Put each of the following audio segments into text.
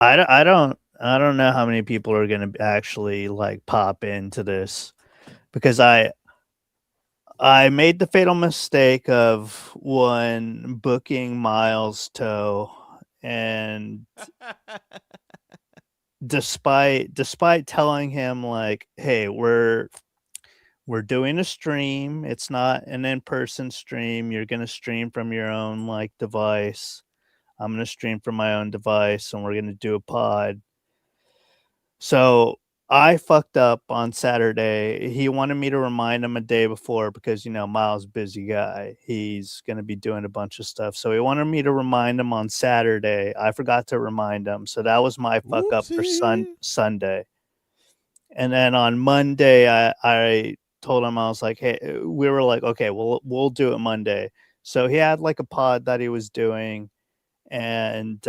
I don't know how many people are gonna actually like pop into this because I made the fatal mistake of one booking Miles Toe, and despite telling him like, "Hey, we're doing a stream. It's not an in-person stream. You're gonna stream from your own like device. I'm gonna stream from my own device, and we're gonna do a pod." So I fucked up on Saturday. He wanted me to remind him a day before because, Miles busy guy. He's gonna be doing a bunch of stuff. So he wanted me to remind him on Saturday. I forgot to remind him. So that was my fuck up for Whoopsie. Sunday. And then on Monday, I told him, I was like, "Hey," we were like, "Okay, we'll do it Monday." So he had like a pod that he was doing, and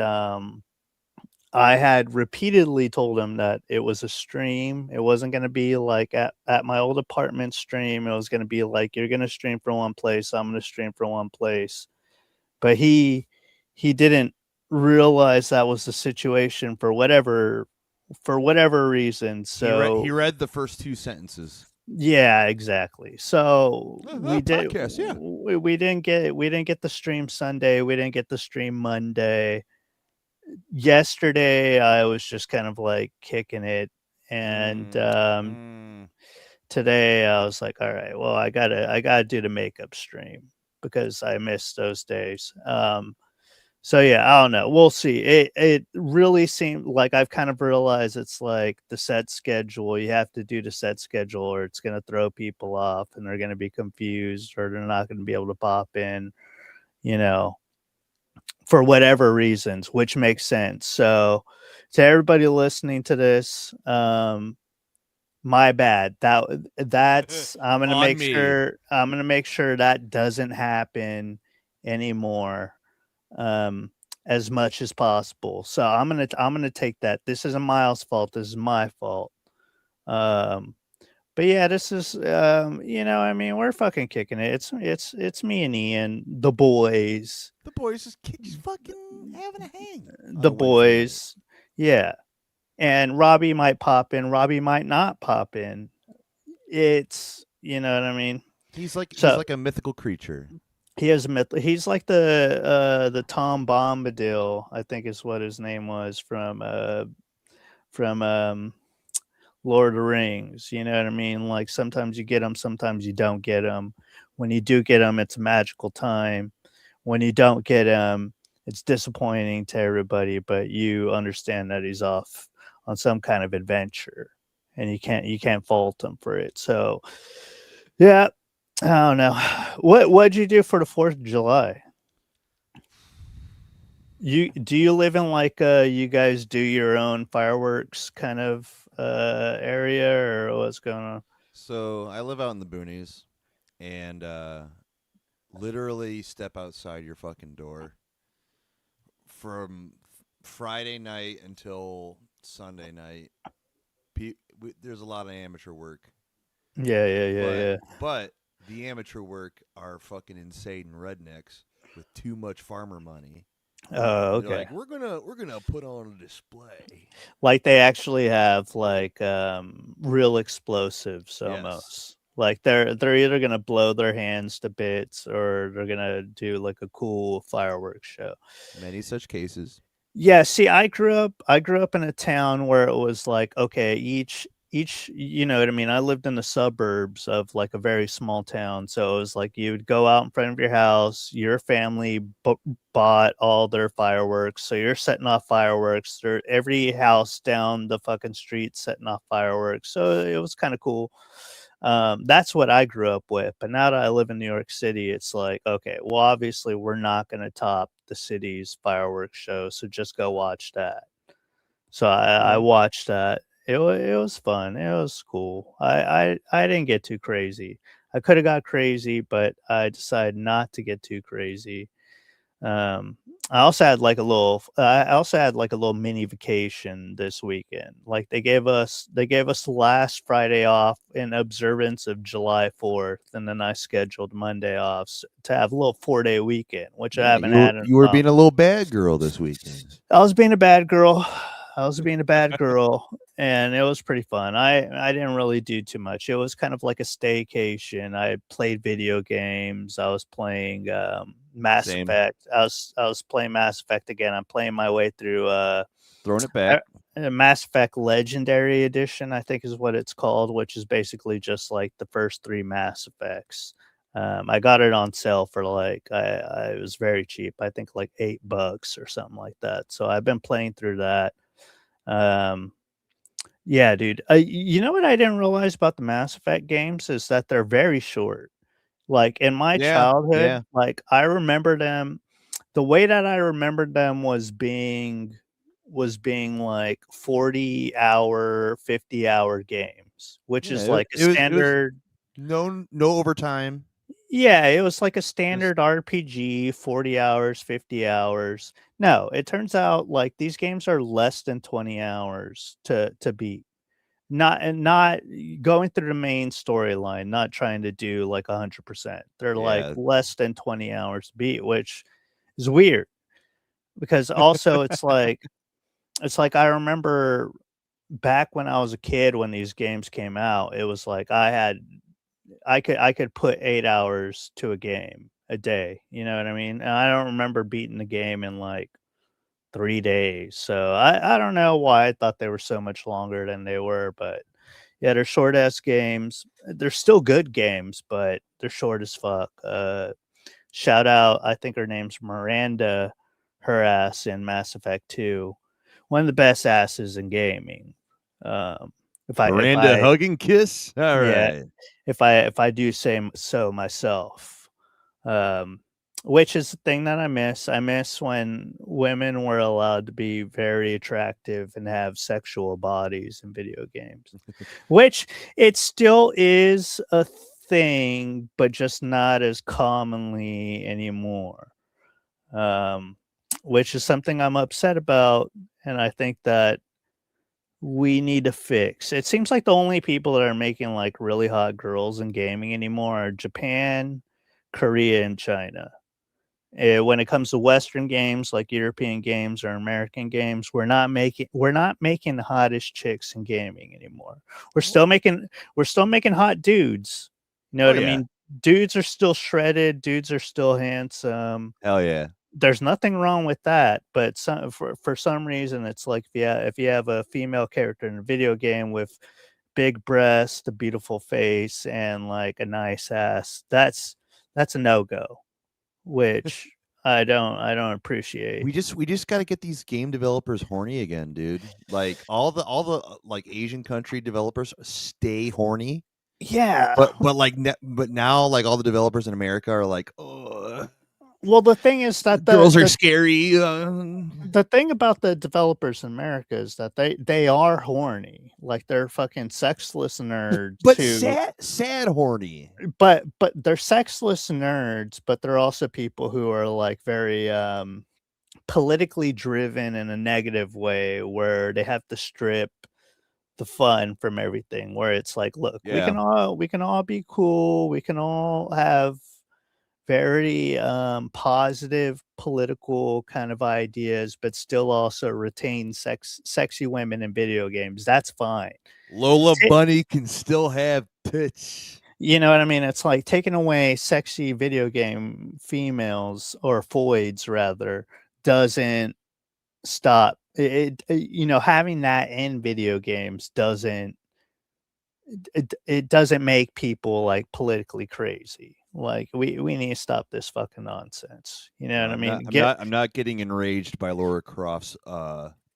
I had repeatedly told him that it was a stream. It wasn't going to be like at my old apartment stream. It was going to be like, you're going to stream from one place. I'm going to stream from one place. But he didn't realize that was the situation for whatever reason. He So read the first two sentences. yeah, exactly. So Podcast, yeah. we didn't get the stream Sunday. We didn't get the stream Monday. Yesterday I was just kind of like kicking it, and Mm. today I was like, all right, well, I gotta do the makeup stream because I missed those days. So yeah, I don't know, we'll see. It really seemed like I've kind of realized it's like the set schedule. You have to do the set schedule or it's going to throw people off and they're going to be confused or they're not going to be able to pop in, you know for whatever reasons, which makes sense. So, to everybody listening to this, my bad. That's On me. I'm gonna make sure that doesn't happen anymore, um, as much as possible. So I'm gonna take that. This isn't Miles' fault. This is my fault. Um, but yeah, this is I mean, we're fucking kicking it. It's me and Ian, the boys. The boys just fucking having a hang on The a Wednesday night. boys. Yeah. And Robbie might pop in, Robbie might not pop in. It's you know what I mean? He's So like a mythical creature. he has he's like the Tom Bombadil, I think is what his name was from Lord of the Rings. You know what I mean? Like sometimes you get them, sometimes you don't get them. When you do get them, it's a magical time. When you don't get him, it's disappointing to everybody, but you understand that he's off on some kind of adventure, and you can't fault him for it. So, yeah, I don't know. What'd you do for the 4th of July? Do you live in like you guys do your own fireworks kind of area or what's going on? So I live out in the boonies, and literally step outside your fucking door from Friday night until Sunday night. There's a lot of amateur work, Yeah, yeah, yeah, but yeah. but the amateur work are fucking insane rednecks with too much farmer money. Oh, And they're okay. like, we're gonna put on a display. Like they actually have like real explosives Yes, almost. Like they're either gonna blow their hands to bits or they're gonna do like a cool fireworks show. many such cases. Yeah, see, I grew up in a town where it was like, okay, each you know what I mean? I lived in the suburbs of like a very small town. So it was like you would go out in front of your house, your family bought all their fireworks. So you're setting off fireworks. Every house down the fucking street setting off fireworks. So it was kind of cool. That's what I grew up with. But now that I live in New York City, it's like, okay, well, obviously we're not going to top the city's fireworks show. So just go watch that. So I Okay. watched that. It was fun. It was cool. I didn't get too crazy. I could have got crazy, but I decided not to get too crazy. Um, I also had like a little mini vacation this weekend. Like they gave us last Friday off in observance of July 4th, and then I scheduled Monday off to have a little 4-day weekend, which I Yeah, haven't had in a you were while. being a little bad girl this weekend. I was being a bad girl. I was being a bad girl, and it was pretty fun. I didn't really do too much. It was kind of like a staycation. I played video games. I was playing Mass Same. Effect. I was playing Mass Effect again. I'm playing my way through Throwing it uh, back. Mass Effect Legendary Edition, I think is what it's called, which is basically just like the first three Mass Effects. I got it on sale for like it was very cheap. I think like $8 or something like that. So I've been playing through that. Um, yeah, dude. You know what I didn't realize about the Mass Effect games is that they're very short. Like in my Yeah. childhood, Yeah. like I remember them the way that I remembered them was being like 40-hour, 50-hour games, which Yeah. is like a It was standard. no overtime. Yeah, it was like a Just standard RPG, 40 hours, 50 hours. No, it turns out like these games are less than 20 hours to beat. Not going through the main storyline, not trying to do like 100%. They're like yeah. less than 20 hours to beat, which is weird because also it's like I remember back when I was a kid when these games came out, it was like I could put 8 hours to a game a day, you know what I mean? And I don't remember beating the game in like 3 days. So I don't know why I thought they were so much longer than they were, but yeah, they're short ass games. They're still good games, but they're short as fuck. Shout out, I think her name's Miranda, her ass in Mass Effect 2. One of the best asses in gaming. Um, if Miranda I hug and kiss. All yeah, right. if I do say so myself. Um, which is the thing that I miss. I miss when women were allowed to be very attractive and have sexual bodies in video games, which it still is a thing, but just not as commonly anymore. Um, which is something I'm upset about, and I think that we need to fix. It seems like the only people that are making like really hot girls in gaming anymore are Japan, Korea, and China. When it comes to Western games like European games or American games, we're not making the hottest chicks in gaming anymore. We're still making we're still making hot dudes. You know Oh what I yeah. mean? Dudes are still shredded. Dudes are still handsome. Hell yeah. There's nothing wrong with that, but for some reason, it's like if you have a female character in a video game with big breasts, a beautiful face, and like a nice ass, that's a no go, which I don't appreciate. We just got to get these game developers horny again, dude. Like all the like Asian country developers stay horny, Yeah. but now like all the developers in America are like, oh, Well, the thing is that girls are scary. the thing about the developers in America is that they are horny, like they're fucking sexless nerds But who sad horny. but they're sexless nerds, but they're also people who are like very politically driven in a negative way where they have to strip the fun from everything, where it's like, look, we Yeah, can all be cool, we can all have very positive political kind of ideas, but still also retain sexy women in video games. That's fine. Lola Ti- Bunny can still have tits. You know what I mean? It's like taking away sexy video game females or foids rather doesn't stop having that in video games it doesn't make people like politically crazy. Like we need to stop this fucking nonsense. You know No, what I I'm not. mean? I'm not. I'm not getting enraged by Laura Croft's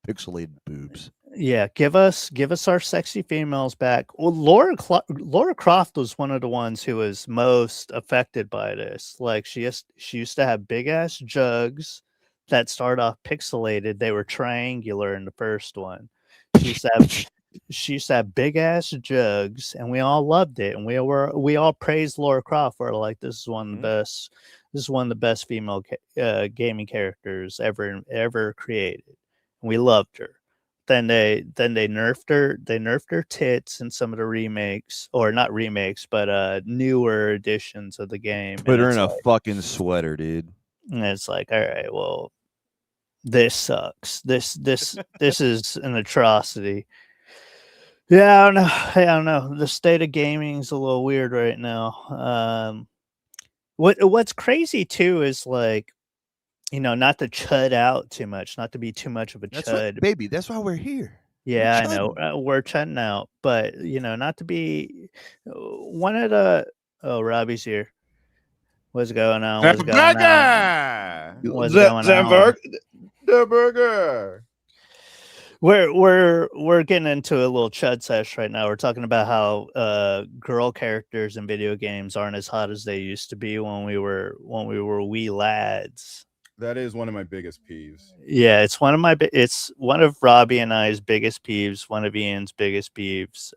pixelated boobs. Yeah, give us our sexy females back. Well, Laura Croft was one of the ones who was most affected by this. Like she used to have big ass jugs that start off pixelated. They were triangular in the first one. She used to have she used to have big ass jugs, and we all loved it. And we all praised Laura Croft for like this is one of the Mhm. best. This is one of the best female gaming characters ever created. We loved her. Then they nerfed her. They nerfed her tits in some of the remakes, or not remakes, but newer editions of the game. Put her in a fucking sweater, dude. And it's like, all right, well, this sucks. This is an atrocity. Yeah, I don't know. I don't know. The state of gaming is a little weird right now. What's crazy too is like, not to chud out too much, not to be too much of a That's what, chud. baby. That's why we're here. Yeah, I know. We're chudding out, but not to be one of the. Oh, Robbie's here. What's going on? What's going on? What's going on? The burger. We're getting into a little chud sesh right now. We're talking about how girl characters in video games aren't as hot as they used to be when we were wee lads. That is one of my biggest peeves. Yeah, it's one of Robbie and I's biggest peeves. One of Ian's biggest peeves.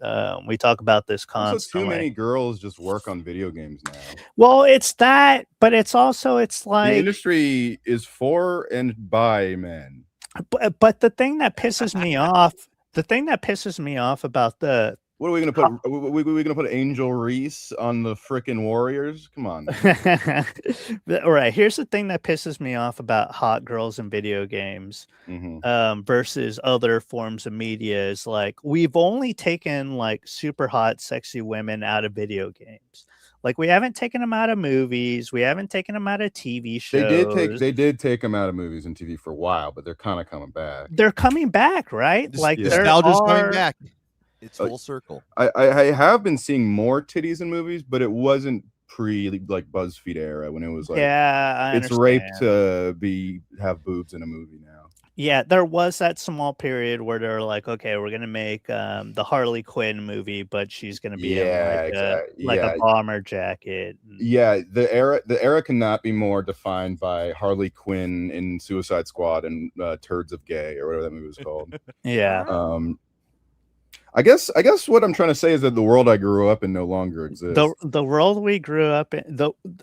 We talk about this constantly. Also, too many girls just work on video games now. Well, it's that, but it's like the industry is for and by men. But the thing that pisses me off, about the. What are we gonna put? We gonna put Angel Reese on the frickin' Warriors? Come on. All right. Here's the thing that pisses me off about hot girls in video games versus other forms of media is like we've only taken like super hot, sexy women out of video games. Like we haven't taken them out of movies. We haven't taken them out of TV shows. They did take them out of movies and TV for a while, but they're kind of coming back. They're coming back, right? Like nostalgia's coming back. It's full circle. I have been seeing more titties in movies, but it wasn't pre like BuzzFeed era when it was like it's rape to have boobs in a movie now. Yeah, there was that small period where they're like, okay, we're gonna make the Harley Quinn movie, but she's gonna be in a bomber jacket. Yeah, the era cannot be more defined by Harley Quinn in Suicide Squad and Turds of Gay or whatever that movie was called. Yeah. I guess what I'm trying to say is that the world I grew up in no longer exists. The world we grew up in,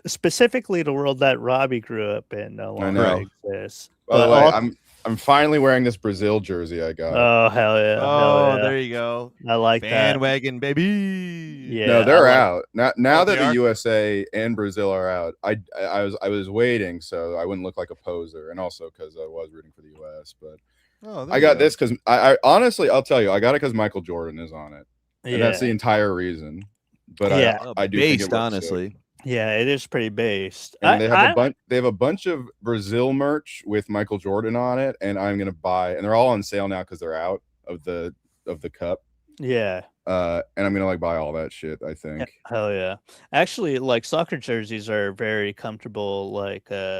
specifically the world that Robbie grew up in, no longer exists. By the way, I'm finally wearing this Brazil jersey I got. Oh hell yeah! Oh, there you go. I like bandwagon, baby. Yeah, no, they're out now that the USA and Brazil are out. I was waiting so I wouldn't look like a poser, and also because I was rooting for the US, but. I got this because I honestly, I'll tell you, I got it because Michael Jordan is on it, and that's the entire reason. But I do think it honestly. Yeah, it is pretty based. And they have a bunch of Brazil merch with Michael Jordan on it, and I'm gonna buy, and they're all on sale now because they're out of the cup. Yeah. And I'm gonna buy all that shit, I think. Hell yeah. Actually, soccer jerseys are very comfortable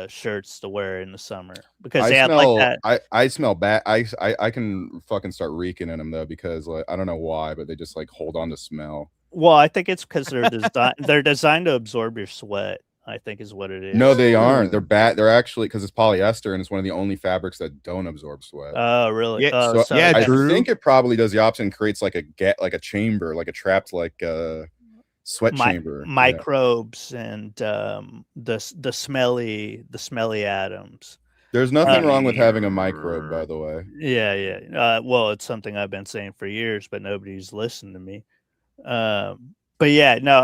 shirts to wear in the summer because they have that. I smell bad. I can fucking start reeking in them though because I don't know why, but they just hold on to smell. Well, I think it's because they're designed to absorb your sweat. I think is what it is. No, they aren't. They're bad. They're actually because it's polyester and it's one of the only fabrics that don't absorb sweat. Oh, really? Yeah. I think it probably does the opposite and creates a chamber, a trapped sweat chamber. Microbes and the smelly atoms. There's nothing wrong with having a microbe, by the way. Yeah. Well, it's something I've been saying for years, but nobody's listened to me. But yeah, no,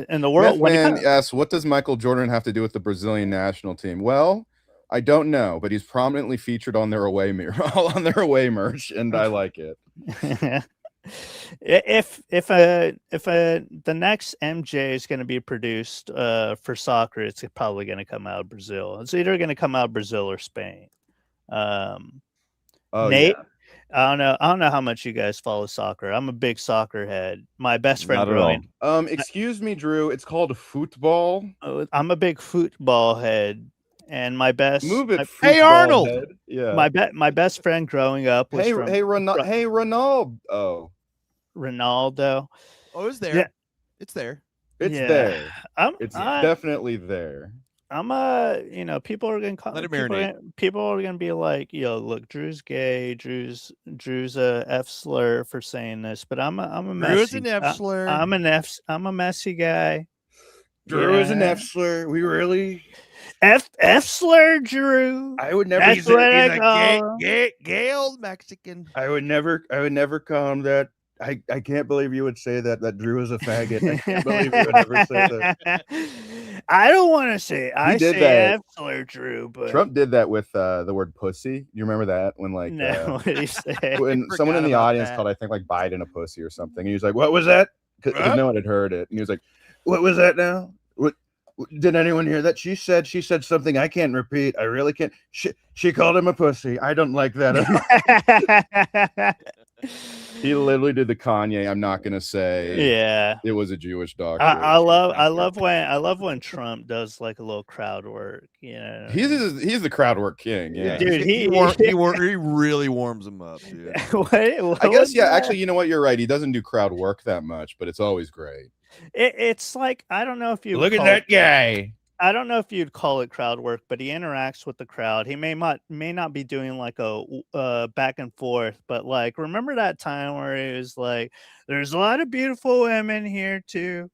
in the world. Yes, what does Michael Jordan have to do with the Brazilian national team? Well, I don't know, but he's prominently featured on their away merch, and I like it. If the next MJ is going to be produced for soccer, it's probably going to come out of Brazil. It's either going to come out of Brazil or Spain. Nate. Yeah. I don't know how much you guys follow soccer. I'm a big soccer head. My best friend excuse me, Drew. It's called football. I'm a big football head, and my best. Move it. Hey Arnold. Head. Yeah. My best friend growing up was Ronaldo. Oh, Ronaldo. Oh, it's there. Yeah. It's there. It's there. It's definitely there. People are gonna call. People are gonna be like, "Yo, look, Drew's gay. Drew's a F slur for saying this." But I'm a messy. Drew's an F slur. I'm a messy guy. Drew is an F slur. We really F slur, Drew. I would never. He's a gay old Mexican. I would never call him that. I can't believe you would say that Drew is a faggot. I can't believe you would ever say that. I don't want to say. I did say that. absolute true, but Trump did that with the word pussy. You remember that when like no, what did he say? when someone in the audience called, I think like Biden a pussy or something, and he was like, "What was that?" Because no one had heard it, and he was like, "What was that now? What did anyone hear that? She said something I can't repeat. I really can't. She called him a pussy. I don't like that." He literally did the Kanye. I'm not gonna say. Yeah, it was a Jewish doctor. I love when Trump does like a little crowd work. You know, he's the crowd work king. Yeah, dude, he really warms them up, dude. I guess yeah. Actually, you know what? You're right. He doesn't do crowd work that much, but it's always great. It's like I don't know if you look at that guy. I don't know if you'd call it crowd work, but he interacts with the crowd. He may not be doing like a back and forth, but like remember that time where he was like, "There's a lot of beautiful women here too,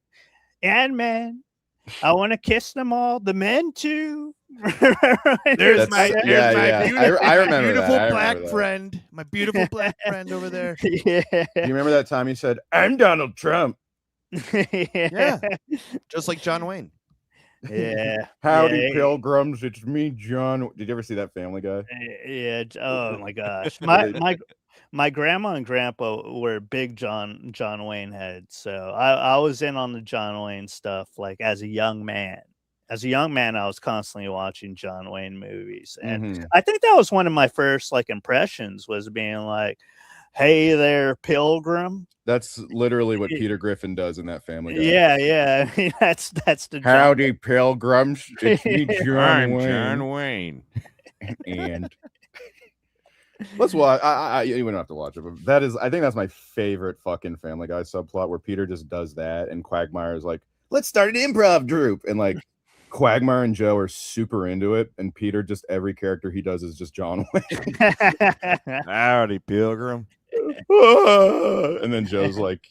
and men. I want to kiss them all, the men too." There's my beautiful black friend, my beautiful black friend over there. Yeah. Do you remember that time he said, "I'm Donald Trump"? Yeah, just like John Wayne. Yeah. Howdy, pilgrims. It's me, John. Did you ever see that Family Guy? Yeah. Oh my gosh. My grandma and grandpa were big John Wayne heads. So I was in on the John Wayne stuff like as a young man. As a young man, I was constantly watching John Wayne movies. And I think that was one of my first like impressions was being like, "Hey there, pilgrim." That's literally what Peter Griffin does in that Family Guy. Yeah. I mean, that's the howdy, pilgrims. It's me, John Wayne. And let's watch. You don't have to watch it, but I think that's my favorite fucking Family Guy subplot where Peter just does that, and Quagmire is like, "Let's start an improv troupe," and like Quagmire and Joe are super into it, and Peter just every character he does is just John Wayne. Howdy, pilgrim. And then Joe's like,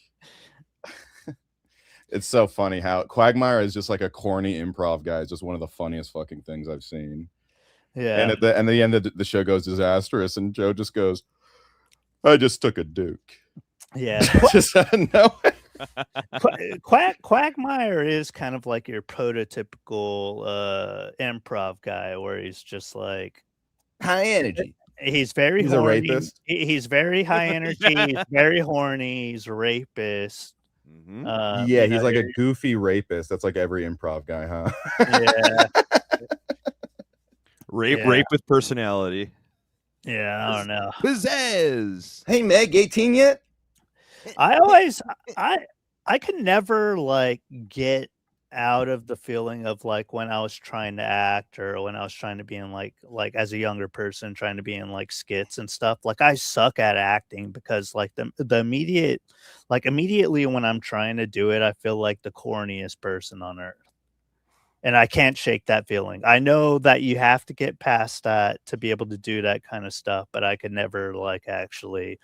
it's so funny how Quagmire is just like a corny improv guy. It's just one of the funniest fucking things I've seen. Yeah. And at the end of the show goes disastrous, and Joe just goes, "I just took a Duke." Yeah. Just no. Quagmire is kind of like your prototypical improv guy where he's just like high energy. He's horny. A rapist. He's very high energy. He's very horny. He's a rapist. Yeah, he's like a goofy rapist. That's like every improv guy, huh? Yeah. Rape with personality. Yeah, I don't know. Pizzazz. Hey, Meg, 18 yet? I could never like get out of the feeling of like when I was trying to act or when I was trying to be in like as a younger person trying to be in like skits and stuff. Like I suck at acting because like the immediately when I'm trying to do it, I feel like the corniest person on earth. And I can't shake that feeling. I know that you have to get past that to be able to do that kind of stuff, but I could never like actually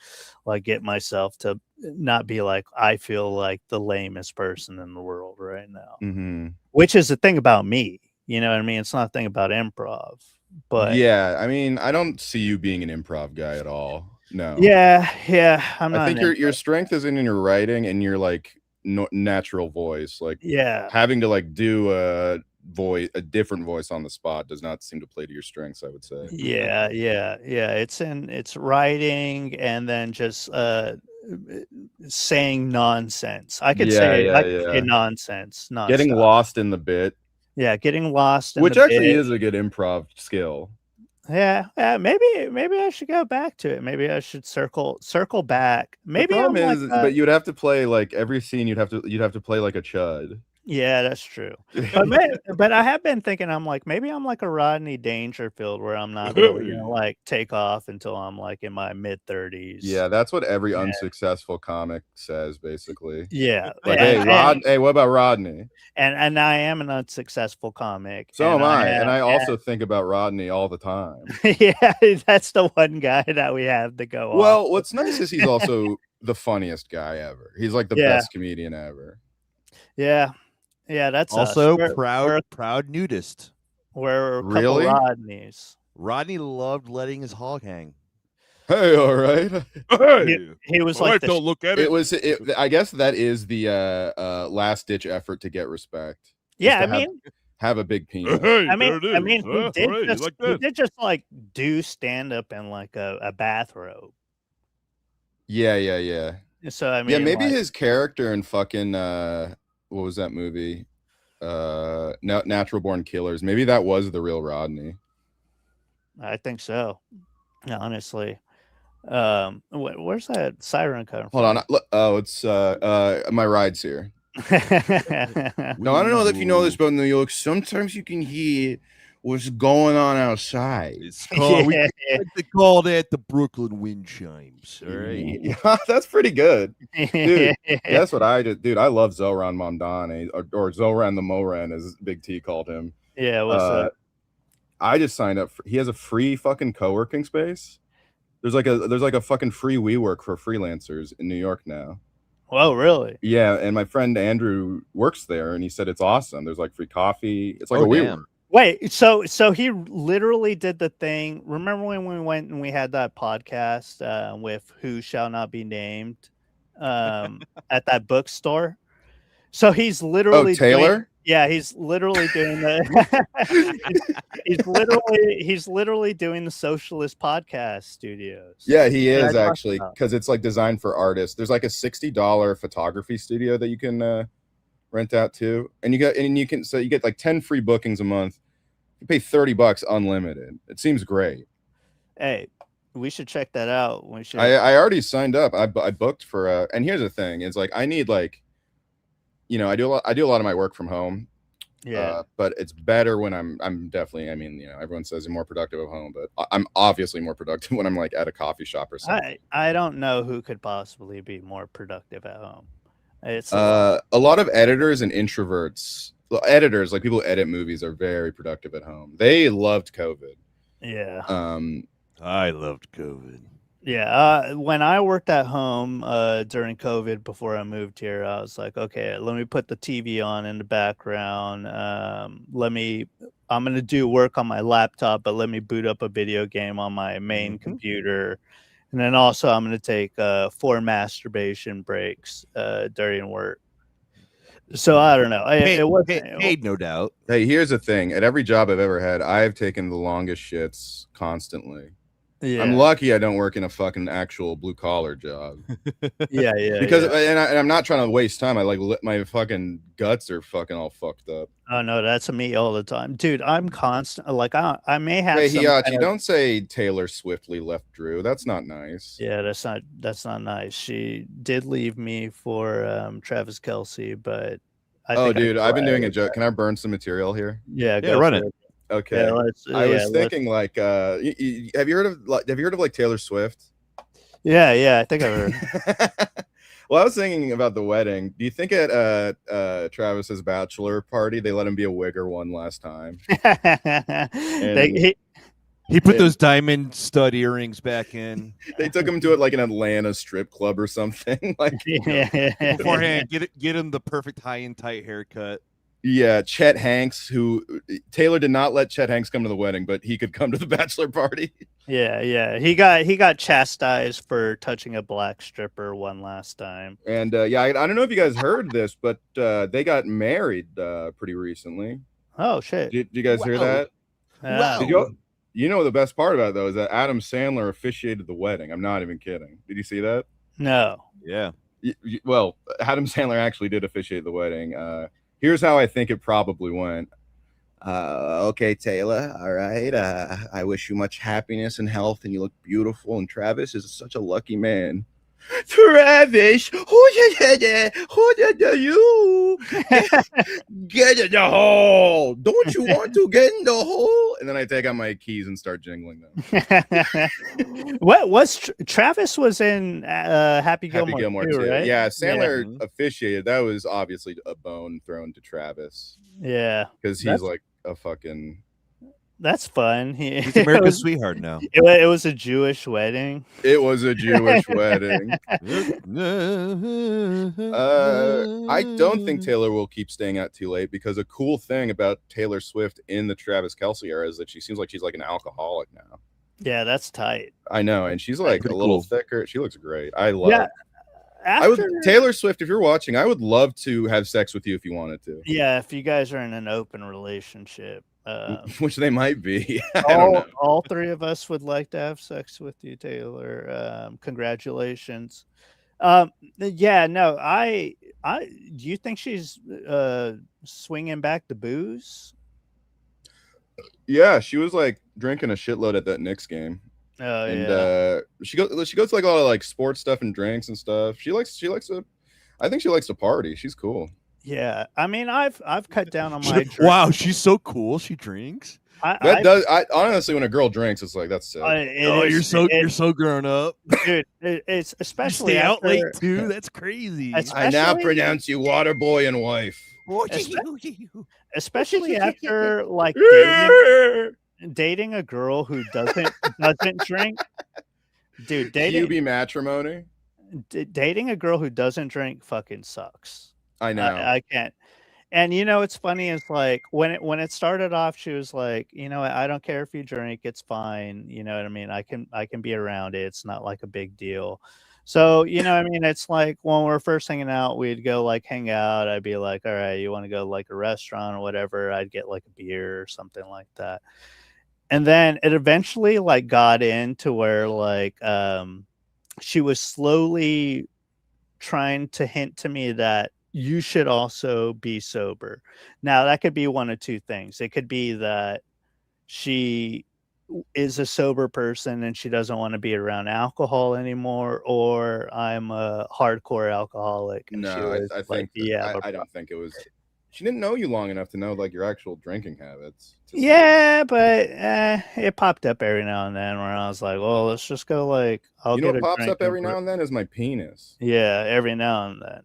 like get myself to not be like, I feel like the lamest person in the world right now, which is the thing about me. You know what I mean? It's not a thing about improv, but yeah, I mean, I don't see you being an improv guy at all. No. Yeah. I think your strength is in your writing and your like natural voice. Like having to like do a different voice on the spot does not seem to play to your strengths, I would say. Yeah. It's writing and then just saying nonsense. I could say nonsense. Getting lost in the bit. Yeah, getting lost in which the actually bit. is a good improv skill. Yeah, maybe I should go back to it. Maybe I should circle back. Maybe the problem is, but you'd have to play like every scene. You'd have to play like a chud. Yeah, that's true. But I have been thinking, I'm like, maybe I'm like a Rodney Dangerfield where I'm not really gonna like take off until I'm like in my mid-30s. Yeah, that's what every unsuccessful comic says, basically. Yeah. Like, hey, what about Rodney? And I am an unsuccessful comic. So am I. And I also think about Rodney all the time. Yeah, that's the one guy that we have to go on. Well, what's nice is he's also the funniest guy ever. He's like the best comedian ever. Yeah. Yeah, that's also proud nudist. We're a couple really Rodneys. Rodney loved letting his hog hang. Hey, all right. He was like, don't look at it. I guess that is the last ditch effort to get respect. Yeah, I mean, have a big penis. I mean, he did just like do stand up in like a bathrobe. Yeah. So I mean, yeah, maybe like, his character in fucking what was that movie? Natural Born Killers. Maybe that was the real Rodney. I think so. Honestly, where's that siren coming from? Hold on. Oh, it's my ride's here. No, I don't know if you know this about New York. Sometimes you can hear what's going on outside. It's called, we like to call that the Brooklyn wind chimes. All right. Yeah, that's pretty good. Dude, that's what I did. Dude, I love Zoran Mondani, or Zoran the Moran, as Big T called him. Yeah, what's up? I just signed up. He has a free fucking co-working space. There's like a fucking free WeWork for freelancers in New York now. Oh, really? Yeah, and my friend Andrew works there, and he said it's awesome. There's like free coffee. It's like a WeWork. Wait, so he literally did the thing. Remember when we went and we had that podcast with Who Shall Not Be Named at that bookstore? So he's literally Taylor? He's literally doing the he's literally doing the Socialist Podcast Studios. Yeah, he is actually, because it's like designed for artists. There's like a $60 photography studio that you can rent out to, and you get like 10 free bookings a month. You pay $30 unlimited. It seems great. Hey, we should check that out. I already signed up. I booked for and here's the thing: it's like I need like, I do a lot of my work from home. Yeah, but it's better when I'm definitely. I mean, everyone says you're more productive at home, but I'm obviously more productive when I'm like at a coffee shop or something. I don't know who could possibly be more productive at home. It's a lot of editors and introverts. Editors, like people who edit movies, are very productive at home. They loved COVID. Yeah. I loved COVID. Yeah. When I worked at home during COVID before I moved here, I was like, okay, let me put the TV on in the background. I'm going to do work on my laptop, but let me boot up a video game on my main computer. And then also I'm going to take 4 masturbation breaks during work. So I don't know. It wasn't paid, no doubt. Hey, here's the thing: at every job I've ever had, I've taken the longest shits constantly. Yeah. I'm lucky I don't work in a fucking actual blue collar job. Yeah. Because and I'm not trying to waste time. I like my fucking guts are fucking all fucked up. Oh no, that's me all the time, dude. I'm constant. Like I may have. Hey, Hiachi, don't say Taylor swiftly left Drew. That's not nice. Yeah, that's not nice. She did leave me for Travis Kelce, but dude, I've been doing a joke. Can I burn some material here? Yeah, go run it. Okay. Yeah, I was thinking like, have you heard of like Taylor Swift? Yeah, I think I've heard. Well, I was thinking about the wedding. Do you think at Travis's bachelor party they let him be a wigger one last time? He put those diamond stud earrings back in. They took him to it like an Atlanta strip club or something. Like beforehand, get him the perfect high and tight haircut. Yeah, Chet Hanks, who Taylor did not let Chet Hanks come to the wedding, but he could come to the bachelor party. Yeah. He got chastised for touching a black stripper one last time. And I don't know if you guys heard this, but they got married pretty recently. Oh shit! Did you guys hear that? Wow. You know the best part about it, though, is that Adam Sandler officiated the wedding. I'm not even kidding. Did you see that? No. Yeah. Well, Adam Sandler actually did officiate the wedding. Here's how I think it probably went. Okay, Taylor. All right. I wish you much happiness and health, and you look beautiful. And Travis is such a lucky man. Travis, you get in the hole. Don't you want to get in the hole? And then I take out my keys and start jingling them. What was Travis was in Happy Gilmore too, right? Yeah, Sandler officiated. That was obviously a bone thrown to Travis. Yeah, because he's like a fucking. That's fun. He's America's sweetheart now. It was a Jewish wedding. It was a Jewish wedding. I don't think Taylor will keep staying out too late, because a cool thing about Taylor Swift in the Travis Kelce era is that she seems like she's like an alcoholic now. Yeah, that's tight. I know, and she's like a little thicker. She looks great. I love. Yeah. Taylor Swift, if you're watching, I would love to have sex with you if you wanted to. Yeah, if you guys are in an open relationship. Which they might be. I don't know. All three of us would like to have sex with you, Taylor. Congratulations. Yeah, no, do you think she's swinging back the booze? Yeah, she was like drinking a shitload at that Knicks game. Oh, and yeah. She goes to like a lot of like sports stuff and drinks and stuff. She likes to. I think she likes to party. She's cool. Yeah, I mean, I've cut down on my drink. Wow, she's so cool. She drinks. I honestly, when a girl drinks, it's like that's sick. You're so grown up, dude. It's especially you stay out late after, too. That's crazy. I now pronounce you water boy and wife. Especially after like dating a girl who doesn't drink, dude. QB matrimony. Dating a girl who doesn't drink fucking sucks. I know. I can't. And you know, it's funny. It's like when it started off, she was like, you know, I don't care if you drink, it's fine. You know what I mean? I can be around it. It's not like a big deal. So, you know what I mean? It's like when we're first hanging out, we'd go like hang out. I'd be like, all right, you want to go to like a restaurant or whatever? I'd get like a beer or something like that. And then it eventually like got into where like she was slowly trying to hint to me that you should also be sober. Now that could be one of two things. It could be that she is a sober person and she doesn't want to be around alcohol anymore, or I'm a hardcore alcoholic. And no, I think I don't think it was. She didn't know you long enough to know like your actual drinking habits. Yeah, but it popped up every now and then where I was like, well, let's just go like you know what pops up every now and then is my penis. Yeah, every now and then.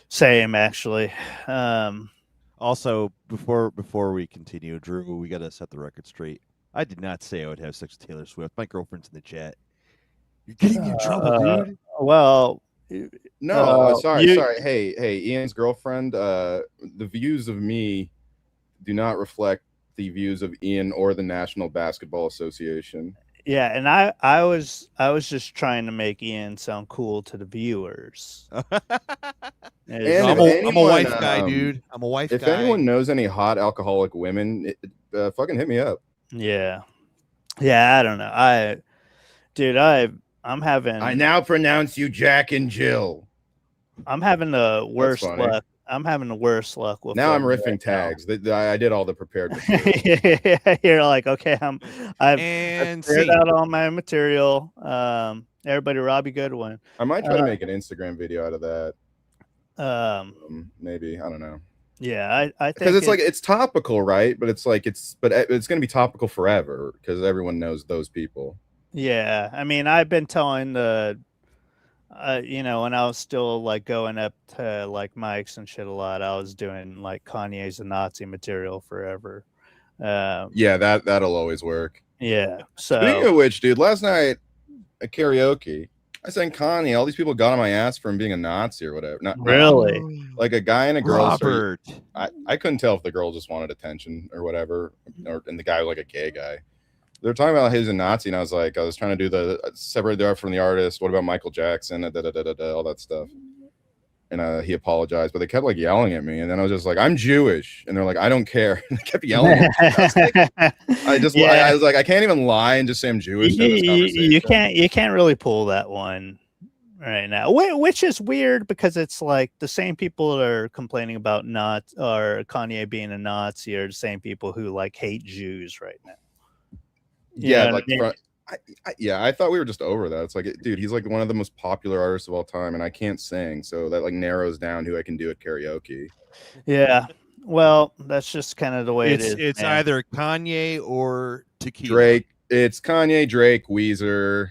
Same, actually. Also, before we continue, Drew, we got to set the record straight. I did not say I would have sex with Taylor Swift. My girlfriend's in the chat. You're getting me in trouble, dude. Well, no, sorry. Hey, Ian's girlfriend. The views of me do not reflect the views of Ian or the National Basketball Association. Yeah, and I was just trying to make Ian sound cool to the viewers. I'm a wife guy, dude. I'm a wife guy. If anyone knows any hot alcoholic women, fucking hit me up. Yeah, I don't know. I'm having. I now pronounce you Jack and Jill. I'm having the worst luck. I'm having the worst luck with. Now I'm riffing tags. I did all the prepared material. You're like, okay, I've cleared out all my material. Everybody, Robbie Goodwin. I might try to make an Instagram video out of that. Maybe, I don't know. Yeah, I think because it's like it's topical, right? But it's like it's going to be topical forever because everyone knows those people. Yeah, I mean, I've been telling the. You know, when I was still like going up to like mics and shit a lot, I was doing like Kanye's a Nazi material forever. Yeah, that'll always work. Yeah. So speaking of which, dude, last night at karaoke, I sang Kanye. All these people got on my ass for him being a Nazi or whatever. Not really. Like a guy and a girl. Robert. I couldn't tell if the girl just wanted attention or whatever, and the guy was like a gay guy. They're talking about he's a Nazi, and I was trying to do the separate the art from the artist. What about Michael Jackson? All that stuff. And he apologized, but they kept like yelling at me, and then I was just like, "I'm Jewish," and they're like, "I don't care." And they kept yelling at me. I was like, I can't even lie and just say I'm Jewish. You can't really pull that one right now, which is weird because it's like the same people that are complaining about Kanye being a Nazi are the same people who like hate Jews right now. I thought we were just over that. It's like, dude, he's like one of the most popular artists of all time, and I can't sing, so that like narrows down who I can do at karaoke. Yeah, well, that's just kind of the way it is. It's either Kanye or Tequila. Drake. It's Kanye, Drake, Weezer.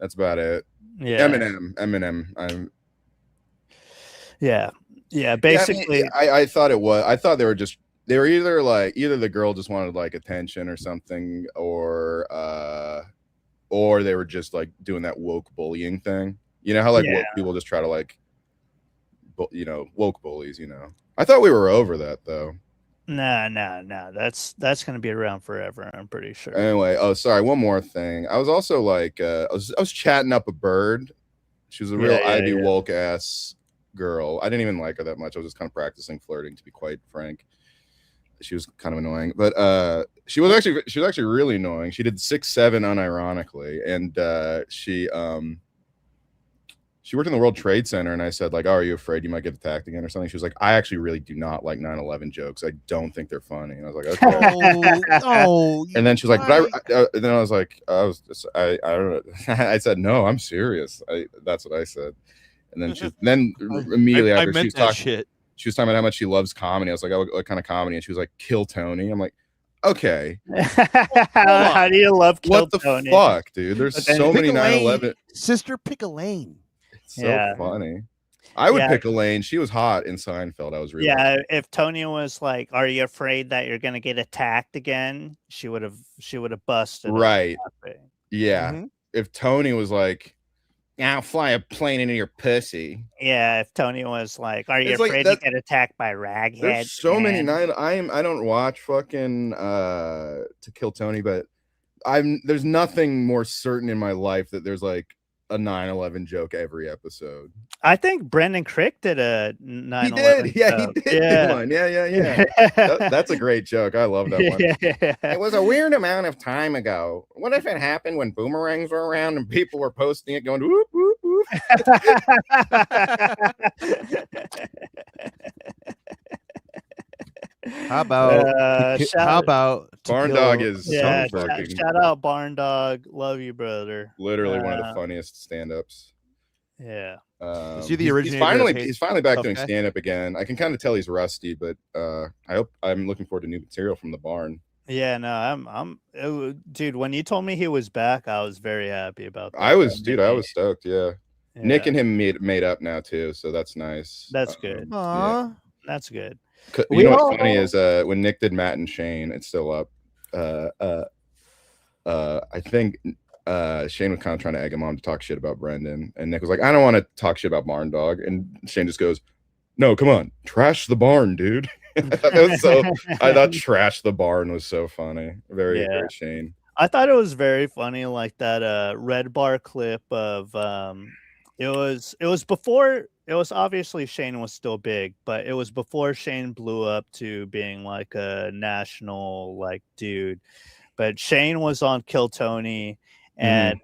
That's about it. Yeah, Eminem. Yeah. Basically, I thought it was. I thought they were either the girl just wanted like attention or something, or they were just like doing that woke bullying thing. You know how like woke people just try to like, woke bullies. I thought we were over that though. No. That's gonna be around forever. I'm pretty sure. Anyway, sorry. One more thing. I was also like, I was chatting up a bird She was a real Ivy woke ass girl. I didn't even like her that much. I was just kind of practicing flirting, to be quite frank. She was kind of annoying, but she was actually really annoying. She did 6'7" unironically, and she worked in the World Trade Center, and I said, like, oh, are you afraid you might get attacked again or something? She was like, I actually really do not like 9/11 jokes. I don't think they're funny. And I was like, okay. And then she was like, but then I was like, I don't know. I said, no, I'm serious. That's what I said. And then immediately after she was talking, she was talking about how much she loves comedy. I was like, oh, what kind of comedy? And she was like, Kill Tony. I'm like, okay. How do you love Kill Tony? What the fuck, dude? There's so many 9/11. Sister, pick a lane. So funny. I would pick Elaine. She was hot in Seinfeld. I was really if Tony was like, are you afraid that you're gonna get attacked again? She would have busted. Right. Yeah. Mm-hmm. If Tony was like, I'll fly a plane into your pussy. Yeah, if Tony was like, are you afraid to get attacked by ragheads? There's so many I don't watch fucking To Kill Tony, but there's nothing more certain in my life that there's like a 9/11 joke every episode. I think Brendan Crick did a 9/11. He did. Yeah, he did do one. Yeah. That's a great joke. I love that one. Yeah. It was a weird amount of time ago. What if it happened when boomerangs were around and people were posting it going whoop whoop whoop? How about Barn Dog is shout out Barn Dog, love you, brother. Literally one of the funniest stand-ups. Yeah. Is he the originator? He's finally back doing stand-up again. I can kind of tell he's rusty, but I'm looking forward to new material from the Barn. Yeah, no, dude, when you told me he was back, I was very happy about that. I was stoked. Yeah. Nick and him made up now too, so that's nice. That's good. Yeah. That's good. You know what's funny is when Nick did Matt and Shane, it's still up. I think Shane was kind of trying to egg him on to talk shit about Brendan, and Nick was like, I don't want to talk shit about Barn Dog, and Shane just goes, no, come on, trash the barn, dude. I thought trash the barn was so funny. Very Shane. I thought it was very funny, like that Red Bar clip of it was before. It was obviously Shane was still big, but it was before Shane blew up to being like a national like dude. But Shane was on Kill Tony, and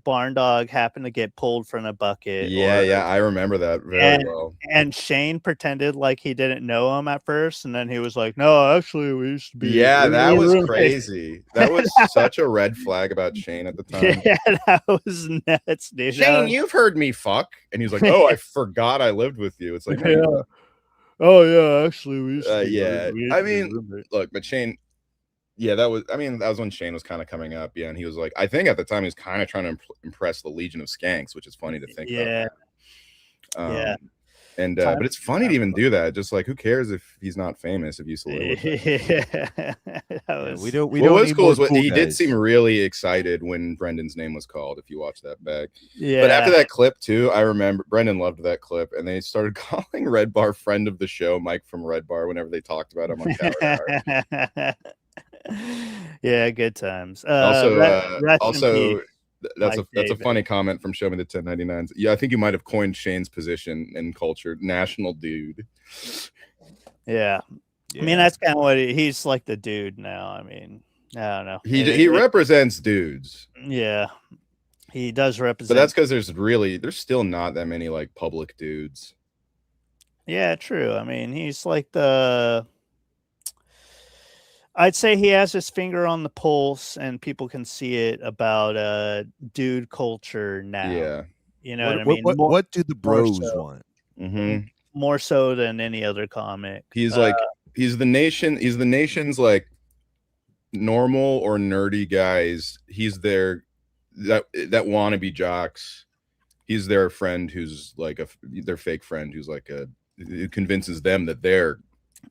Barn Dog happened to get pulled from a bucket. Yeah, I remember that very well. And Shane pretended like he didn't know him at first, and then he was like, "No, actually, we used to be." Yeah, that was crazy. That was such a red flag about Shane at the time. Yeah, that was nuts, dude. Shane, you've heard me fuck, and he's like, "Oh, I forgot I lived with you." It's like, oh yeah, actually, we used to. I mean, look, but Shane. Yeah, that was when Shane was kind of coming up. Yeah, and he was like, I think at the time he was kind of trying to impress the Legion of Skanks, which is funny to think about. And but it's funny to even do that. Just like, who cares if he's not famous if you still live with him? We don't. What was cool is he did seem really excited when Brendan's name was called. If you watch that back, But after that clip too, I remember Brendan loved that clip, and they started calling Red Bar friend of the show Mike from Red Bar whenever they talked about him on Coward Hour. Yeah, good times. Also, that's a funny comment from Show Me the 1099s. Yeah, I think you might have coined Shane's position in culture, national dude. Yeah. I mean, that's kind of what he's like, the dude now. I mean, I don't know. He represents dudes. Yeah, he does represent. But that's because there's still not that many like public dudes. Yeah, true. I mean, he's like I'd say he has his finger on the pulse, and people can see it about dude culture now. Yeah, you know what I mean. What do the bros want? Mm-hmm. More so than any other comic. He's like he's the nation's like normal or nerdy guys. He's their that wannabe jocks. He's their friend who's like their fake friend who's like who convinces them that they're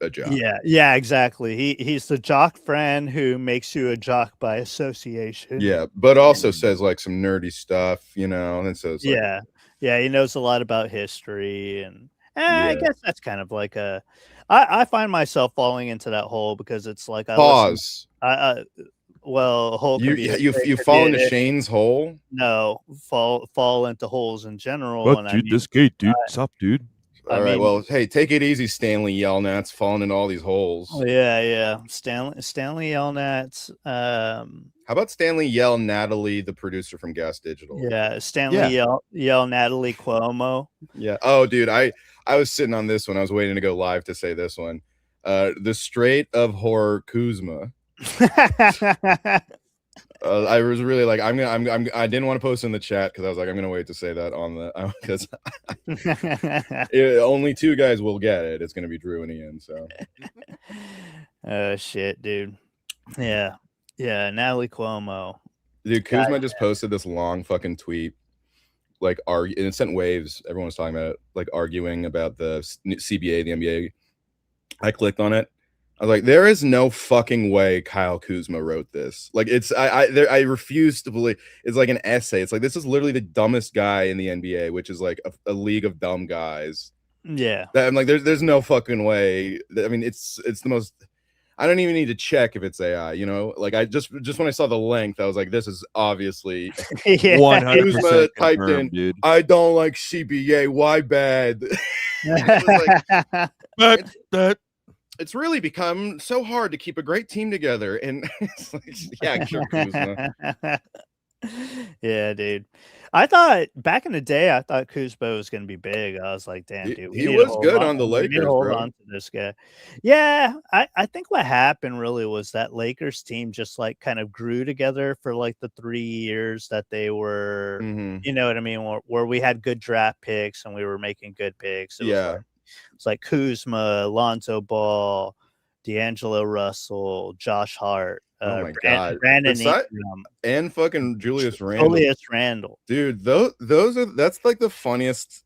a jock. Yeah, exactly. He's the jock friend who makes you a jock by association. Yeah, but also says like some nerdy stuff, you know. And so it's like, he knows a lot about history, and I guess that's kind of like I find myself falling into that hole because it's like pause. What well, hole You could be you fall into Shane's hole. No, fall into holes in general. What, And dude? This gate, dude. Stop, dude. All right, well, hey, take it easy, Stanley Yelnats, falling in all these holes. Oh, yeah. Stanley Yelnats. How about Stanley Yell Natalie, the producer from Gas Digital? Yeah, Stanley Yell Natalie Cuomo. Yeah. Oh, dude, I was sitting on this one. I was waiting to go live to say this one. The Strait of Horror Kuzma. I was really like, I didn't want to post in the chat because I was like, I'm gonna wait to say that on the because only 2 guys will get it. It's gonna be Drew and Ian. So, oh shit, dude. Yeah, Natalie Cuomo. Dude, Kuzma just posted this long fucking tweet, like and it sent waves. Everyone was talking about it, like arguing about the CBA, the NBA. I clicked on it. I was like, there is no fucking way Kyle Kuzma wrote this. Like, it's I refuse to believe it's like an essay. It's like, this is literally the dumbest guy in the NBA, which is like a league of dumb guys. Yeah, I'm like, there's no fucking way. I mean, it's the most. I don't even need to check if it's AI. You know, like I just when I saw the length, I was like, this is obviously 100% typed in. Dude. I don't like CBA. Why bad? It's really become so hard to keep a great team together. And it's like, yeah, sure, Kuzma. Yeah, dude. I thought back in the day, I thought Kuzma was going to be big. I was like, damn, dude. He was good on the Lakers, hold bro. on to this guy. Yeah, I think what happened really was that Lakers team just like kind of grew together for like the 3 years that they were, you know what I mean, where we had good draft picks and we were making good picks. It's like Kuzma, Lonzo Ball, D'Angelo Russell, Josh Hart. Oh my god, Brandon Ingram, and fucking Julius Randle. Dude, that's like the funniest.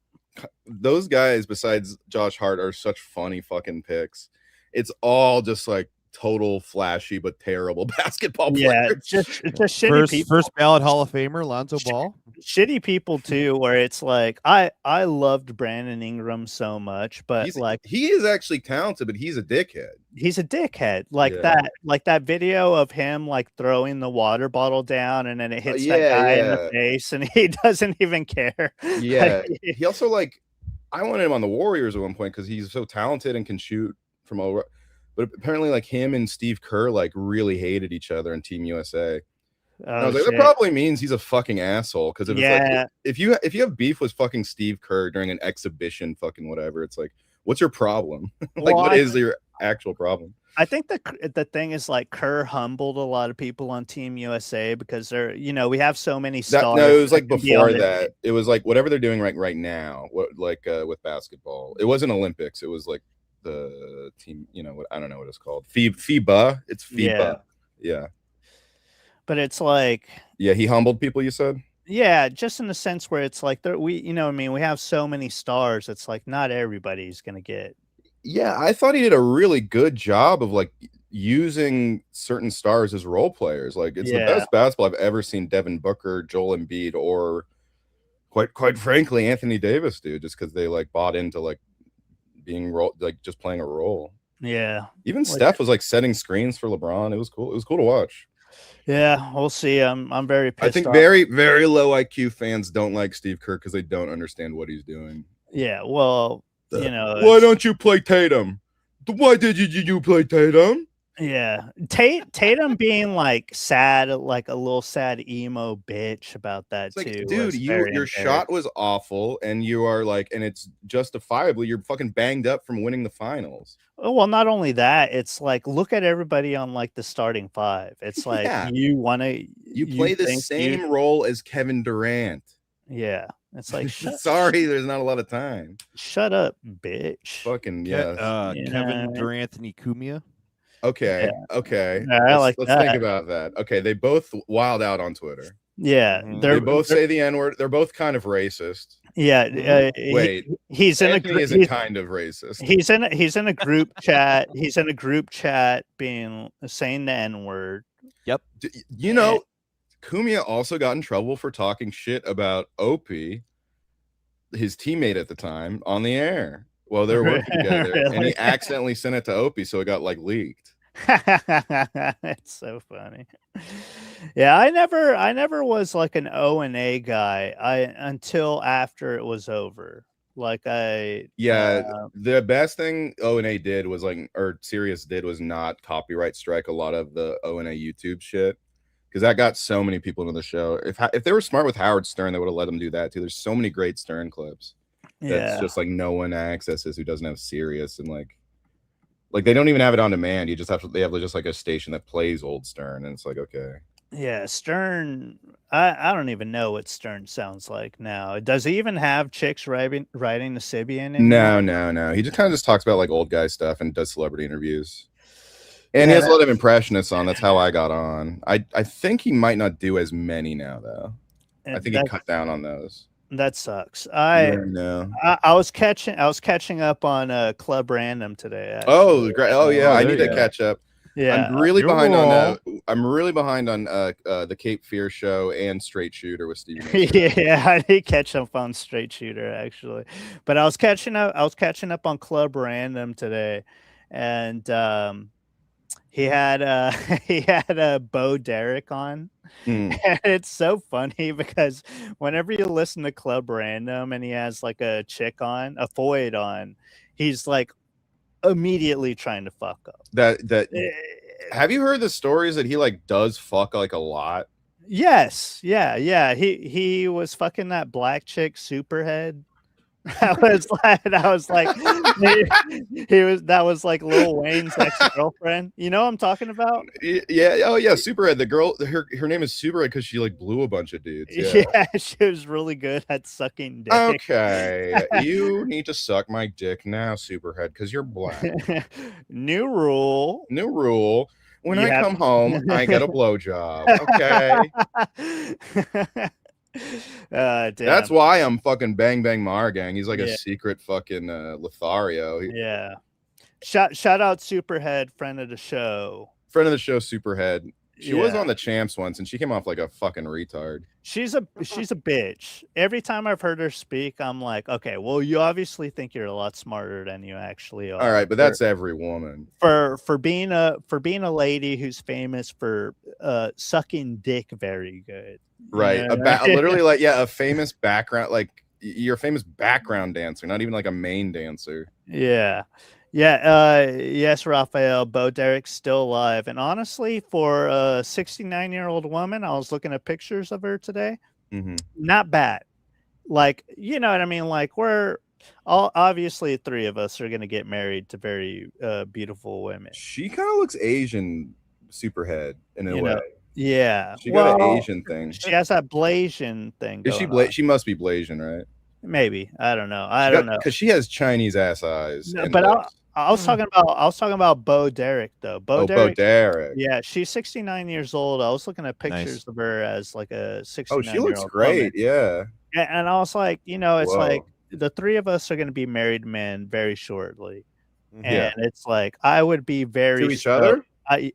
Those guys, besides Josh Hart, are such funny fucking picks. It's all just like total flashy but terrible basketball players. Just shitty people. First ballot Hall of Famer, Lonzo Ball. Shitty people too, where it's like I loved Brandon Ingram so much, but he is actually talented, but he's a dickhead. He's a dickhead. That video of him like throwing the water bottle down and then it hits that guy in the face and he doesn't even care. Yeah. He also I wanted him on the Warriors at one point because he's so talented and can shoot from over. But apparently, like him and Steve Kerr, like really hated each other in Team USA. I was like, that probably means he's a fucking asshole. Because if you have beef with fucking Steve Kerr during an exhibition, fucking whatever, it's like, what's your problem? What is your actual problem? I think the thing is like Kerr humbled a lot of people on Team USA because they're, we have so many stars. No, it was like before that. It was like whatever they're doing right now. With basketball, it wasn't Olympics. It was like the team, I don't know what it's called. FIBA. It's FIBA. Yeah. But it's like, he humbled people, you said? Yeah, just in the sense where it's like we have so many stars. It's like not everybody's gonna get. Yeah, I thought he did a really good job of like using certain stars as role players. Like it's the best basketball I've ever seen Devin Booker, Joel Embiid, or quite frankly Anthony Davis do, just because they like bought into like being just playing a role. Yeah. Even Steph was like setting screens for LeBron. It was cool. It was cool to watch. Yeah, we'll see. I'm very pissed. I think very, very low IQ fans don't like Steve Kerr because they don't understand what he's doing. Yeah, well, why don't you play Tatum? Why did you play Tatum? Yeah, Tatum being like sad, like a little sad emo bitch about that it's too. Like, dude, your shot was awful, and you are like, and it's justifiably you're fucking banged up from winning the finals. Oh, well, not only that, it's like look at everybody on like the starting five. It's like you play the same role as Kevin Durant. Yeah, it's like sorry, there's not a lot of time. Shut up, bitch. Fucking Kevin Durant and Kumia. Okay. Let's think about that. Okay, they both wild out on Twitter. Yeah, they both say the N-word. They're both kind of racist. Yeah. Wait, he's in Anthony isn't kind of racist. He's in a group chat. He's in a group chat saying the N-word. Yep. Kumia also got in trouble for talking shit about Opie, his teammate at the time, on the air while they were working together, and he accidentally sent it to Opie, so it got like leaked. It's so funny. Yeah, I never was like an O and A guy. Until after it was over. Like the best thing O&A did was like, or Sirius did, was not copyright strike a lot of the O&A YouTube shit, because that got so many people into the show. If they were smart with Howard Stern, they would have let them do that too. There's so many great Stern clips that's yeah. just like no one accesses who doesn't have Sirius, and like they don't even have it on demand. You just have to, they have just like a station that plays old Stern, and it's like, okay. Yeah, Stern. I don't even know what Stern sounds like now. Does he even have chicks riding the Sibian anymore? No. He just kind of just talks about like old guy stuff and does celebrity interviews. And Yeah, he has a lot of impressionists on. That's how I got on. I think he might not do as many now though. I think he cut down on those. That sucks. No. I was catching up on Club Random today. Actually. Oh, great! Oh yeah, I need to catch up. Yeah, I'm really behind on. I'm really behind on the Cape Fear show and Straight Shooter with Steven. Yeah, I need to catch up on Straight Shooter actually, but I was catching up on Club Random today, and he had Bo Derek on. And it's so funny because whenever you listen to Club Random and he has like a chick on, a Foyd on, he's like immediately trying to fuck up. Have you heard the stories that he like does fuck like a lot? Yes, yeah. He was fucking that black chick Superhead. That was like Lil Wayne's ex-girlfriend. You know what I'm talking about? Yeah. Oh yeah, Superhead. The girl, her name is Superhead because she like blew a bunch of dudes. Yeah, she was really good at sucking dick. Okay, you need to suck my dick now, Superhead, because you're black. New rule. When I come home, I get a blowjob. Okay. That's why I'm fucking Bang Bang Margang. He's like a secret fucking Lothario. Yeah. Shout out Superhead, friend of the show, Superhead. She was on the Champs once, and she came off like a fucking retard. She's a bitch. Every time I've heard her speak, I'm like, okay, well, you obviously think you're a lot smarter than you actually are. All right, but that's every woman. For being a lady who's famous for sucking dick very good. Right. Literally like a famous background, like you're a famous background dancer, not even like a main dancer. Yeah. Yes, Raphael, Bo Derek's still alive. And honestly, for a 69-year-old woman, I was looking at pictures of her today. Not bad. Like, you know what I mean? Like, we're all obviously three of us are going to get married to very beautiful women. She kind of looks Asian, Superhead, in a way. Yeah. She got an Asian thing. She has that Blasian thing. Is she She must be Blasian, right? Maybe. I don't know. Because she has Chinese ass eyes. No, but I was talking about Bo Derek though. Bo Derek. Yeah, she's 69 years old. I was looking at pictures of her as like a 69. Oh, she looks great. Woman. Yeah. And I was like, it's like the three of us are going to be married men very shortly, and it's like I would be very to each other.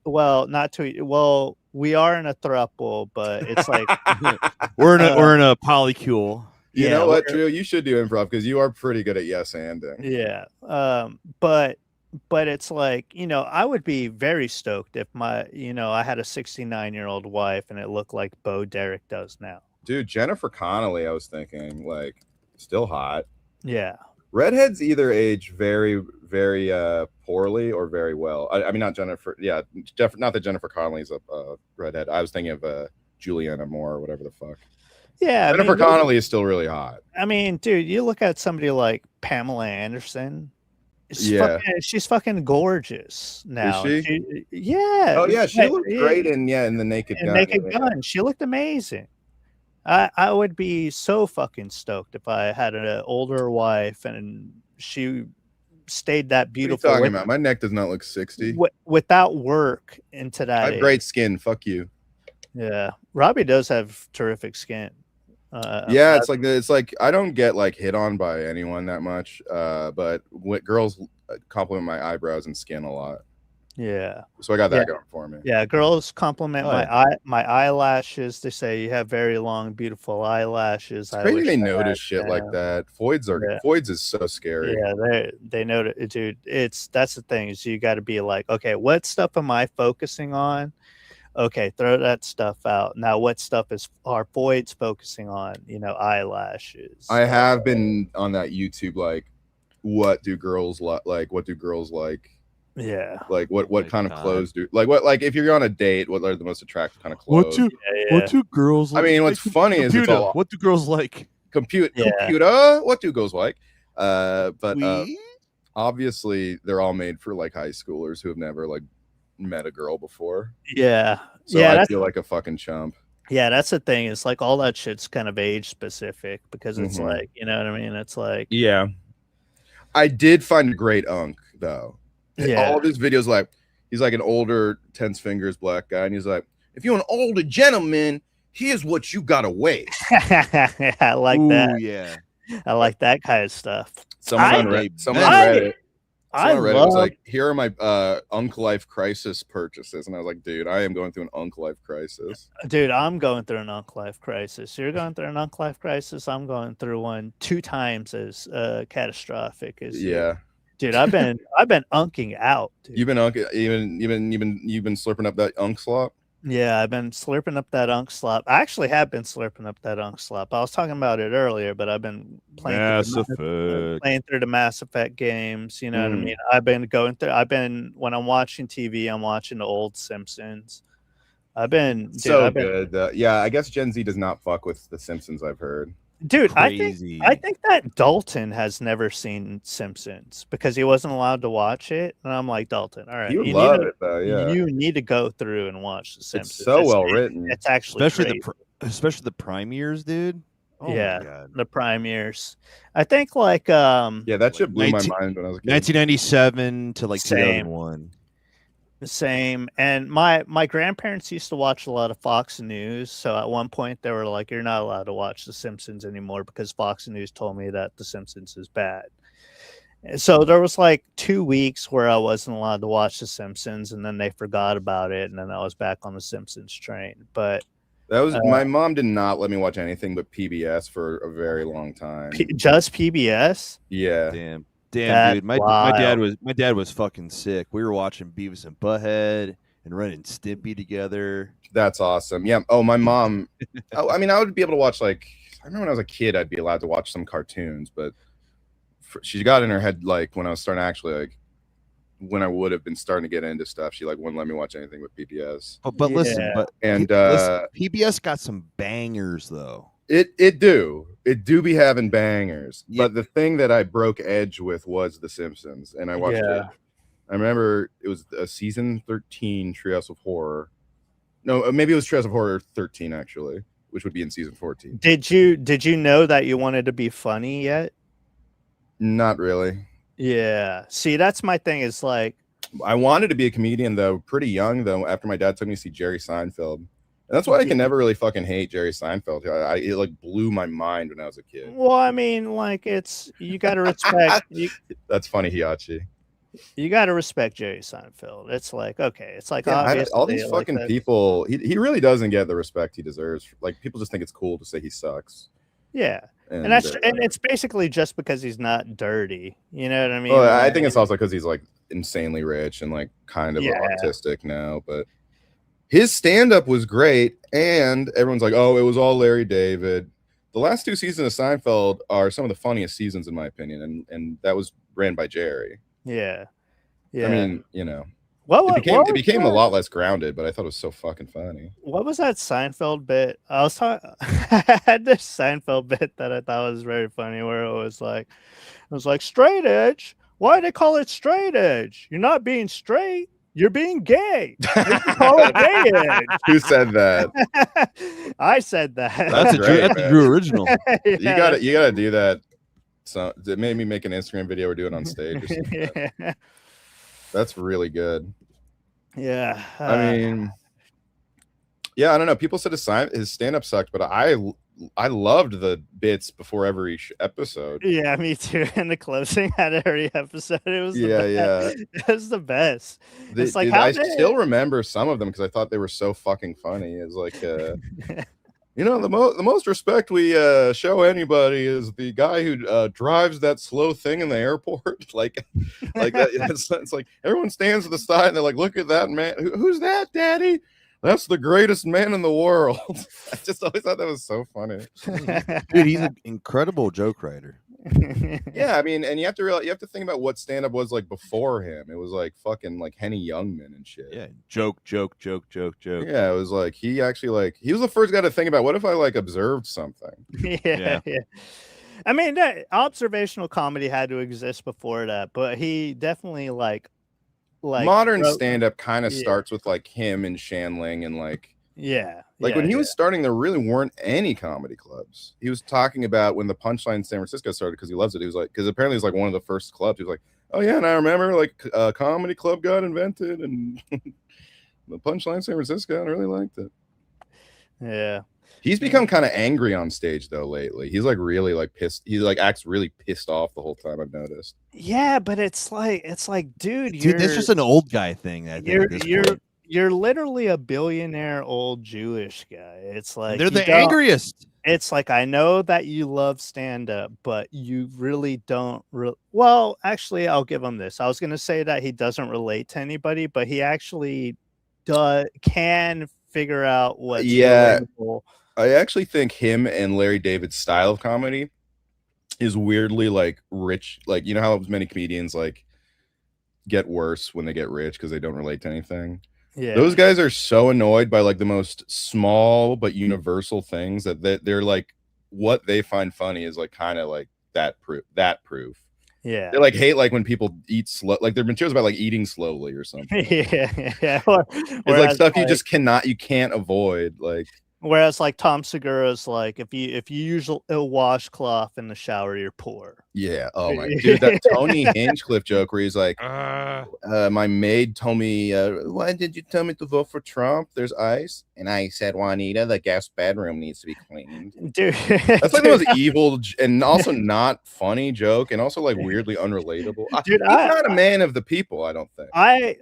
Not to. Well, we are in a throuple, but it's like we're in a polycule. You know what, Drew? You should do improv because you are pretty good at yes-anding. Yeah. But it's like, I would be very stoked if I had a 69-year-old wife and it looked like Bo Derek does now. Dude, Jennifer Connelly, I was thinking, like, still hot. Yeah. Redheads either age very, very poorly or very well. I mean, not Jennifer. Yeah, not that Jennifer Connelly's a redhead. I was thinking of Juliana Moore or whatever the fuck. Yeah, Jennifer Connelly is still really hot. I mean, dude, you look at somebody like Pamela Anderson. She's fucking gorgeous now. Is she? Yeah. Oh yeah, she looked great in the Naked Gun. Naked Gun. She looked amazing. I would be so fucking stoked if I had an older wife and she stayed that beautiful. What are you talking about? My neck does not look 60. Without work into that. I have great skin. Fuck you. Yeah, Robbie does have terrific skin. It's like I don't get like hit on by anyone that much, but girls compliment my eyebrows and skin a lot. Yeah. So I got that going for me. Yeah, girls compliment my eyelashes. They say you have very long, beautiful eyelashes. It's crazy they notice shit like that. Voids is so scary. Yeah, they know it, dude. That's the thing is you got to be like, okay, what stuff am I focusing on? Okay, throw that stuff out. Now, what stuff are voids focusing on? Eyelashes. I have been on that YouTube like, what do girls like? What do girls like? Yeah. Like what kind of clothes do like if you're on a date, what are the most attractive kind of clothes? What do girls like? I mean, what's funny is it's all what do girls like? Computer, what do girls like? But obviously they're all made for like high schoolers who have never like met a girl before. Yeah. So I feel like a fucking chump. Yeah, that's the thing. It's like all that shit's kind of age specific because it's like, you know what I mean? It's like I did find a great unk though. Yeah. All of his videos, like he's like an older tense fingers black guy, and he's like, if you're an older gentleman, here's what you gotta weigh. I like that. Yeah, I like that kind of stuff. Someone on Reddit was like, here are my Unk Life Crisis purchases, and I was like, dude, I am going through an Unk Life crisis. Dude, I'm going through an Unk Life crisis. You're going through an Unk Life crisis. I'm going through one 2 times as catastrophic as you. Dude, I've been unking out. Dude. You've been slurping up that unk slop. Yeah, I've been slurping up that unk slop. I actually have been slurping up that unk slop. I was talking about it earlier, but I've been playing through the Mass Effect games. You know what I mean? I've been when I'm watching TV, I'm watching the old Simpsons. Good. Yeah, I guess Gen Z does not fuck with the Simpsons. I've heard. Dude, I think that Dalton has never seen Simpsons because he wasn't allowed to watch it. And I'm like, Dalton, all right. You love it though, yeah. You need to go through and watch the Simpsons. It's so well written. It's actually especially the prime years, dude. Oh yeah, my God. The prime years. I think like that shit blew my mind when I was a kid. 1997 to like 2001. The same. And my grandparents used to watch a lot of Fox News. So at one point they were like, you're not allowed to watch The Simpsons anymore because Fox News told me that The Simpsons is bad. And so there was like 2 weeks where I wasn't allowed to watch The Simpsons, and then they forgot about it, and then I was back on the Simpsons train. But that was my mom did not let me watch anything but PBS for a very long time. Just PBS? Yeah. Damn, dude. My dad was fucking sick. We were watching Beavis and Butthead and Ren and Stimpy together. That's awesome. Yeah. Oh, my mom. I mean, I would be able to watch like I remember when I was a kid, I'd be allowed to watch some cartoons, but she got in her head like when I was starting to actually like when I would have been starting to get into stuff, she like wouldn't let me watch anything with PBS. But listen, PBS got some bangers though. It do be having bangers, but the thing that I broke edge with was The Simpsons, and I watched it. I remember it was a season 13 Treehouse of Horror. No, maybe it was Treehouse of Horror 13 actually, which would be in season 14. Did you know that you wanted to be funny yet? Not really. Yeah. See, that's my thing. Is like I wanted to be a comedian though, pretty young though. After my dad took me to see Jerry Seinfeld. And that's why I can never really fucking hate Jerry Seinfeld. It like blew my mind when I was a kid. Well, I mean, like you got to respect. That's funny, Hiachi. You got to respect Jerry Seinfeld. It's like okay, it's like all these fucking people. He really doesn't get the respect he deserves. Like people just think it's cool to say he sucks. Yeah, and it's basically just because he's not dirty. You know what I mean? Well, I think it's also because he's like insanely rich and like kind of autistic now, but. His stand-up was great, and everyone's like, oh, it was all Larry David. The last 2 seasons of Seinfeld are some of the funniest seasons, in my opinion, and that was ran by Jerry. Yeah. I mean, you know, it became a lot less grounded, but I thought it was so fucking funny. What was that Seinfeld bit? I had this Seinfeld bit that I thought was very funny, where it was like straight edge. Why do they call it straight edge? You're not being straight. You're being gay. Call it gay edge. Who said that? I said that. That's a Drew original. You gotta do that. So it made me make an Instagram video or do it on stage. Or something like that. That's really good. Yeah. I mean, yeah, I don't know. People said his stand-up sucked, but I loved the bits before every episode. Yeah, me too. And the closing at every episode, it was the best. It was the best. It's like I still remember some of them because I thought they were so fucking funny. It's like, you know, the most respect we show anybody is the guy who drives that slow thing in the airport. like that. It's like everyone stands to the side and they're like, look at that man. Who's that, Daddy? That's the greatest man in the world. I just always thought that was so funny. Dude, he's an incredible joke writer. Yeah, I mean, and you have to think about what stand-up was like before him. It was like fucking like Henny Youngman and shit. Yeah, joke. Yeah, it was like he actually he was the first guy to think about what if I like observed something. Yeah. I mean, that observational comedy had to exist before that, but he definitely like modern stand-up kind of starts with like him and Shanling and like when he was starting, there really weren't any comedy clubs. He was talking about when the Punchline in San Francisco started because he loves it. He was like, because apparently it was like one of the first clubs. He was like, oh yeah, and I remember like a comedy club got invented and the Punchline in San Francisco, and I really liked it. Yeah. He's become kind of angry on stage though lately. He's like really like pissed. He like acts really pissed off the whole time, I've noticed. Yeah, but it's like, dude, that's just an old guy thing. I think you're literally a billionaire old Jewish guy. It's like they're the angriest. It's like, I know that you love stand-up, but you really don't. Well, actually, I'll give him this. I was going to say that he doesn't relate to anybody, but he actually can figure out what's relatable. I actually think him and Larry David's style of comedy is weirdly like rich. Like, you know how many comedians like get worse when they get rich because they don't relate to anything. Yeah, those guys are so annoyed by like the most small but universal things that they're like, what they find funny is like kind of like that proof. Yeah, they like hate like when people eat slow. Like their materials about like eating slowly or something. yeah. It's like stuff you can't avoid. Like. Whereas like Tom Segura's like, if you use a washcloth in the shower, you're poor. Yeah. Oh my dude, that Tony Hinchcliffe joke where he's like, my maid told me, why did you tell me to vote for Trump? There's ice. And I said, Juanita, the guest bedroom needs to be cleaned. Dude, that's like the most evil and also not funny joke and also like weirdly unrelatable. Dude, he's not a man of the people, I don't think. I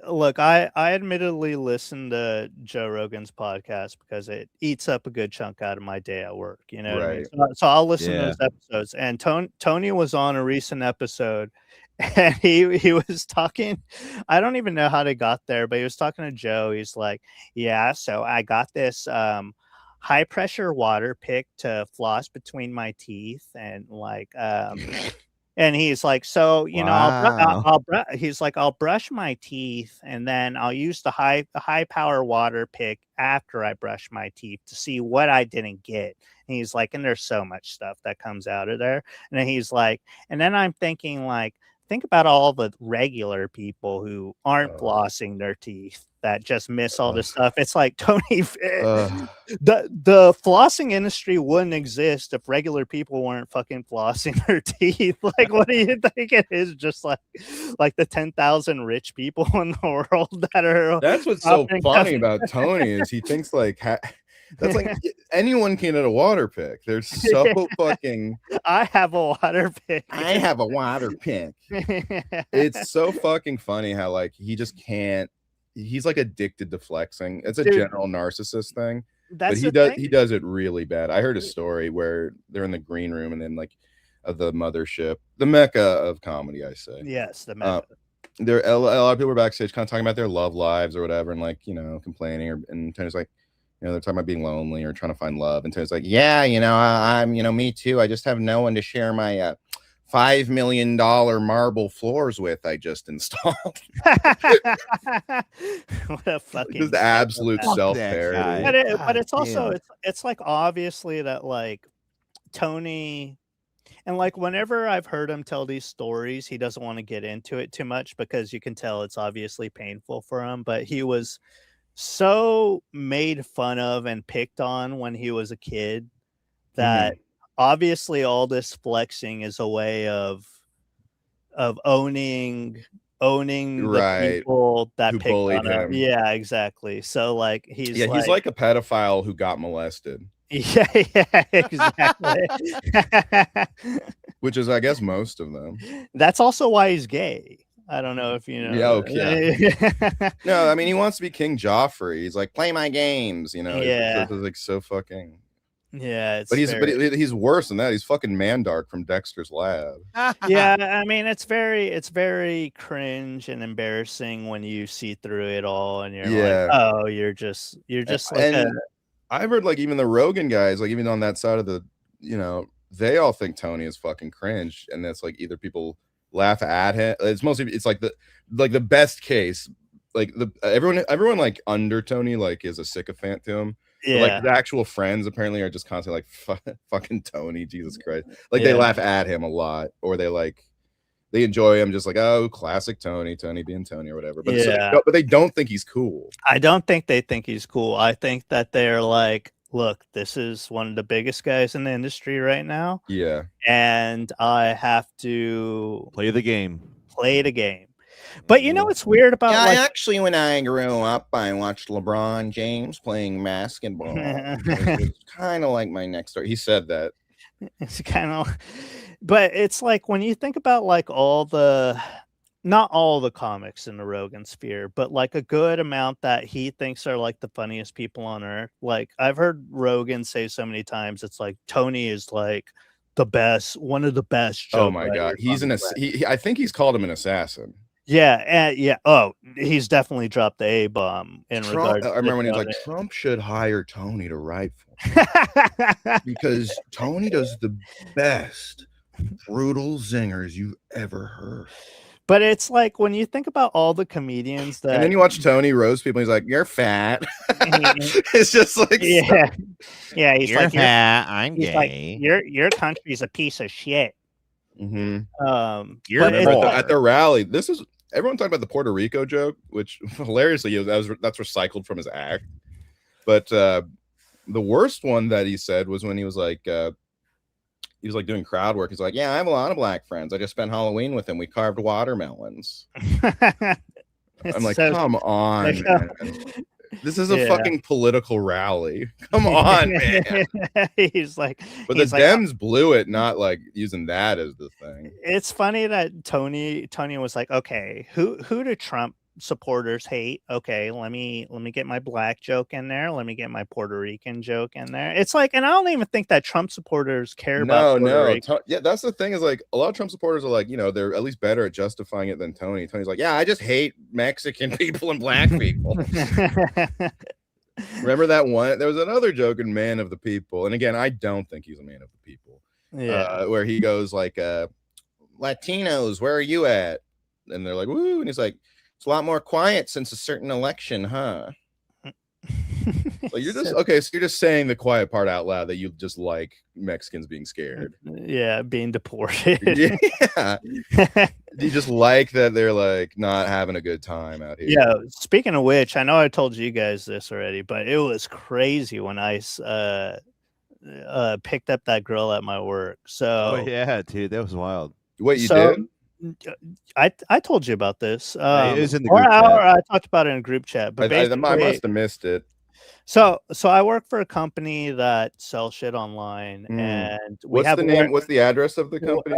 admittedly listen to Joe Rogan's podcast because it eats up a good chunk out of my day at work, you know what I mean? So I'll listen to those episodes. And Tony was on a recent episode and he was talking, I don't even know how they got there, but he was talking to Joe. He's like, yeah, so I got this high pressure water pick to floss between my teeth and like and he's like, so you know, he's like, I'll brush my teeth and then I'll use the high power water pick after I brush my teeth to see what I didn't get. And he's like, and there's so much stuff that comes out of there. And then he's like, and then I'm thinking like, think about all the regular people who aren't flossing their teeth that just miss all this stuff. It's like, Tony, the flossing industry wouldn't exist if regular people weren't fucking flossing their teeth. Like, what do you think it is? Just like the 10,000 rich people in the world that are. That's what's so funny about Tony is he thinks like. That's like anyone can get a water pick. They're so fucking. I have a water pick. I have a water pick. It's so fucking funny how like he just can't. He's like addicted to flexing. It's a general narcissist thing. But he does it really bad. I heard a story where they're in the green room and then like of the mothership, the mecca of comedy. I say yes, the mecca. There a lot of people were backstage kind of talking about their love lives or whatever, and like complaining and Tony's like. They're talking about being lonely or trying to find love. And Tony's like, yeah, I'm, me too. I just have no one to share my $5 million marble floors with I just installed. What a fucking just absolute self-parody. But it's also, it's like obviously that like Tony, and like whenever I've heard him tell these stories, he doesn't want to get into it too much because you can tell it's obviously painful for him. But he was so made fun of and picked on when he was a kid that obviously all this flexing is a way of owning the people that picked on him. Yeah, exactly. So like he's like a pedophile who got molested. Yeah, yeah, exactly. Which is, I guess, most of them. That's also why he's gay. I don't know if you know. Yeah, okay. No, I mean, he wants to be King Joffrey. He's like, play my games, you know. Yeah. It's like so fucking. Yeah, but he's worse than that. He's fucking Mandark from Dexter's Lab. Yeah, I mean, it's very cringe and embarrassing when you see through it all, and you're like, oh, you're just like. I've heard like even the Rogan guys, like even on that side of the, you know, they all think Tony is fucking cringe, and that's like either people laugh at him. It's mostly like the best case, like everyone like under Tony like is a sycophant to him. Yeah, but, like the actual friends apparently are just constantly like fucking Tony, Jesus Christ. Like they laugh at him a lot, or they enjoy him, just like, oh, classic Tony being Tony or whatever. But but they don't think he's cool. I don't think they think he's cool. I think that they're like, look, this is one of the biggest guys in the industry right now. Yeah. And I have to play the game. But you know what's weird about actually, when I grew up, I watched LeBron James playing basketball. It's kind of like my next door. He said that. It's kind of, but it's like when you think about like not all the comics in the Rogan sphere, but like a good amount that he thinks are like the funniest people on earth. Like I've heard Rogan say so many times, it's like Tony is like the best, one of the best. Oh my God. I think he's called him an assassin. Yeah, yeah. Oh, he's definitely dropped the A-bomb in regards. I remember when he was like, Trump should hire Tony to write for him because Tony does the best brutal zingers you've ever heard. But it's like when you think about all the comedians that, and then you watch Tony roast people, he's like, "You're fat." It's just like, yeah, he's you're like, fat. I'm gay. Like, your country's a piece of shit. Mm-hmm. At the rally, everyone talking about the Puerto Rico joke, which hilariously that's recycled from his act. But the worst one that he said was when he was like doing crowd work. He's like, yeah, I have a lot of black friends. I just spent Halloween with them. We carved watermelons. I'm like, come on, man. This is a fucking political rally. Come on, man. He's like, but the Dems blew it, not like using that as the thing. It's funny that Tony was like, okay, who do Trump supporters hate? Okay, let me get my black joke in there. Let me get my Puerto Rican joke in there. It's like, and I don't even think that Trump supporters care about Puerto Rico. Yeah, that's the thing, is like a lot of Trump supporters are like, you know, they're at least better at justifying it than Tony. Tony's like, yeah, I just hate Mexican people and black people. Remember that one? There was another joke in Man of the People, and again, I don't think he's a man of the people. Yeah, where he goes like, Latinos, where are you at? And they're like, woo, and he's like, it's a lot more quiet since a certain election, huh? Like you're just okay, so you're just saying the quiet part out loud, that you just like Mexicans being scared. Yeah, being deported. Yeah. You just like that they're like not having a good time out here. Yeah. Speaking of which, I know I told you guys this already, but it was crazy when I picked up that girl at my work. So yeah, dude, that was wild. What you did? I told you about this. It was in the group chat. I talked about it in a group chat, but I must have missed it. So I work for a company that sells shit online, and what's the name? What's the address of the company?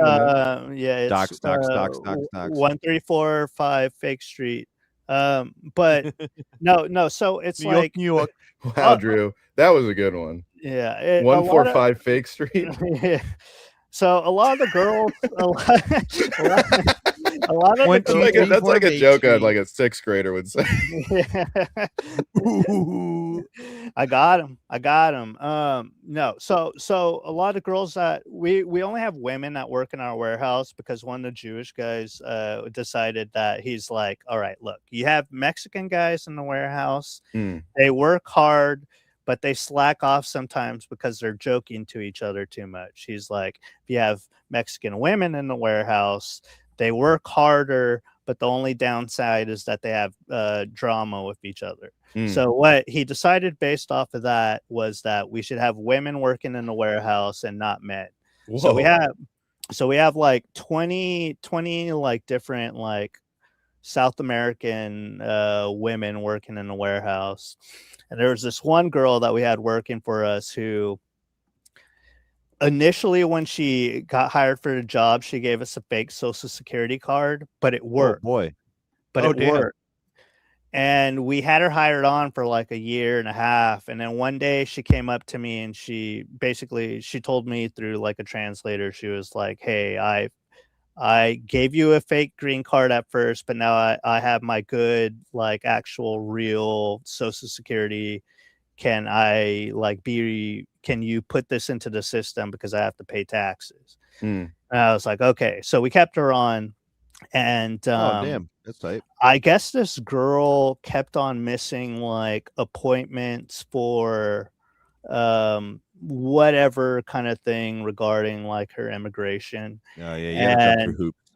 Yeah, it's Docs. 1345 Fake Street. But no. So it's New York. Wow, Drew, that was a good one. Yeah, 145 Fake Street. Yeah. So a lot of the girls, a lot of that's like a joke on like a sixth grader would say. I got him. No, so a lot of girls that we only have women that work in our warehouse, because one of the Jewish guys decided that he's like, all right, look, you have Mexican guys in the warehouse. They work hard, but they slack off sometimes because they're joking to each other too much. He's like, if you have Mexican women in the warehouse, they work harder, but the only downside is that they have drama with each other. So what he decided based off of that was that we should have women working in the warehouse and not men. Whoa. So we have like 20 like different like South American women working in the warehouse. And there was this one girl that we had working for us who initially, when she got hired for the job, she gave us a fake social security card, but it worked. Oh boy. But it worked. And we had her hired on for like a year and a half. And then one day she came up to me and she told me through like a translator, she was like, hey, I gave you a fake green card at first, but now I have my good, like actual real social security. Can you put this into the system because I have to pay taxes? And I was like, okay. So we kept her on. And oh damn, that's tight. I guess this girl kept on missing like appointments for whatever kind of thing regarding like her immigration. Oh yeah, you gotta jump through hoops.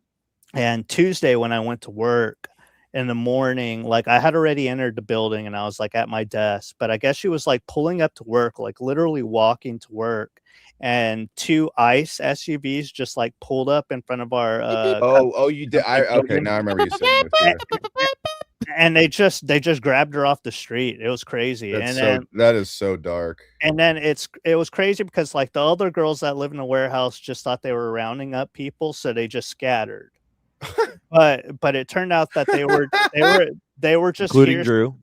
And Tuesday when I went to work in the morning, like I had already entered the building and I was like at my desk, but I guess she was like pulling up to work, like literally walking to work. And 2 ICE SUVs just like pulled up in front of our you did. Okay, now I remember you saying this. And they just grabbed her off the street. It was crazy. That is so dark. And then it was crazy because like the other girls that live in the warehouse just thought they were rounding up people, so they just scattered. but it turned out that they were just including here. Drew.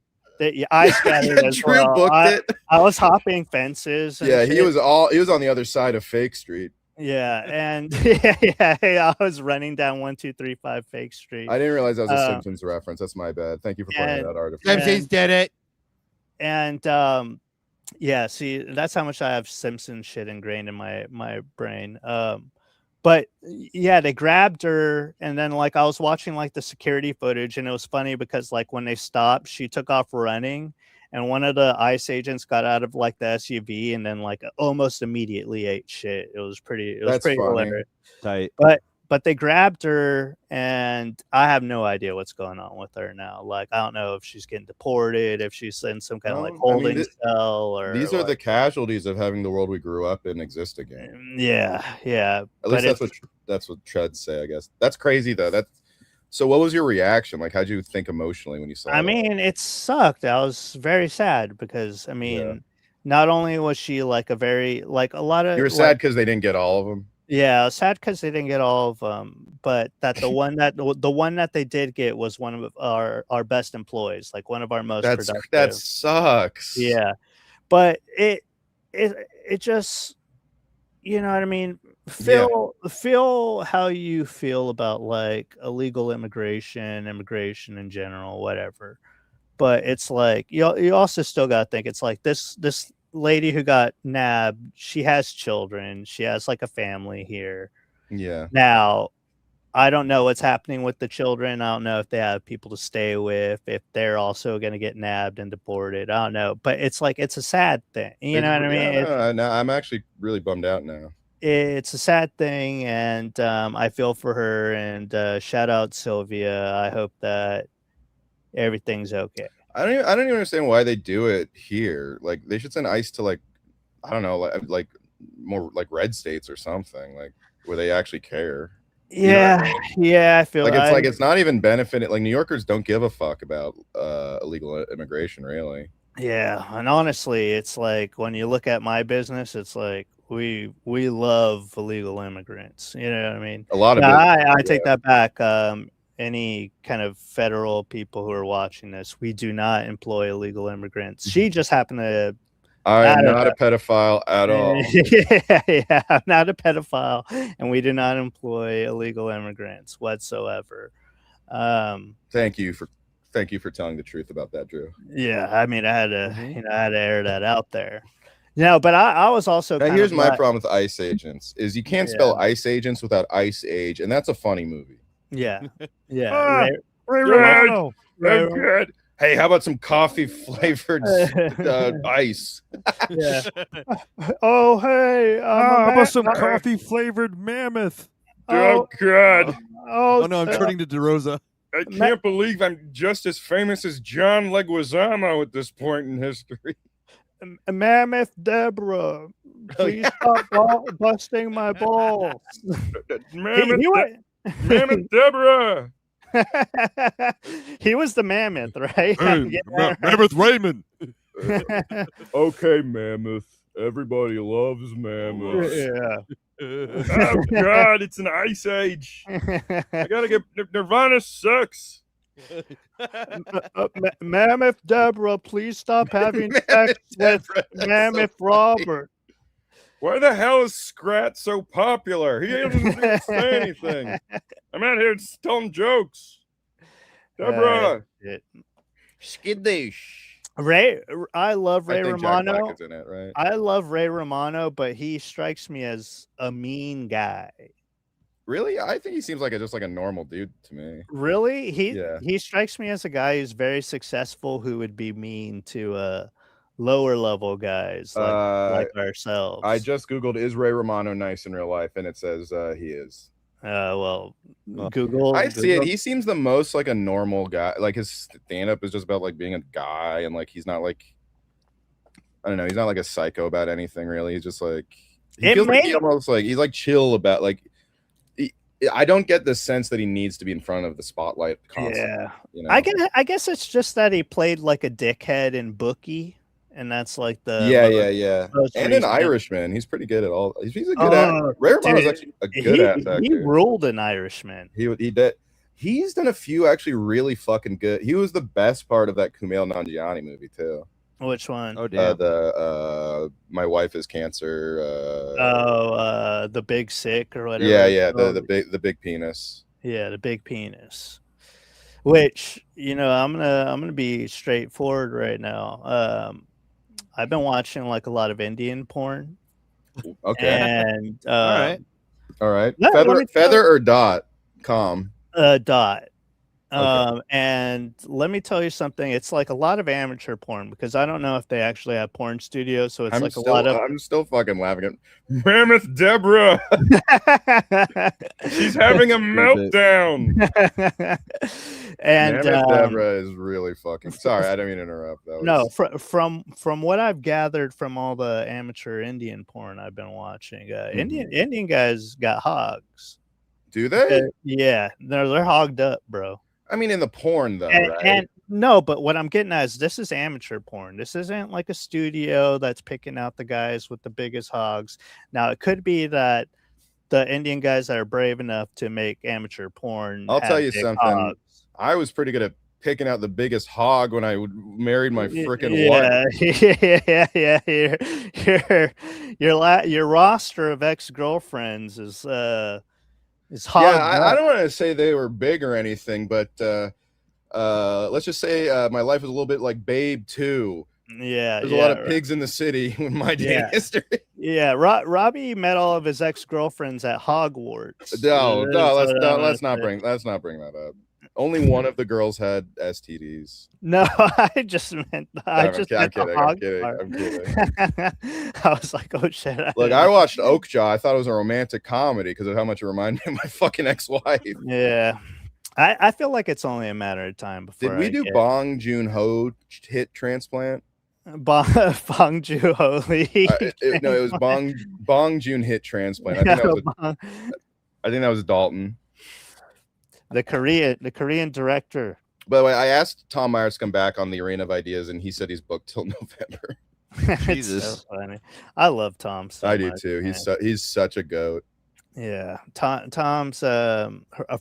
I scattered as Drew well. booked it. I was hopping fences. Yeah, he was on the other side of Fake Street. Yeah, and I was running down 1, 2, 3, 5 Fake Street. I didn't realize that was a Simpsons reference. That's my bad. Thank you for pointing that out. Simpsons did it. And yeah, see, that's how much I have Simpsons shit ingrained in my brain. But yeah, they grabbed her, and then like I was watching like the security footage, and it was funny because like when they stopped, she took off running, and one of the ICE agents got out of like the SUV and then like almost immediately ate shit. It was pretty hilarious. Tight. But they grabbed her, and I have no idea what's going on with her now. Like, I don't know if she's getting deported, if she's in some kind of like holding cell, or these are the casualties of having the world we grew up in exist again. Yeah. At least that's what Treads say, I guess. That's crazy though. So what was your reaction? Like, how'd you think emotionally when you saw it? I mean, it sucked. I was very sad because not only was she like a lot of, you were sad because they didn't get all of them. Yeah, I was sad because they didn't get all of them, but that the one that they did get was one of our best employees, like one of our most productive. That sucks. Yeah, but it just, you know what I mean. Feel how you feel about like illegal immigration in general, whatever. But it's like you also still got to think it's like this lady who got nabbed, she has children, she has like a family here. Yeah. Now, I don't know what's happening with the children. I don't know if they have people to stay with, if they're also going to get nabbed and deported. I don't know, but it's like it's a sad thing. You know what I mean? No, I'm actually really bummed out now. It's a sad thing, and I feel for her. And shout out Sylvia. I hope that everything's okay. I don't even understand why they do it here. Like, they should send ICE to like, I don't know, like more like red states or something, like where they actually care. Yeah, I feel like it's not even benefiting. Like, New Yorkers don't give a fuck about illegal immigration, really. Yeah, and honestly, it's like when you look at my business, it's like we love illegal immigrants. You know what I mean? A lot of I take that back. Any kind of federal people who are watching this, we do not employ illegal immigrants. She just happened to. I'm not a pedophile at all. Yeah, I'm not a pedophile, and we do not employ illegal immigrants whatsoever. Thank you for telling the truth about that, Drew. Yeah, I mean, I had to air that out there. No, but I was also. Now, here's my problem with ICE agents: is you can't spell ICE agents without Ice Age, and that's a funny movie. Yeah. Red. Good. Hey, how about some coffee flavored ice? Yeah. Oh, hey. How about some coffee flavored mammoth? Oh, God. Oh no, I'm turning to DeRosa. I can't believe I'm just as famous as John Leguizamo at this point in history. Mammoth Deborah, please stop busting my balls. Mammoth Deborah. He was the mammoth, right? Hey, Mammoth Raymond. Okay, Mammoth. Everybody loves mammoths. Yeah. Oh God, it's an ice age. I gotta get Nirvana sucks. Mammoth Deborah, please stop having sex with Mammoth Robert. Why the hell is Scrat so popular? He doesn't even say anything. I'm out here telling jokes. Deborah. Skiddish. Ray, I love Ray I think Jack Romano. Black is in it, right? I love Ray Romano, but he strikes me as a mean guy. Really? I think he seems like just like a normal dude to me. Really? He strikes me as a guy who's very successful who would be mean to lower level guys like ourselves. I just Googled, is Ray Romano nice in real life? And it says he is. Well, Google. I see it. He seems the most like a normal guy. Like his stand-up is just about like being a guy, and like he's not like, I don't know, he's not like a psycho about anything really. He's just like he feels like he almost like he's like chill about like I don't get the sense that he needs to be in front of the spotlight constantly. Yeah. You know? I guess it's just that he played like a dickhead in Bookie. And that's like the and an Irishman. He's pretty good at all. He's a good actor. Ray Romano's actually a good actor. He ruled an Irishman. He did. He's done a few actually really fucking good. He was the best part of that Kumail Nanjiani movie too. Which one? Oh damn. The My Wife is Cancer. The Big Sick or whatever. Yeah. The big penis. Yeah, the big penis. Which, you know, I'm gonna be straightforward right now. I've been watching like a lot of Indian porn. Okay. And all right. Feather or dot com? Dot. Okay. And let me tell you something. It's like a lot of amateur porn because I don't know if they actually have porn studios. So it's I'm still fucking laughing at Mammoth Deborah. She's having a meltdown. And Mammoth Deborah is really fucking sorry. I didn't mean to interrupt. From what I've gathered from all the amateur Indian porn I've been watching, Indian guys got hogs. Do they? Yeah, they're hogged up, bro. I mean, in the porn though, right? And no, but what I'm getting at is this is amateur porn. This isn't like a studio that's picking out the guys with the biggest hogs. Now, it could be that the Indian guys that are brave enough to make amateur porn. I'll tell you something. Hogs. I was pretty good at picking out the biggest hog when I married my freaking wife. Your roster of ex-girlfriends is hog. Yeah, I don't want to say they were big or anything, but let's just say my life was a little bit like Babe 2. Yeah, there's a lot of pigs in the city in my dating history. Yeah, Robbie met all of his ex-girlfriends at Hogwarts. No, let's not bring that up. Only one of the girls had STDs. No, I just meant I'm kidding. I was like, oh shit. Look, I watched Oakjaw. I thought it was a romantic comedy because of how much it reminded me of my fucking ex-wife. Yeah. I feel like it's only a matter of time before. Did we do Bong Joon-ho hit transplant? Bong Joon-ho. No, it was Bong Joon hit transplant. I think that was Dalton. The Korean director. By the way, I asked Tom Myers to come back on the Arena of Ideas, and he said he's booked till November. Jesus, so funny. I love Tom. I do too. Man. He's such a goat. Yeah, Tom's a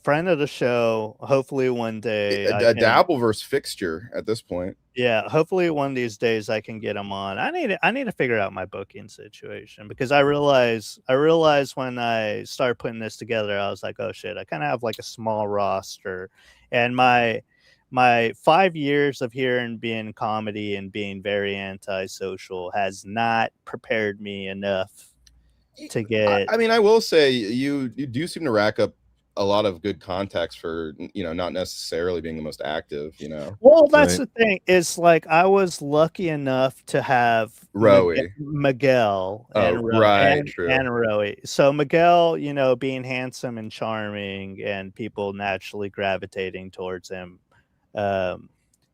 friend of the show. Hopefully one day a Dabbleverse fixture at this point. Yeah, hopefully one of these days I can get him on. I need to figure out my booking situation because I realized when I started putting this together, I was like, oh shit, I kind of have like a small roster, and my 5 years of hearing being comedy and being very antisocial has not prepared me enough to get. I mean, I will say you do seem to rack up a lot of good contacts for, not necessarily being the most active, Well, that's the thing. It's like I was lucky enough to have Miguel and Rowie. So Miguel, being handsome and charming and people naturally gravitating towards him,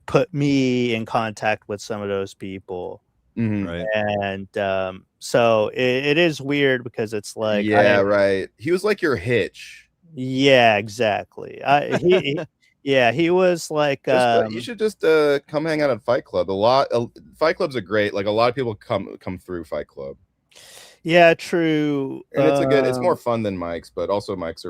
put me in contact with some of those people. Mm-hmm. Right. And so it is weird because it's like right. He was like your hitch. Yeah, exactly. Yeah, he was like. You should just come hang out at Fight Club. Fight Club's a great. Like a lot of people come through Fight Club. Yeah, true. And it's more fun than Mike's, but also Mike's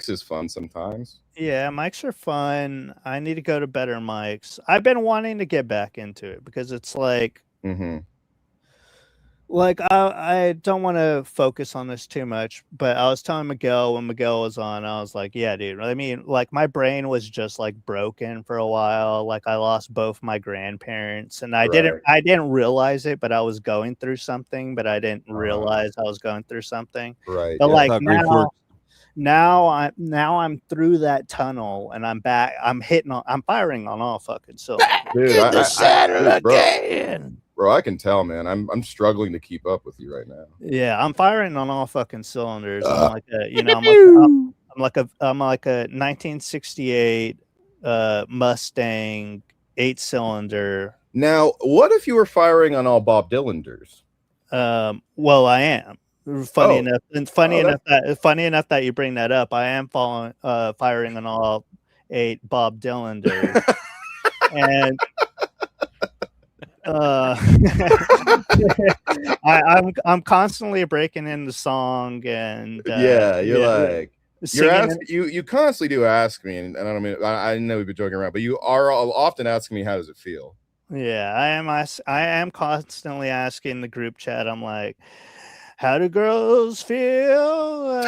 is fun sometimes. Yeah, Mike's are fun. I need to go to better Mike's. I've been wanting to get back into it because it's like. Like I don't want to focus on this too much, but I was telling Miguel when Miguel was on, I was like, yeah, dude. I mean, like my brain was just like broken for a while. Like I lost both my grandparents, and I didn't realize it, but I was going through something, but I didn't realize I was going through something. Right. But like now I'm through that tunnel and I'm back. I'm firing on all fucking cylinders. Dude, Bro, I can tell, man. I'm struggling to keep up with you right now. Yeah, I'm firing on all fucking cylinders. I'm like a, I'm like a 1968 Mustang 8-cylinder. Now, what if you were firing on all Bob Dylanders? Well, I am. Funny enough that you bring that up. I am firing on all 8 Bob Dylanders. And I'm constantly breaking in the song, and you constantly do ask me, and I don't mean I know we've been joking around, but you are often asking me how does it feel. Yeah, I am constantly asking the group chat. I'm like, how do girls feel?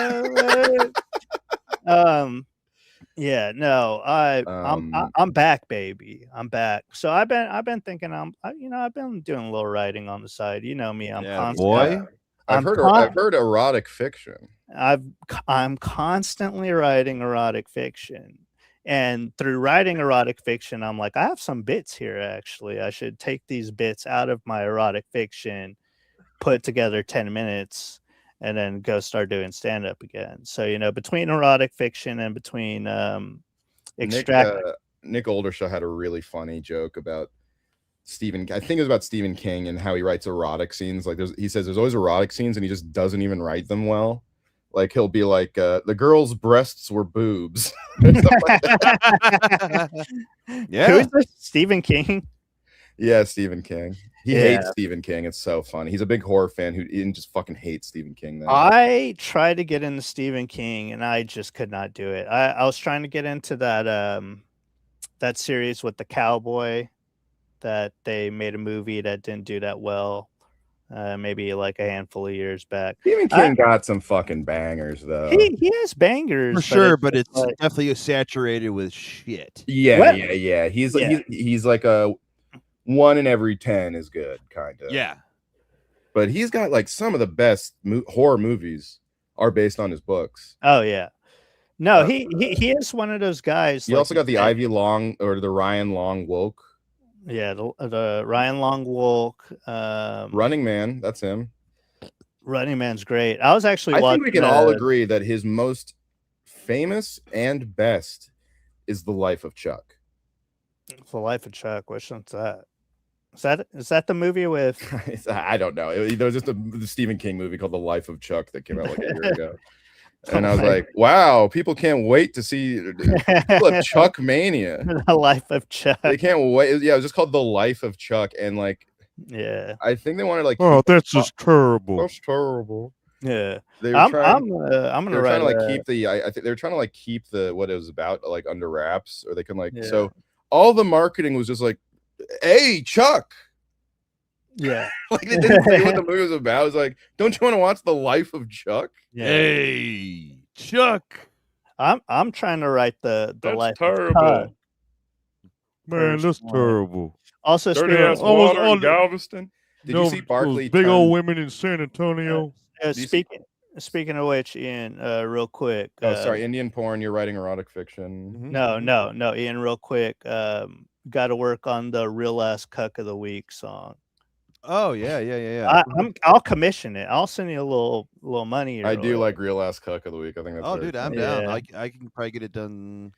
Yeah, no, I'm back, baby. I'm back. So I've been thinking I've been doing a little writing on the side. You know me. I've heard erotic fiction. I'm constantly writing erotic fiction. And through writing erotic fiction, I'm like, I have some bits here, actually. I should take these bits out of my erotic fiction, put together 10 minutes, and then go start doing stand-up again. So, between erotic fiction and between Nick Oldershaw had a really funny joke about I think it was about Stephen King and how he writes erotic scenes. Like he says there's always erotic scenes and he just doesn't even write them well. Like he'll be like, the girl's breasts were boobs. Yeah. Who's this? Stephen King? Yeah, Stephen King. He hates Stephen King. It's so funny. He's a big horror fan who just fucking hates Stephen King. Then. I tried to get into Stephen King and I just could not do it. I was trying to get into that series with the cowboy that they made a movie that didn't do that well. Maybe like a handful of years back. Stephen King got some fucking bangers though. He has bangers for sure, but it's definitely saturated with shit. Yeah. He's like a 1 in every 10 is good, kind of. Yeah, but he's got like some of the best horror movies are based on his books. Oh yeah, no, he is one of those guys. He also got the Ivy Long or the Ryan Long Woke. Yeah, the Ryan Long Woke. Running Man, that's him. Running Man's great. I was actually I think we can all agree that his most famous and best is The Life of Chuck. The Life of Chuck. Which one's that? Is that the movie with? I don't know. There was just a Stephen King movie called The Life of Chuck that came out like a year ago. And I was like, wow, people can't wait to see Chuck Mania. The Life of Chuck. They can't wait. Yeah, it was just called The Life of Chuck. And like, yeah, I think they wanted like, oh, that's just terrible. That's terrible. Yeah, they were I'm gonna try to like keep the. I think they were trying to like keep the what it was about like under wraps, or they can like so all the marketing was just like, hey, Chuck. Yeah. Like they didn't say what the movie was about. It was like, don't you want to watch The Life of Chuck? Yeah. Hey, Chuck. I'm trying to write the Life terrible. of Chuck. Man, that's terrible. Also, water in Galveston. Did you see Barkley? Big old women in San Antonio. Speaking of which, Ian, real quick. Sorry, Indian porn. You're writing erotic fiction. No, Ian, real quick. Got to work on the Real Ass Cuck of the Week song. Oh yeah. I'll commission it. I'll send you a little money. I do like Real Ass Cuck of the Week. I think that's. Oh, dude, I'm down. I can probably get it done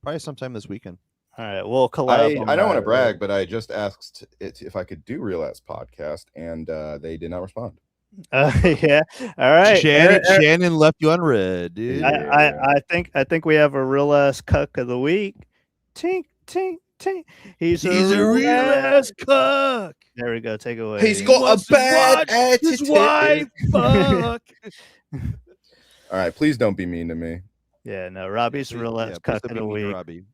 probably sometime this weekend. All right, we'll collab. I don't want to brag, but I just asked it if I could do Real Ass Podcast, and they did not respond. Yeah. All right. Shannon left you unread, dude. I think we have a real ass cuck of the week. Tink tink tink. He's a real ass cuck. There we go. Take it away. He's got a bad attitude. His wife fuck. All right, please don't be mean to me. Yeah, no. Robbie's a real ass cuck of the week. Robbie.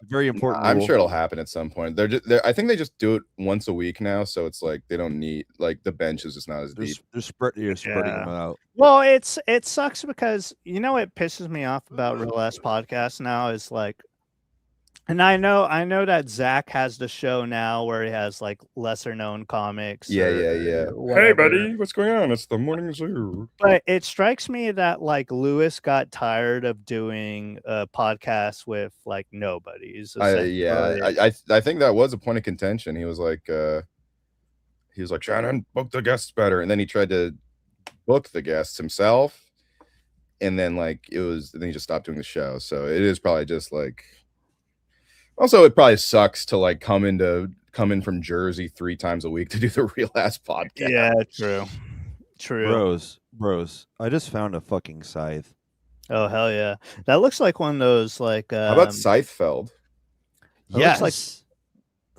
Very important. I'm sure it'll happen at some point. I think they just do it once a week now, so it's like they don't need like the bench is just not as deep. They're spreading them out. Well, it sucks because it pisses me off about real ass podcasts now is like, and I know that Zach has the show now where he has like lesser known comics. Yeah. Hey, buddy, what's going on? It's the Morning Zoo. But it strikes me that like Lewis got tired of doing podcasts with like nobodies. I think that was a point of contention. He was like, Shannon, book the guests better, and then he tried to book the guests himself, and then then he just stopped doing the show. So it is probably just like. Also, it probably sucks to like come in from Jersey 3 times a week to do the real ass podcast. Yeah, true. Bros. I just found a fucking scythe. Oh hell yeah! That looks like one of those like. How about Scythefeld? Yes, like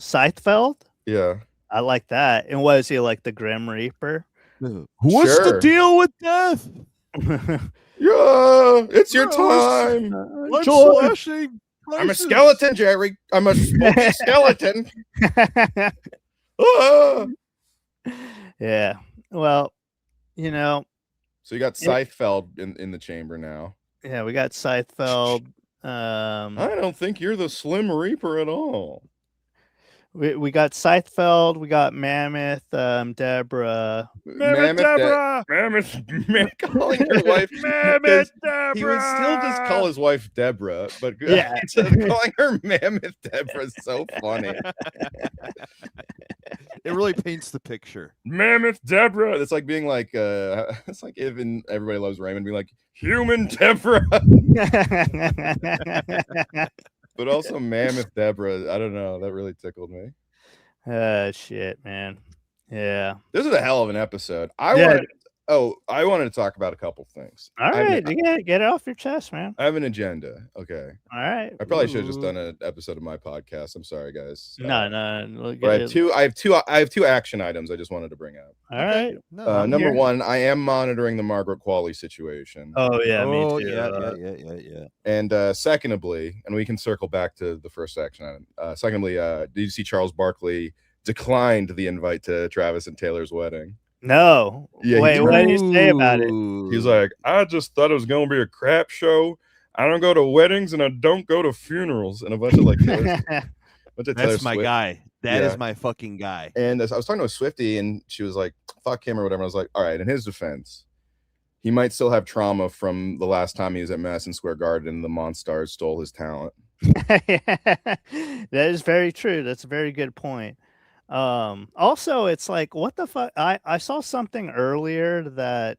Scythefeld. Yeah, I like that. And what is he like, the Grim Reaper? What's the deal with death? Yeah, it's your time. I'm slashing. I'm a skeleton, Jerry. I'm a smoky skeleton. Yeah. Well, So you got Scythefeld in the chamber now. Yeah, we got Scythefeld. I don't think you're the Slim Reaper at all. We got Scythefeld, we got Mammoth, Deborah. Mammoth, calling your wife Mammoth Deborah. He would still just call his wife Deborah, but calling her Mammoth Deborah is so funny. It really paints the picture. Mammoth Deborah. It's like being like, it's like even Everybody Loves Raymond being like, Human Deborah. But also Mammoth Deborah. I don't know. That really tickled me. Shit, man. Yeah. This is a hell of an episode. I wanted to talk about a couple things. All right. Get it off your chest, man. I have an agenda. Okay. All right. I probably should have just done an episode of my podcast. I'm sorry, guys. No. But I have two action items I just wanted to bring up. All right. Number one, I am monitoring the Margaret Qualley situation. Oh yeah, me too. Yeah. And secondly, and we can circle back to the first action item. Secondly, did you see Charles Barkley declined the invite to Travis and Taylor's wedding? No. Yeah, wait, what did he say about it? He's like, I just thought it was gonna be a crap show. I don't go to weddings and I don't go to funerals, and a bunch of like that's my guy. That is my fucking guy. And I was talking to a Swiftie, and she was like, fuck him or whatever. I was like, all right, in his defense, he might still have trauma from the last time he was at Madison Square Garden and the Monstars stole his talent. That is very true. That's a very good point. Also, it's like, what the fuck? I saw something earlier that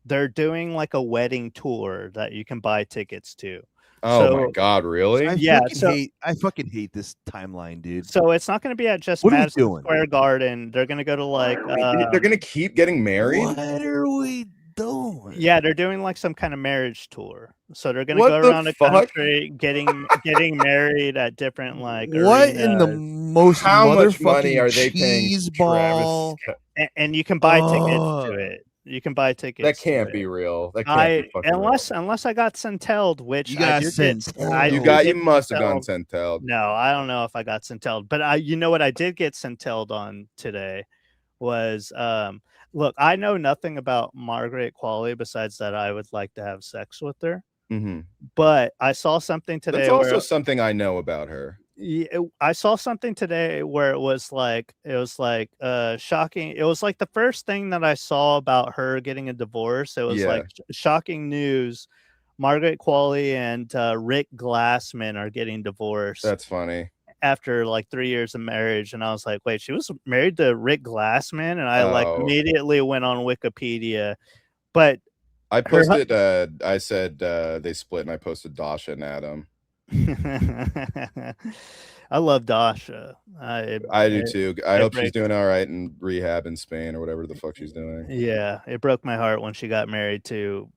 they're doing like a wedding tour that you can buy tickets to. Oh my god, really? I fucking hate this timeline, dude. So it's not going to be at just Madison Square Garden. They're going to go to like they're going to keep getting married. What are we doing? Yeah, they're doing like some kind of marriage tour. So they're going to go around the country getting married at different like what arenas. In the most how much money are they paying ball? And you can buy tickets to it. You can buy tickets. That can't be real. That can't be fucking unless I got Centelled, which you got you must have gotten Centelled. No, I don't know if I got Centelled, but you know what I did get Centelled on today was look, I know nothing about Margaret Qualley besides that I would like to have sex with her. Mm-hmm. But I saw something today. That's also something I know about her. I saw something today where it was shocking. It was like the first thing that I saw about her getting a divorce. It was like shocking news. Margaret Qualley and Rick Glassman are getting divorced. That's funny. After like 3 years of marriage, and I was like, wait, she was married to Rick Glassman, and I like immediately went on Wikipedia. But I posted. I said they split, and I posted Dasha and Adam. I love Dasha. I do too. I hope she's doing all right in rehab in Spain or whatever the fuck she's doing. Yeah, it broke my heart when she got married to,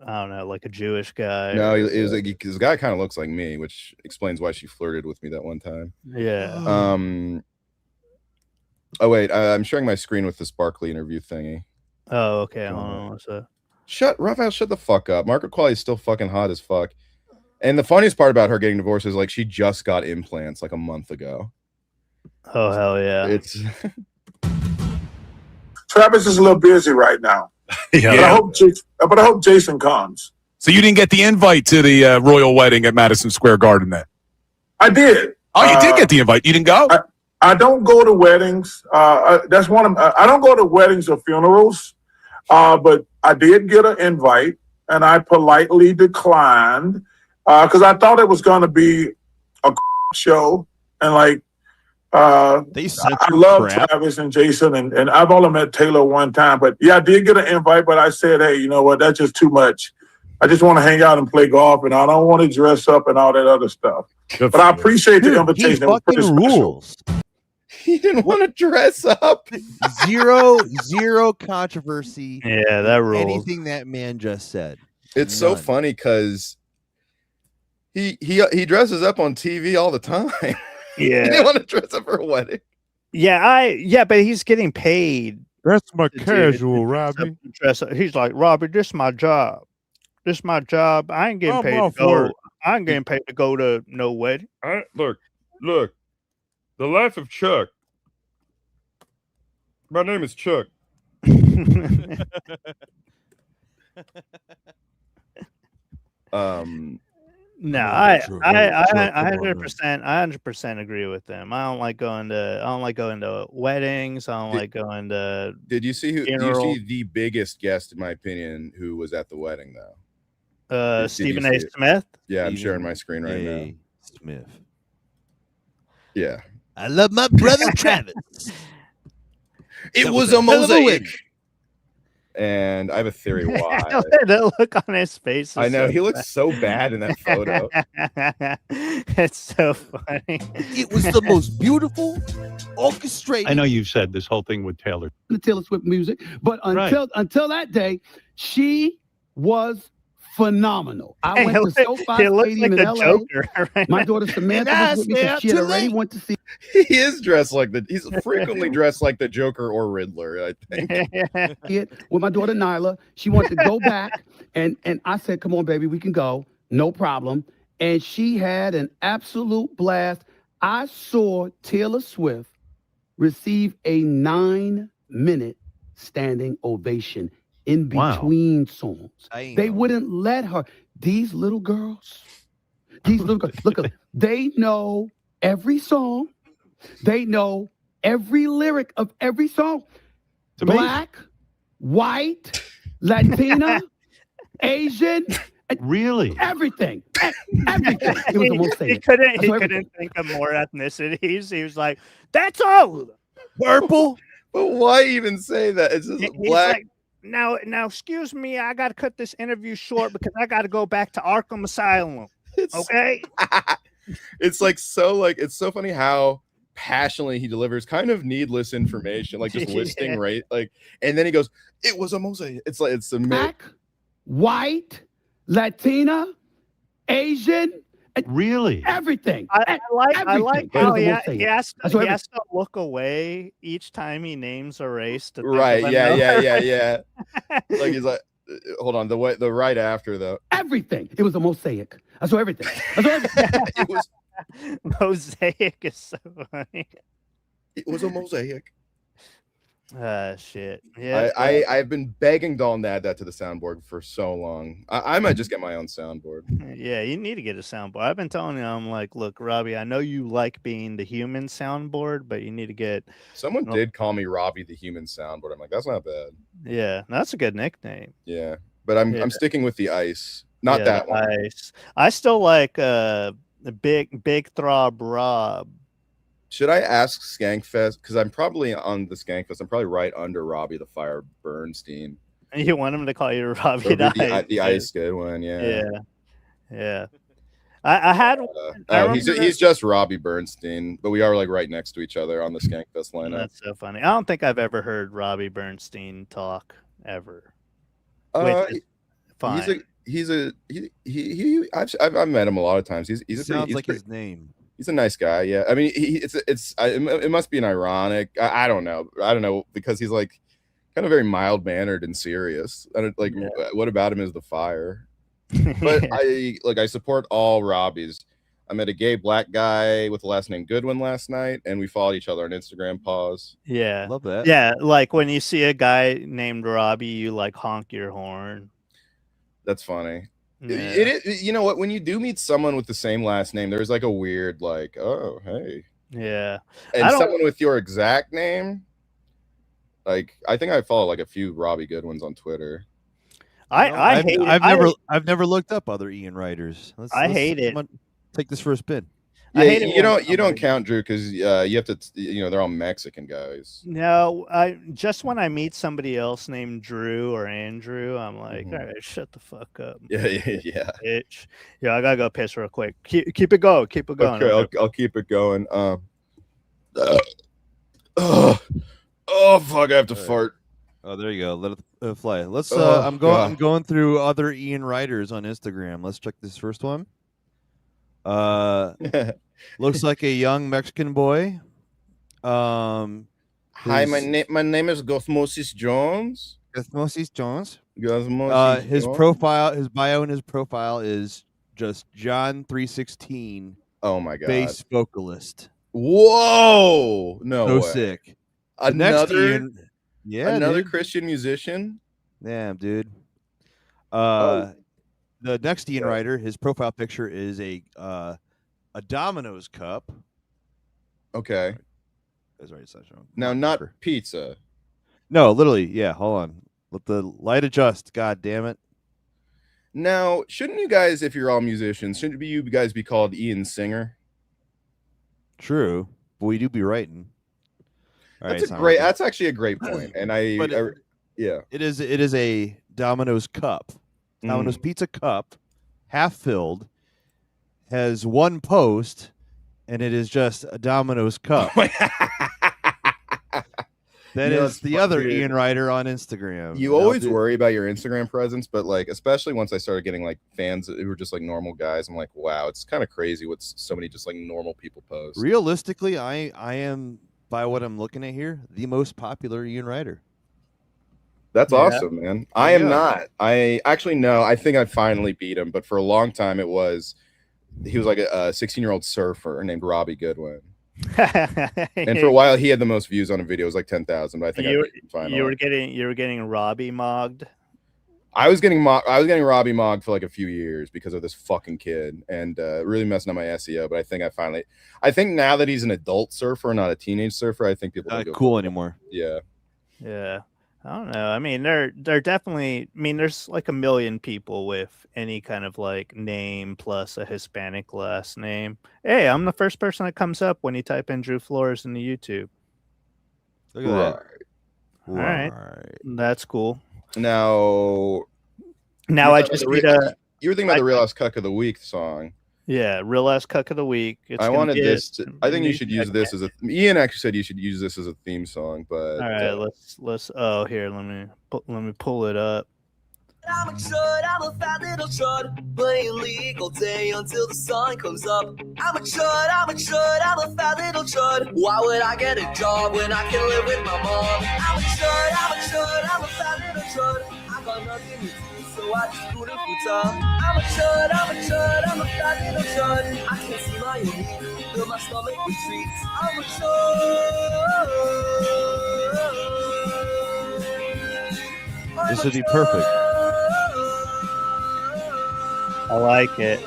I don't know, like a Jewish guy. No, it was like the guy kind of looks like me, which explains why she flirted with me that one time. Yeah. Oh wait, I'm sharing my screen with this Barkley interview thingy. Oh, okay. Hold on. Raphael, shut the fuck up. Margaret Qualley is still fucking hot as fuck. And the funniest part about her getting divorced is like she just got implants like a month ago. Oh hell yeah! It's Travis is a little busy right now. Yeah. But I hope Jason comes. So you didn't get the invite to the royal wedding at Madison Square Garden then? I did. Oh, you did get the invite. You didn't go? I don't go to weddings. That's one of I don't go to weddings or funerals. But I did get an invite, and I politely declined because I thought it was going to be a show, and like I love Travis and Jason, and I've only met Taylor one time, but yeah, I did get an invite, but I said, hey, you know what? That's just too much. I just want to hang out and play golf, and I don't want to dress up and all that other stuff. But I appreciate the invitation. He fucking rules. He didn't want to dress up. Zero controversy. Yeah, that rules. Anything that man just said. It's so funny because he dresses up on TV all the time. Yeah, he didn't want to dress up for a wedding. Yeah, but he's getting paid. That's my casual, Robbie. He's like, Robbie, this is my job. This is my job. I ain't getting paid to go. I ain't getting paid to go to no wedding. Look. The life of Chuck. My name is Chuck. No, I 100% agree with them. I don't like going to weddings. I don't like going to. Did you see the biggest guest, in my opinion, who was at the wedding though? Stephen A. Smith. Yeah, I'm sharing my screen right now. Smith. Yeah. I love my brother Travis. It was a mosaic. And I have a theory why. The look on his face. I know he looks so bad in that photo. It's so funny. It was the most beautiful orchestrated. I know you said this whole thing with Taylor. The Taylor Swift music, but until that day, she was phenomenal. I went to SoFi Stadium in LA. Joker, right? My daughter Samantha was with me because she had already went to see. He is dressed like he's frequently dressed like the Joker or Riddler, I think. With my daughter Nyla, she wanted to go back, and I said, "Come on, baby, we can go, no problem." And she had an absolute blast. I saw Taylor Swift receive a 9-minute standing ovation in between songs. They wouldn't let her. These little girls, look, they know every song. They know every lyric of every song. Black, white, Latina, Asian. Really? Everything. Everything. It was the most He couldn't think of more ethnicities. He was like, that's all of them. Purple? But why even say that? It's just black. Like, now, excuse me, I got to cut this interview short because I got to go back to Arkham Asylum. Okay? It's so funny how passionately he delivers kind of needless information, like just listing right, like, and then he goes, "It was a mosaic." It's like it's a black, white, Latina, Asian. Really? Everything. I like how he has to look away each time he names a race. Right. Yeah. Like he's like, hold on. The right after though. Everything. It was a mosaic. I saw everything. It was mosaic is so funny. It was a mosaic. Shit. Yeah. I've been begging Dalton to add that to the soundboard for so long. I might just get my own soundboard. Yeah, you need to get a soundboard. I've been telling you, I'm like, look, Robbie, I know you like being the human soundboard, but you need to get. Someone did call me Robbie the human soundboard. I'm like, that's not bad. Yeah, that's a good nickname. Yeah, but I'm sticking with the ice. Not that one. Ice. I still like the big throb Rob. Should I ask Skankfest? Because I'm probably on the Skankfest. I'm probably right under Robbie the Fire Bernstein. You want him to call you Robbie the Ice Goodwin, yeah. I had. He's just Robbie Bernstein, but we are like right next to each other on the Skankfest lineup. That's so funny. I don't think I've ever heard Robbie Bernstein talk ever. Fine. I've met him a lot of times. He's his name. He's a nice guy. Yeah, I mean, it must be an ironic. I don't know because he's like kind of very mild mannered and serious. What about him is the fire? But I support all Robbies. I met a gay black guy with the last name Goodwin last night, and we followed each other on Instagram. Pause. Yeah, love that. Yeah, like when you see a guy named Robbie, you like honk your horn. That's funny. Yeah. It you know what? When you do meet someone with the same last name, there's like a weird like, oh hey, yeah, and someone with your exact name. Like I think I follow like a few Robbie Goodwins on Twitter. I've never looked up other Ian writers. I hate it. Take this for a spin. Yeah, I hate it you don't count, Drew, because you have to. They're all Mexican guys. No, just when I meet somebody else named Drew or Andrew, I'm like, all right, shut the fuck up. Yeah. Bitch. Yeah, I gotta go piss real quick. Keep it going. Keep it going. Okay, I'll keep it going. Oh fuck! I have to fart. Oh, there you go. Let it fly. Let's. I'm going through other Ian writers on Instagram. Let's check this first one. Looks like a young Mexican boy. Hi, my name is Gosmosis Jones. Gosmosis Jones. His profile, his bio, and his profile is just John 316. Oh my god! Bass vocalist. Whoa! No way. Sick. Another dude. Christian musician. Yeah, dude. The next Ian writer, his profile picture is a Domino's cup. Okay. That's right. Now, not pizza. No, literally. Yeah. Hold on. Let the light adjust. God damn it. Now, shouldn't you guys, if you're all musicians, shouldn't you guys be called Ian Singer? True, but we do be writing. That's actually a great point, and yeah, it is a Domino's cup. Domino's pizza cup, half filled, has one post, and it is just a Domino's cup. That is the other Ian writer on Instagram. You always worry about your Instagram presence, but like, especially once I started getting like fans who were just like normal guys, I'm like, wow, it's kind of crazy what so many just like normal people post. Realistically, I am, by what I'm looking at here, the most popular Ian writer. That's awesome, man. I am not. I actually no. I think I finally beat him, but for a long time he was like a 16-year-old surfer named Robbie Goodwin. And for a while he had the most views on a video. It was like 10,000, but I think I beat him finally. You were getting Robbie mogged. I was getting Robbie mogged for like a few years because of this fucking kid, and really messing up my SEO. But I think now that he's an adult surfer, not a teenage surfer, I think people not cool anymore. Yeah. I don't know. I mean, they're definitely. I mean, there's like a million people with any kind of like name plus a Hispanic last name. Hey, I'm the first person that comes up when you type in Drew Flores in the YouTube. Look at that. All right, that's cool. Now I just need you were thinking about the Real Ass Cuck of the Week song. Yeah, Real Ass Cuck of the Week. I wanted this. I think you should use this as a. Ian actually said you should use this as a theme song, but all right, let's. Oh, here, let me pull it up. I'm a chud, I'm a fat little chud, playing league all day until the sun comes up. I'm a chud, I'm a fat little chud. Why would I get a job when I can live with my mom? I'm a chud, I'm a fat little chud. I got nothing to do, so I just put a futa. I'm a chud, I'm a fat little chud. I can't see my elite, till my stomach retreats. I'm a chud. This would be perfect. I like it.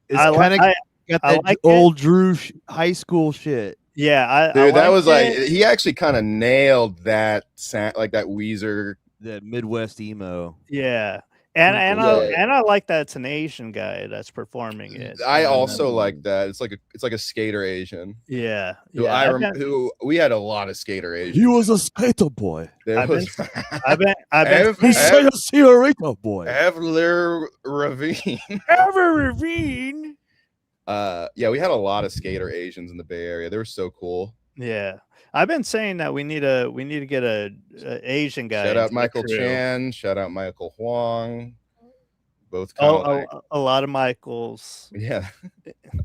It's kind of got that like old Drew high school shit. Yeah, dude, that was like he actually kind of nailed that sound, like that Weezer, that Midwest emo. Yeah, And Yeah. I like that it's an Asian guy that's performing it. I also like that. It's like a skater Asian. Yeah, Who yeah. who we had a lot of skater Asians. He was a skater boy. I've been He's a senorita boy. Evelyn Ravine. Ever Ravine. Yeah, we had a lot of skater Asians in the Bay Area. They were so cool. Yeah, I've been saying that we need to get a Asian guy. Shout out Michael Chan. Shout out Michael Huang. Both kind of a lot of Michaels. Yeah,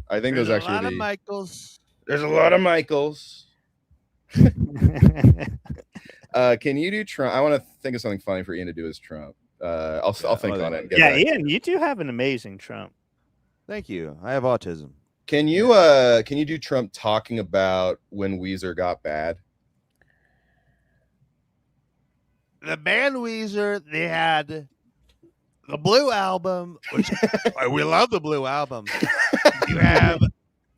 I think there's actually a lot of Michaels. There's a lot of Michaels. Can you do Trump? I want to think of something funny for Ian to do as Trump. I'll think on it. Yeah, Ian, you do have an amazing Trump. Thank you. I have autism. Can you do Trump talking about when Weezer got bad? The band Weezer, they had the Blue Album, which we love the Blue Album. You have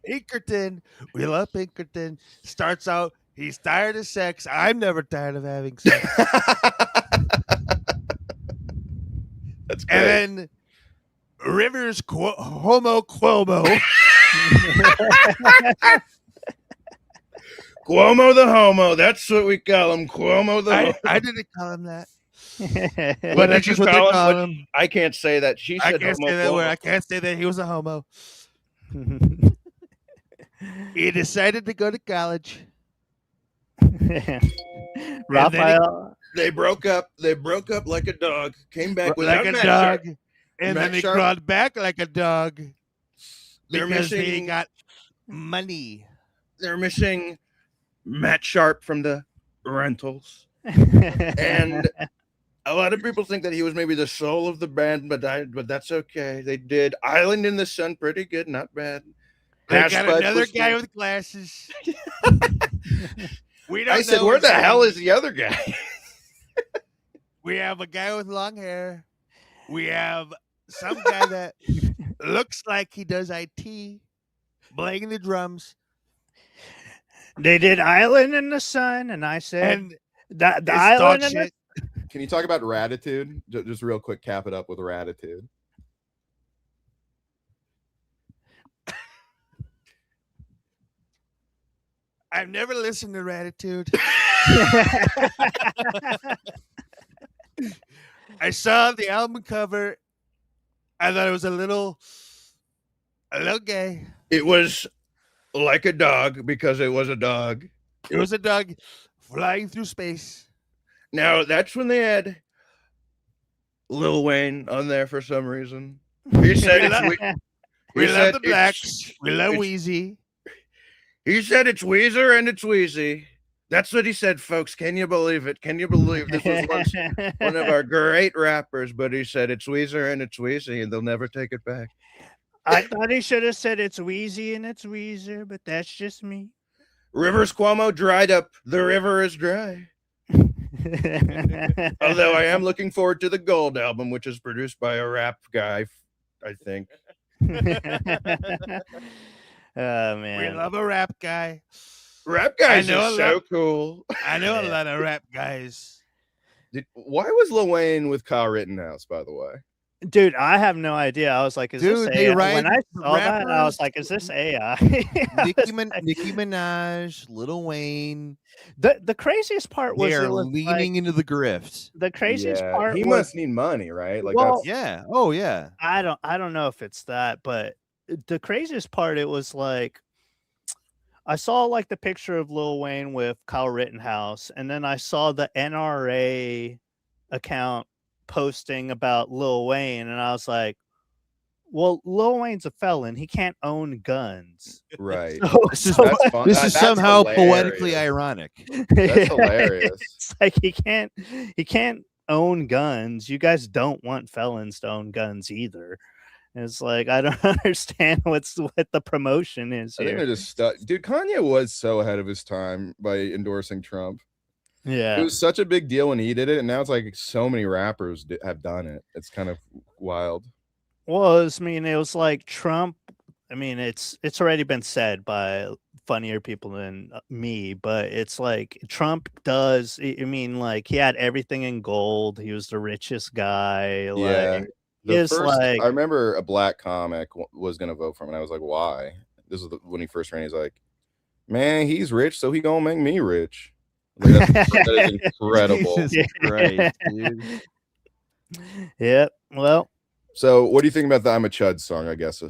Pinkerton. We love Pinkerton. Starts out, he's tired of sex. I'm never tired of having sex. That's great. And then Rivers Homo Cuomo. Cuomo the homo. That's what we call him. Cuomo the homo. I didn't call him that. But that's just what they call him. I can't say that. She said I can't say that word. I can't say that he was a homo. He decided to go to college. Raphael. They broke up. They broke up like a dog. Came back like a dog. And then they crawled back like a dog. Because they got money. They're missing Matt Sharp from the Rentals. And a lot of people think that he was maybe the soul of the band, but that's okay. They did Island in the Sun pretty good, not bad. They got another guy with glasses. We don't I said, where the hell is the other guy? We have a guy with long hair. We have some guy that looks like he does IT, playing the drums. They did Island in the Sun, and I said And the Island in the Can you talk about Ratitude? Just real quick, cap it up with Ratitude. I've never listened to Ratitude. I saw the album cover. I thought it was a little gay. It was like a dog because it was a dog. It was a dog flying through space. Now, that's when they had Lil Wayne on there for some reason. He said we love the Blacks. We love Wheezy. He said it's Weezer and it's Wheezy. That's what he said, folks. Can you believe it? Can you believe this was once one of our great rappers, but he said it's Weezer and it's Wheezy, and they'll never take it back. I thought he should have said it's Wheezy and it's Weezer, but that's just me. Rivers Cuomo dried up. The river is dry. Although I am looking forward to the Gold album, which is produced by a rap guy, I think. Oh, man. We love a rap guy. Rap guys are so cool. I know a lot of rap guys. Why was Lil Wayne with Kyle Rittenhouse, by the way? Dude, I have no idea. I was like, is this AI? When I saw that, I was like, is this AI? Nicki Minaj, Lil Wayne. The craziest part was they are it was leaning into the grift. The craziest part he was, must need money, right? Like, well, yeah. Oh yeah. I don't know if it's that, but the craziest part, it was like I saw like the picture of Lil Wayne with Kyle Rittenhouse, and then I saw the NRA account posting about Lil Wayne, and I was like, well, Lil Wayne's a felon. He can't own guns. Right. This is somehow poetically ironic. That's hilarious. It's like he can't own guns. You guys don't want felons to own guns either. It's like, I don't understand what the promotion is I here. think they're just stuck. Dude, Kanye was so ahead of his time by endorsing Trump. Yeah. It was such a big deal when he did it, and now it's like so many rappers have done it. It's kind of wild. Well, it was like Trump. I mean, it's already been said by funnier people than me, but it's like Trump does. I mean, like he had everything in gold. He was the richest guy. Like Yeah. it's like I remember a black comic was going to vote for him, and I was like, why? This is when he first ran. He's like, man, he's rich, so he gonna make me rich. Like, that is incredible. Jesus Christ, dude. Yep. Well, so what do you think about the "I'm a Chud" song? I guess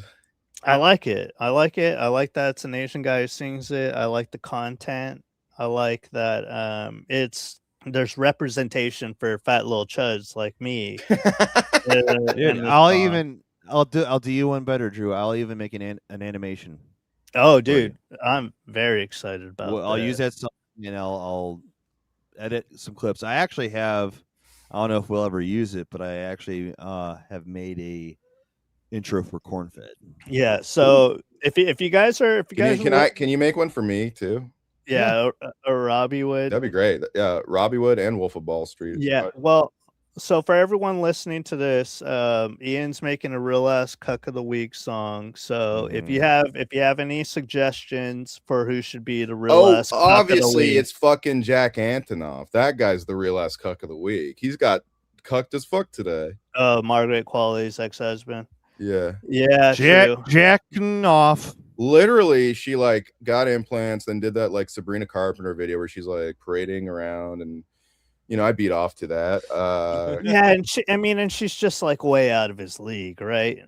I like it. I like it. I like that it's an Asian guy who sings it. I like the content. I like that there's representation for fat little chuds like me. Dude, I'll do you one better, Drew. I'll even make an animation. Oh, dude, I'm very excited about I'll use that song and I'll edit some clips. I actually have, I don't know if we'll ever use it, but I actually have made a intro for Cornfed. Yeah. So if you guys can you make one for me too? Yeah, a Robbie would. That'd be great. Yeah, Robbie would and Wolf of Wall Street. Yeah. Well, so for everyone listening to this, Ian's making a real ass Cuck of the Week song. So if you have any suggestions for who should be the real ass Cuck obviously of the week, it's fucking Jack Antonoff. That guy's the real ass Cuck of the Week. He's got cucked as fuck today. Margaret Qualley's ex-husband. Yeah. Yeah. Jacking off. Literally, she like got implants, then did that like Sabrina Carpenter video where she's like parading around, and I beat off to that. Yeah, and she's just like way out of his league, right?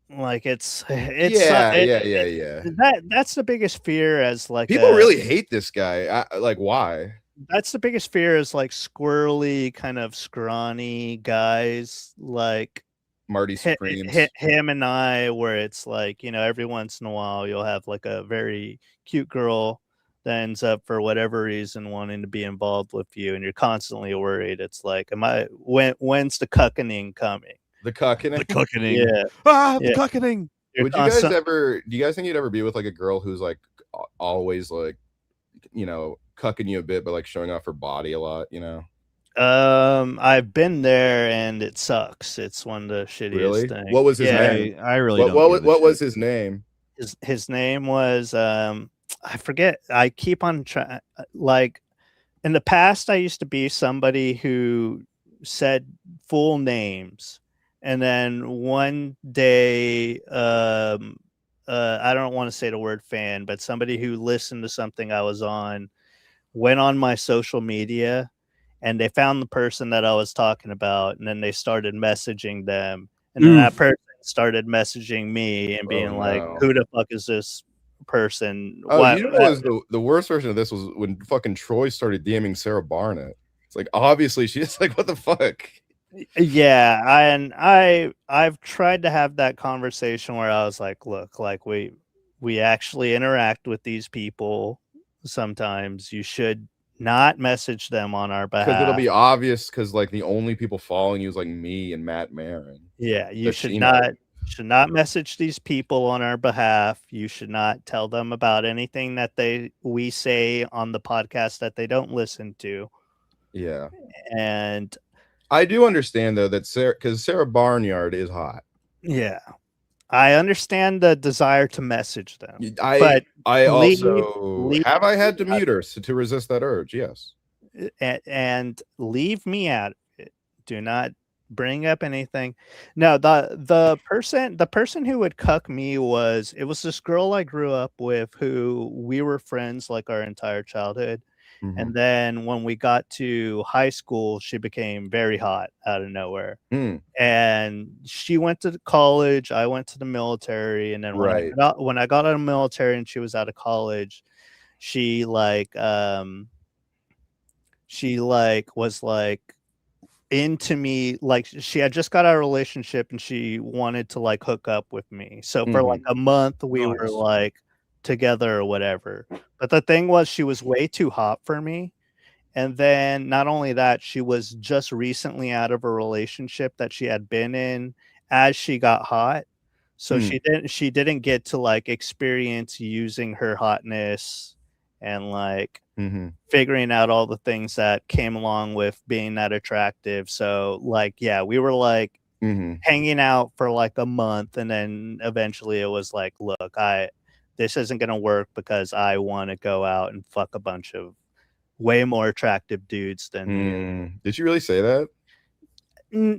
Like it's yeah. That's the biggest fear as like people really hate this guy. Like why? That's the biggest fear is like squirrely, kind of scrawny guys like Marty Supremes. Him and I, where it's like, every once in a while you'll have like a very cute girl that ends up for whatever reason wanting to be involved with you, and you're constantly worried. It's like, when's the cuckening coming? The cuckening? The cuckening. Yeah. The cuckening. Do you guys think you'd ever be with like a girl who's like always like, cucking you a bit, but like showing off her body a lot, I've been there and it sucks. It's one of the shittiest things. What was his name? I really don't. What was his name? His name was I forget. I keep on trying. Like in the past, I used to be somebody who said full names, and then one day, I don't want to say the word fan, but somebody who listened to something I was on went on my social media, and they found the person that I was talking about, and then they started messaging them, and then that person started messaging me and being like, "Who the fuck is this person?" What was the worst version of this was when fucking Troy started DMing Sarah Barnett. It's like, obviously she's like, what the fuck? Yeah, I've tried to have that conversation where I was like, look, like we actually interact with these people. Sometimes you should not message them on our behalf, because it'll be obvious, because like the only people following you is like me and Matt Marin. Yeah, you should not message these people on our behalf. You should not tell them about anything that we say on the podcast that they don't listen to. Yeah. And I do understand though that Sarah Barnyard is hot. Yeah. I understand the desire to message them. I had to mute her to resist that urge. Yes. And leave me out of it. Do not bring up anything. No, the person who would cuck me was this girl I grew up with who we were friends like our entire childhood. Mm-hmm. And then when we got to high school, she became very hot out of nowhere. And she went to college. I went to the military. And then when I got out of the military and she was out of college, she was into me. Like she had just got out of a relationship and she wanted to like hook up with me. So for like a month, we were like together or whatever. But the thing was, she was way too hot for me. And then not only that, she was just recently out of a relationship that she had been in as she got hot. So she didn't get to like experience using her hotness and like figuring out all the things that came along with being that attractive. So like, yeah, we were like hanging out for like a month, and then eventually it was like, look, this isn't going to work because I want to go out and fuck a bunch of way more attractive dudes than you. Did she really say that?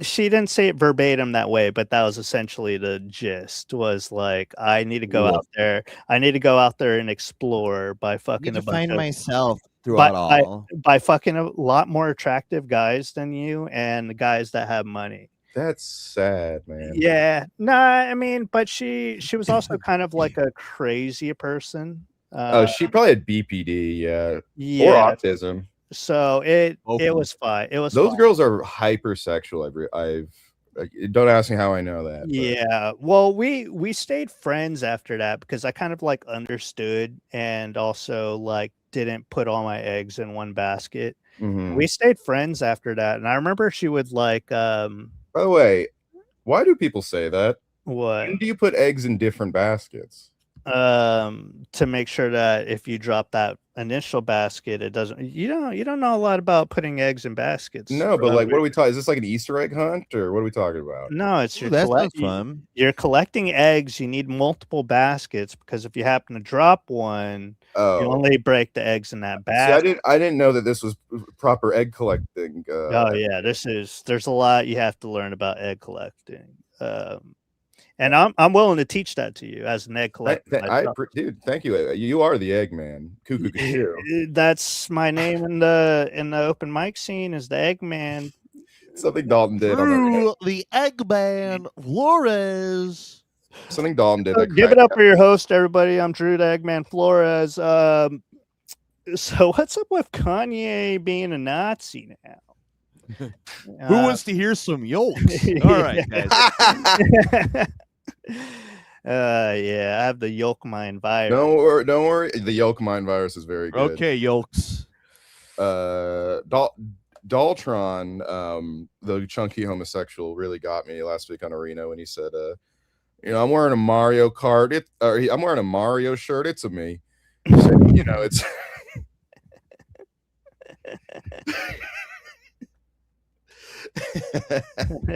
She didn't say it verbatim that way, but that was essentially the gist. Was like, I need to go out there. I need to go out there and explore by fucking a bunch of myself throughout all. by fucking a lot more attractive guys than you and guys that have money. That's sad, man. Yeah, no, I mean, but she was also kind of like a crazy person. She probably had BPD, yeah, or autism. So it was fine. It was those fine. girls are hypersexual. I've don't ask me how I know that. Yeah, well, we stayed friends after that because I kind of like understood and also like didn't put all my eggs in one basket. We stayed friends after that, and I remember she would like. By the way, why do people say that? What? When do you put eggs in different baskets? To make sure that if you drop that initial basket, it doesn't. You don't know a lot about putting eggs in baskets. No, but like, what are we talking? Is this like an Easter egg hunt, or what are we talking about? No, it's fun. You're collecting eggs. You need multiple baskets because if you happen to drop one, you only break the eggs in that basket. See, I didn't know that this was proper egg collecting. Oh yeah, there's a lot you have to learn about egg collecting. And I'm willing to teach that to you as an egg collector. Dude, thank you. You are the egg man. Cuckoo. That's my name in the open mic scene is the Eggman. Something Dalton did on the Eggman Flores. Something Dalton did. Give it up for your host, everybody. I'm Drew the Eggman Flores. So what's up with Kanye being a Nazi now? Who wants to hear some yolks? All right, guys. Yeah, I have the yolk mind virus. Don't worry. The yolk mind virus is very good. Okay, yolks. Daltron, the chunky homosexual, really got me last week on Arena when he said, I'm wearing a Mario Kart. I'm wearing a Mario shirt. It's a me. So, it's.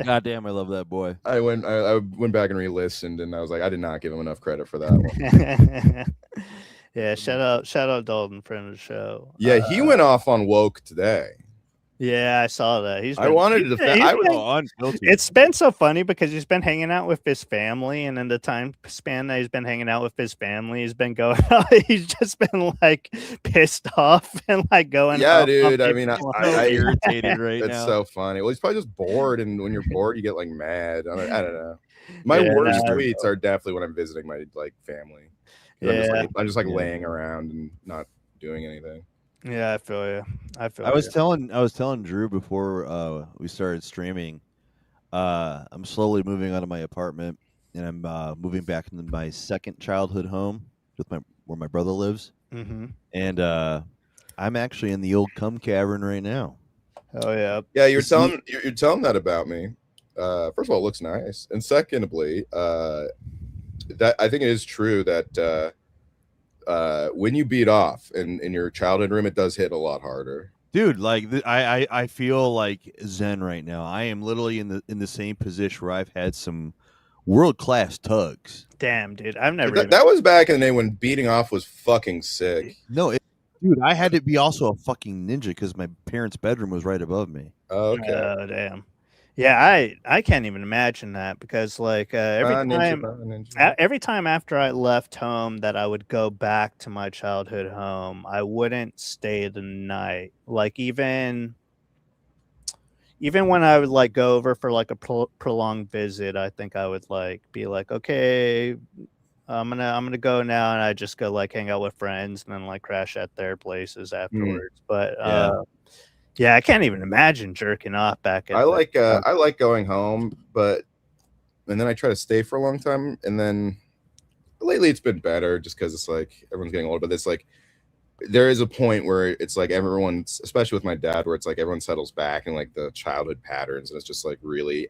God damn, I love that boy. I went back and re-listened, and I was like, I did not give him enough credit for that one. Yeah, shout out Dalton, friend of the show. Yeah, he went off on woke today. Yeah, I saw that. It's been so funny because he's been hanging out with his family, and in the time span that he's been hanging out with his family, he's been going out. He's just been like pissed off and like going. Yeah, dude. I mean, I irritated right now. That's so funny. Well, he's probably just bored, and when you're bored, you get like mad. I don't know. My worst tweets are definitely when I'm visiting my like family. Yeah, I'm just like laying around and not doing anything. Yeah, I feel you. I was telling Drew before we started streaming. I'm slowly moving out of my apartment, and I'm moving back into my second childhood home with where my brother lives. Mm-hmm. And I'm actually in the old cum cavern right now. Oh yeah. Yeah, you're telling that about me. First of all, it looks nice, and secondly, that I think it is true that. When you beat off in your childhood room, it does hit a lot harder, dude. Like I feel like Zen right now. I am literally in the same position where I've had some world-class tugs. Damn, dude, I've never. That was back in the day when beating off was fucking sick. No, dude, I had to be also a fucking ninja because my parents' bedroom was right above me. Okay. Oh damn. Yeah, I can't even imagine that because like every time after I left home that I would go back to my childhood home, I wouldn't stay the night. Like even when I would like go over for like a prolonged visit, I think I would like be like, okay, I'm gonna go now, and I just go like hang out with friends and then like crash at their places afterwards. But yeah, I can't even imagine jerking off back at. I like going home, and then I try to stay for a long time, and then lately it's been better just because it's like everyone's getting older. But it's like there is a point where it's like everyone's, especially with my dad, where it's like everyone settles back and like the childhood patterns, and it's just like really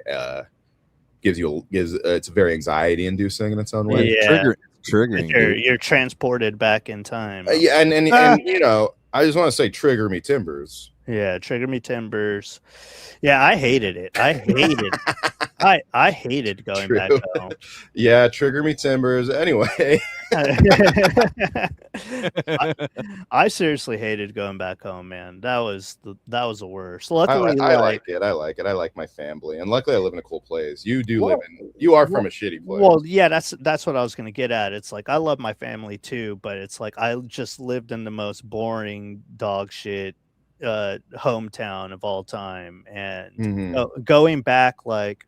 it's very anxiety inducing in its own way. Yeah, triggering. You're transported back in time. Yeah, and I just want to say, trigger me timbers. Yeah, Trigger Me Timbers. Yeah, I hated it. I hated going back True. home. Yeah, Trigger Me Timbers. Anyway. I seriously hated going back home, man. That was the worst. I Luckily, like it. I like it. I like my family, and luckily I live in a cool place. You are from a shitty place. Well, yeah, that's what I was gonna get at. It's like I love my family too, but it's like I just lived in the most boring dog shit hometown of all time, and going back like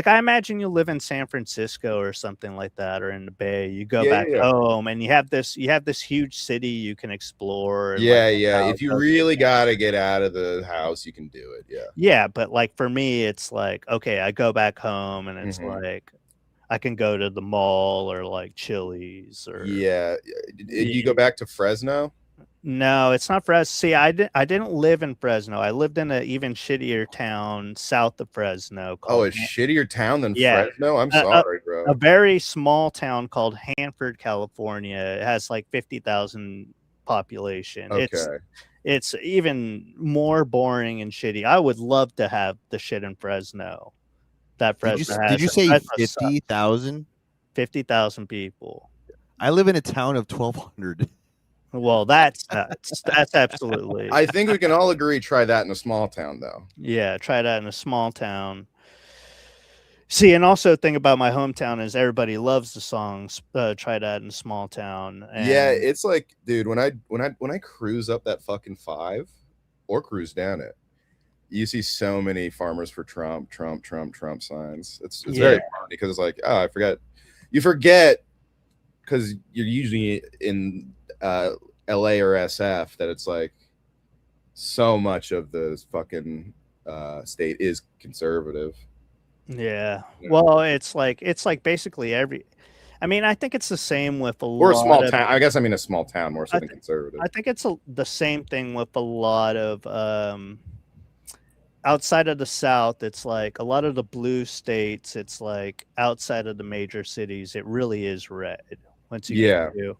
I imagine you live in San Francisco or something like that, or in the Bay. You go back home and you have this huge city you can explore. And If you really gotta get out of the house, you can do it. Yeah, but like for me, it's like okay, I go back home and it's like I can go to the mall or like Chili's or You go back to Fresno? No, it's not Fresno. See, I didn't live in Fresno. I lived in an even shittier town south of Fresno. Oh, a shittier town than Fresno? I'm sorry, bro. A very small town called Hanford, California. It has like 50,000 population. Okay. It's even more boring and shitty. I would love to have the shit in Fresno. That Fresno has. Did you say 50,000? 50,000 people. I live in a town of 1,200. Well, that's absolutely. I think we can all agree. Try that in a small town, though. Yeah, try that in a small town. See, and also thing about my hometown is everybody loves the songs. Try that in a small town. And yeah, it's like, dude, when I cruise up that fucking 5 or cruise down it, you see so many farmers for Trump signs. It's very funny because it's like, oh, I forgot. You forget because you're usually in LA or SF that it's like so much of the fucking state is conservative. Yeah. Well, it's like basically every. I mean, I think it's the same with or a small town. I guess I mean a small town more so than conservative. I think it's the same thing with a lot of outside of the South. It's like a lot of the blue states. It's like outside of the major cities, it really is red. Once you get to,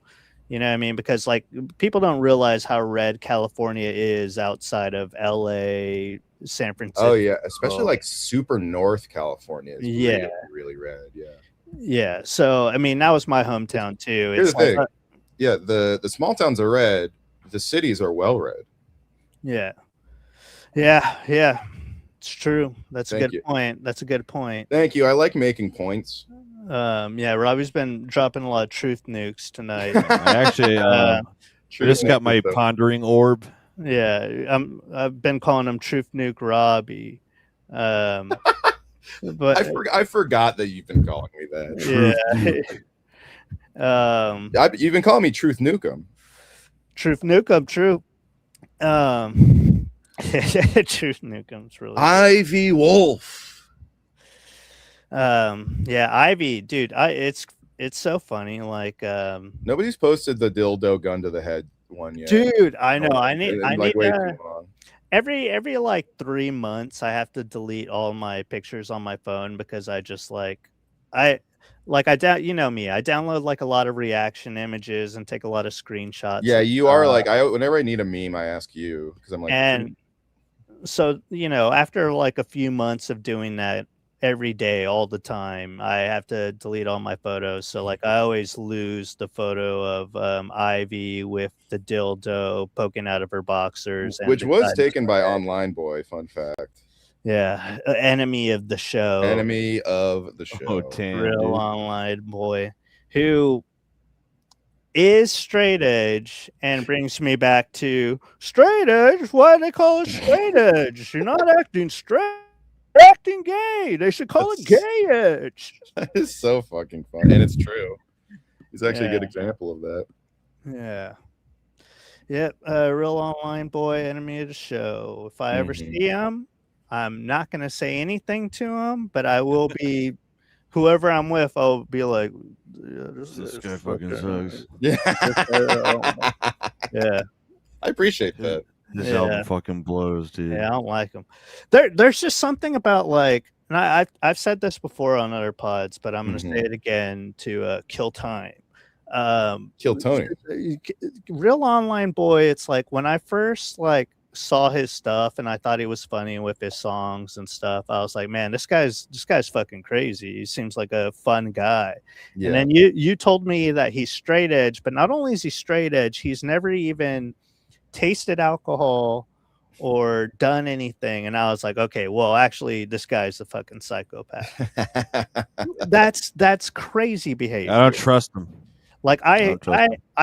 you know what I mean? Because like people don't realize how red California is outside of LA, San Francisco. Oh yeah, especially like super North California is really, really red. Yeah. So I mean, that was my hometown too. Here's the thing. The small towns are red. The cities are well red. Yeah. It's true. That's a good point. That's a good point. Thank you. I like making points. Robbie's been dropping a lot of truth nukes tonight. I actually just got my pondering orb. Yeah, I've been calling him Truth Nuke Robbie. But I forgot that you've been calling me that. You've been calling me Truth Nukem. Truth Nukem, true. Truth Nukem's really Ivy Wolf. Ivy, dude, it's so funny. Like nobody's posted the dildo gun to the head one yet. Dude, I know. I need way too long. Every like 3 months I have to delete all my pictures on my phone because I just you know me, I download like a lot of reaction images and take a lot of screenshots. Yeah, you are like whenever I need a meme, I ask you because I'm like, and so you know, after like a few months of doing that every day, all the time, I have to delete all my photos. So like I always lose the photo of Ivy with the dildo poking out of her boxers, which was taken by Online Boy. Fun fact. Yeah, enemy of the show. Enemy of the show. Oh, damn, Real dude. Online Boy, who is straight edge, and brings me back to straight edge. Why do they call it straight edge? You're not acting straight. Acting gay. They should call it gay edge. That is so fucking fun, and it's true. He's actually a good example of that. Yeah. Yep. Real Online Boy, enemy of the show. If I ever see him, I'm not gonna say anything to him, but I will be. Whoever I'm with, I'll be like, this guy fucking sucks. Yeah. Yeah. I appreciate that. This album fucking blows, dude. Yeah, I don't like them. There's just something about like, and I've said this before on other pods, but I'm gonna say it again to kill time. Kill Tony. Real Online Boy. It's like when I first like saw his stuff and I thought he was funny with his songs and stuff. I was like, man, this guy's fucking crazy. He seems like a fun guy. Yeah. And then you told me that he's straight edge, but not only is he straight edge, he's never even tasted alcohol or done anything. And I was like, okay, well, actually, this guy's a fucking psychopath. That's crazy behavior. I don't trust him. Like I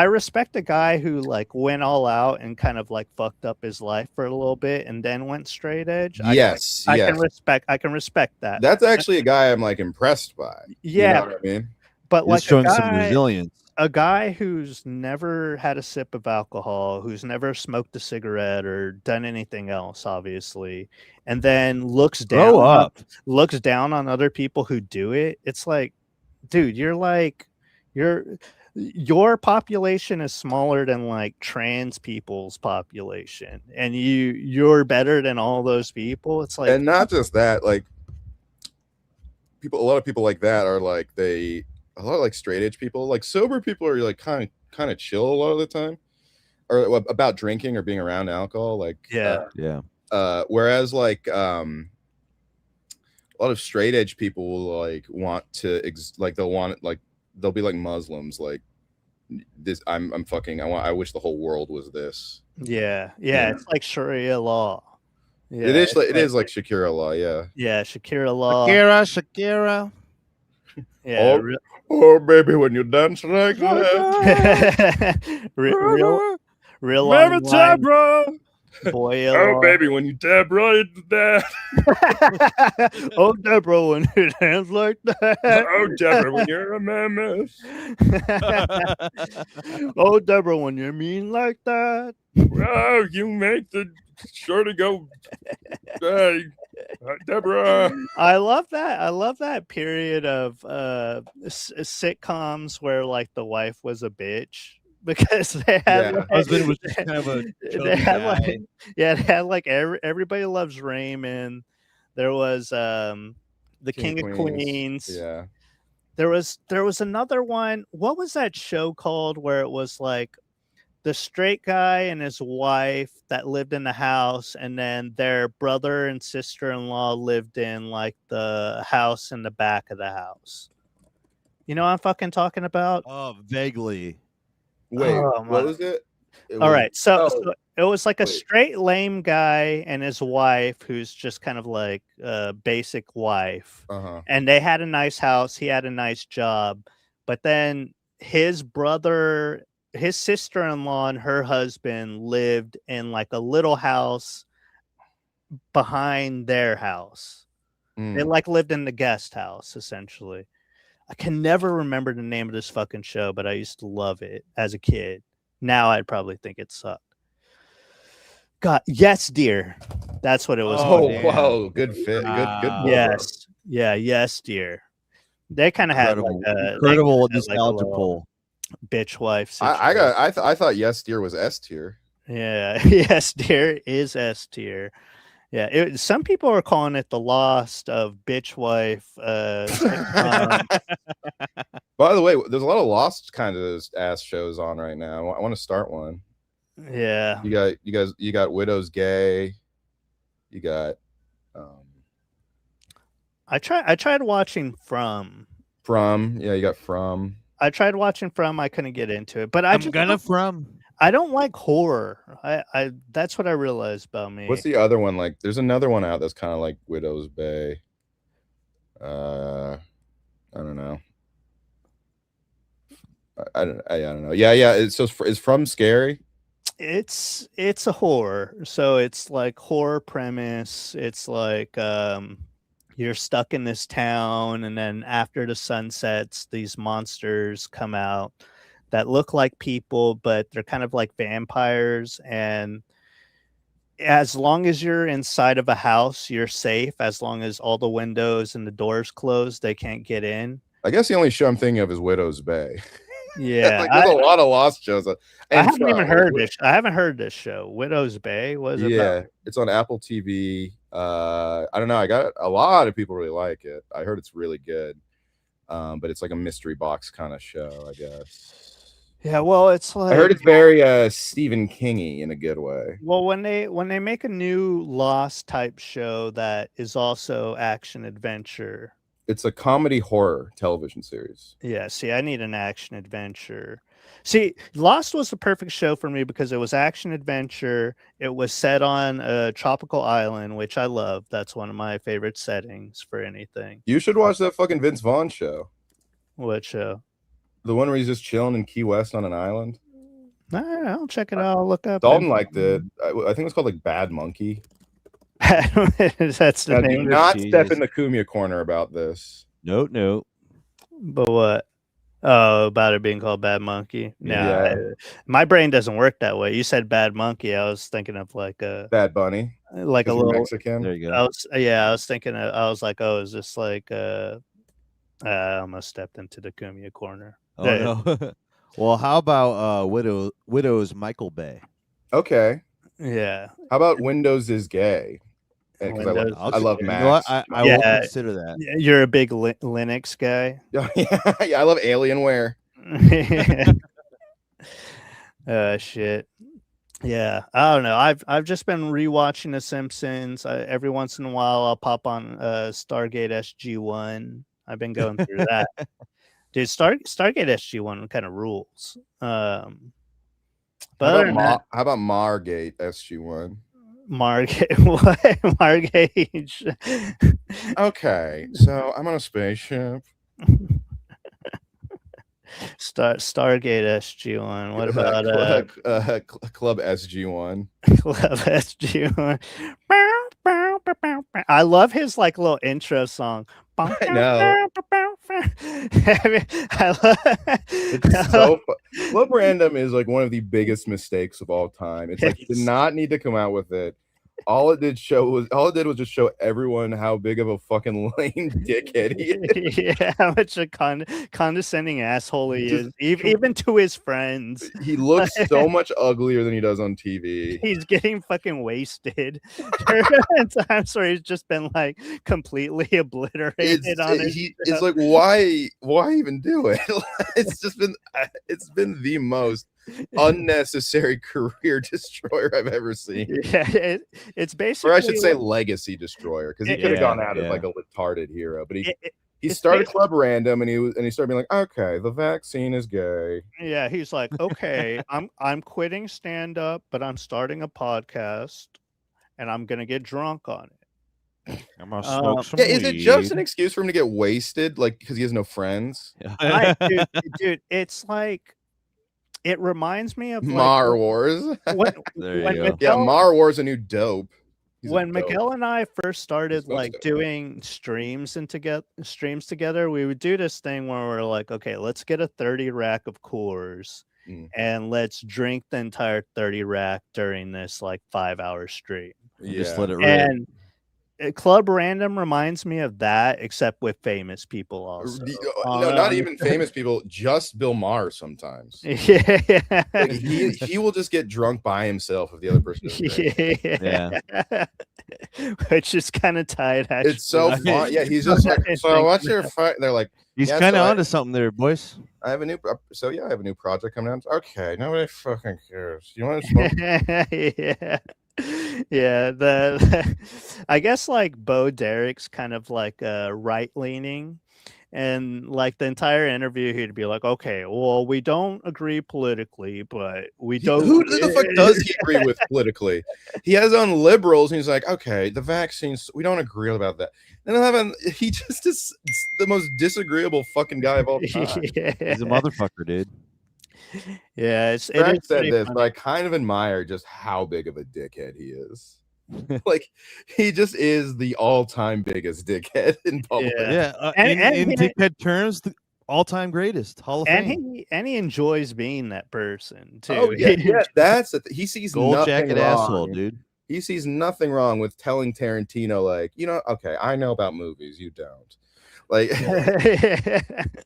respect a guy who like went all out and kind of like fucked up his life for a little bit and then went straight edge. Yes, I can respect that. That's actually a guy I'm like impressed by. Yeah, you know what I mean. But He's like showing some resilience. A guy who's never had a sip of alcohol, who's never smoked a cigarette or done anything else, obviously, and then looks down on other people who do it. It's like, dude, your population is smaller than like trans people's population, and you're better than all those people. It's like, and not just that, like a lot of people like that are like a lot of like straight edge people, like sober people are like kind of chill a lot of the time, or about drinking or being around alcohol. Like whereas like a lot of straight edge people will like want to they'll be like Muslims, like this. I wish the whole world was this. Yeah. It's like Sharia law. Yeah, it is like Shakira law. Yeah, Shakira law. Shakira. Yeah. Oh, baby, when you dance like that. real long line. Boy, oh, baby, when you dab right into that. Oh, Deborah, when you dance like that. Oh, Deborah, when you're a mammoth. Oh, Deborah, when you're mean like that. Oh, you make the shorty go. Hey, Deborah. I love that period of sitcoms where like the wife was a bitch. Because they had like, husband was just kind of a they had like Everybody Loves Raymond. There was the King of Queens. Yeah. There was another one. What was that show called where it was like the straight guy and his wife that lived in the house, and then their brother and sister-in-law lived in like the house in the back of the house? You know what I'm fucking talking about? Oh, vaguely. Wait, what was it? All right, so it was like a straight lame guy and his wife, who's just kind of like a basic wife, and they had a nice house. He had a nice job, but then his brother, his sister-in-law, and her husband lived in like a little house behind their house. They like lived in the guest house, essentially. I can never remember the name of this fucking show, but I used to love it as a kid. Now I'd probably think it sucked. God, Yes, Dear. That's what it was. Oh, wow. Good fit. Good. Yes. Yeah, Yes, Dear. They kind of had like incredible nostalgia pull. Bitch wife situation. I thought Yes, Dear was S tier. Yeah, Yes, Dear is S tier. Yeah, some people are calling it the Lost of Bitch Wife. By the way, there's a lot of Lost kind of ass shows on right now. I want to start one. Yeah, you got Widow's Gay. You got. I tried watching From. Yeah, you got From. I tried watching From. I couldn't get into it, but I don't like horror. I that's what I realized about me. What's the other one like? There's another one out that's kind of like Widow's Bay. I don't know. I don't know. Yeah. Is From scary? It's a horror. So it's like horror premise. It's like you're stuck in this town, and then after the sun sets, these monsters come out that look like people, but they're kind of like vampires. And as long as you're inside of a house, you're safe. As long as all the windows and the doors closed, they can't get in. I guess the only show I'm thinking of is Widow's Bay. Yeah, like, there's a lot of Lost shows. I haven't even heard this. I haven't heard this show. Widow's Bay. What is it about? It's on Apple TV. I don't know. I got a lot of people really like it. I heard it's really good. But it's like a mystery box kind of show, I guess. Yeah, well, it's I heard like, it's very Stephen King-y in a good way. well, when they make a new Lost type show that is also action adventure. It's a comedy horror television series. Yeah, see, I need an action adventure. See, Lost was the perfect show for me because it was action adventure. It was set on a tropical island, which I love. That's one of my favorite settings for anything. You should watch that fucking Vince Vaughn show. What show? The one where he's just chilling in Key West on an island. All right, I'll check it out. I'll look up. Dalton liked it. I think it was called like Bad Monkey. That's the Now, name. do not step in the Kumia corner about this. No. But what? Oh, about it being called Bad Monkey. Yeah. My brain doesn't work that way. You said Bad Monkey. I was thinking of like a Bad Bunny, like a little Mexican. There you go. I was thinking. I was like, oh, is this like? I almost stepped into the Kumia corner. Oh no. Well, how about Widow's Michael Bay? Okay. Yeah. How about Windows is Gay? Because I love Max. You know what? I will consider that. You're a big Linux guy. Yeah, I love Alienware. Shit. Yeah, I don't know. I've just been rewatching The Simpsons. Every once in a while, I'll pop on Stargate SG-1. I've been going through that. Dude, Stargate SG-1 kind of rules. But how about Margate SG-1? Margate, what? Margate. Okay, so I'm on a spaceship. Stargate SG-1. What about Club SG-1? Club SG-1. I love his like little intro song. I know. It's so Club Random is like one of the biggest mistakes of all time. It's like you did not need to come out with it. All it did was just show everyone how big of a fucking lame dickhead he is. Yeah, how much a condescending asshole he is, even to his friends. He looks so much uglier than he does on TV. He's getting fucking wasted. Times where he's just been like completely obliterated. It's like why even do it? It's been the most unnecessary career destroyer I've ever seen. Yeah, it's basically, or I should say, legacy destroyer, because he could have gone out as like a retarded hero, but he started Club Random and he started being like, okay, the vaccine is gay. Yeah, he's like, okay, I'm quitting stand up, but I'm starting a podcast, and I'm gonna get drunk on it. I'm gonna smoke some Is it weed. just an excuse for him to get wasted, like because he has no friends? Dude, it's like. It reminds me of Mar Wars. Mar Wars a new dope. When Miguel and I first started like doing streams together, we would do this thing where we're like, okay, let's get a 30 rack of Coors and let's drink the entire 30 rack during this like 5-hour stream. Just let it rip. And Club Random reminds me of that, except with famous people also. No, not even famous people, just Bill Maher sometimes. Yeah. Like he will just get drunk by himself if the other person is yeah. Which is kind of tight, actually. It's so fun. Yeah, he's just like, so what's your fight? They're like, he's kind of onto something there, boys. I have a new project coming out. Okay, nobody fucking cares. You want to smoke? Yeah, I guess like Bo Derek's kind of like right leaning, and like the entire interview he'd be like, okay, well, we don't agree politically, but we don't. Who the fuck does he agree with politically? He has on liberals, and he's like, okay, the vaccines, we don't agree about that. And he just is the most disagreeable fucking guy of all time. Yeah. He's a motherfucker, dude. Yeah, Brad said this, but I kind of admire just how big of a dickhead he is. Like he just is the all-time biggest dickhead in public. Yeah, in dickhead terms, the all-time greatest Hall of Fame. And he enjoys being that person too. Oh yeah, that's he sees gold nothing jacket wrong. asshole, dude. He sees nothing wrong with telling Tarantino, like, okay, I know about movies, you don't. Like,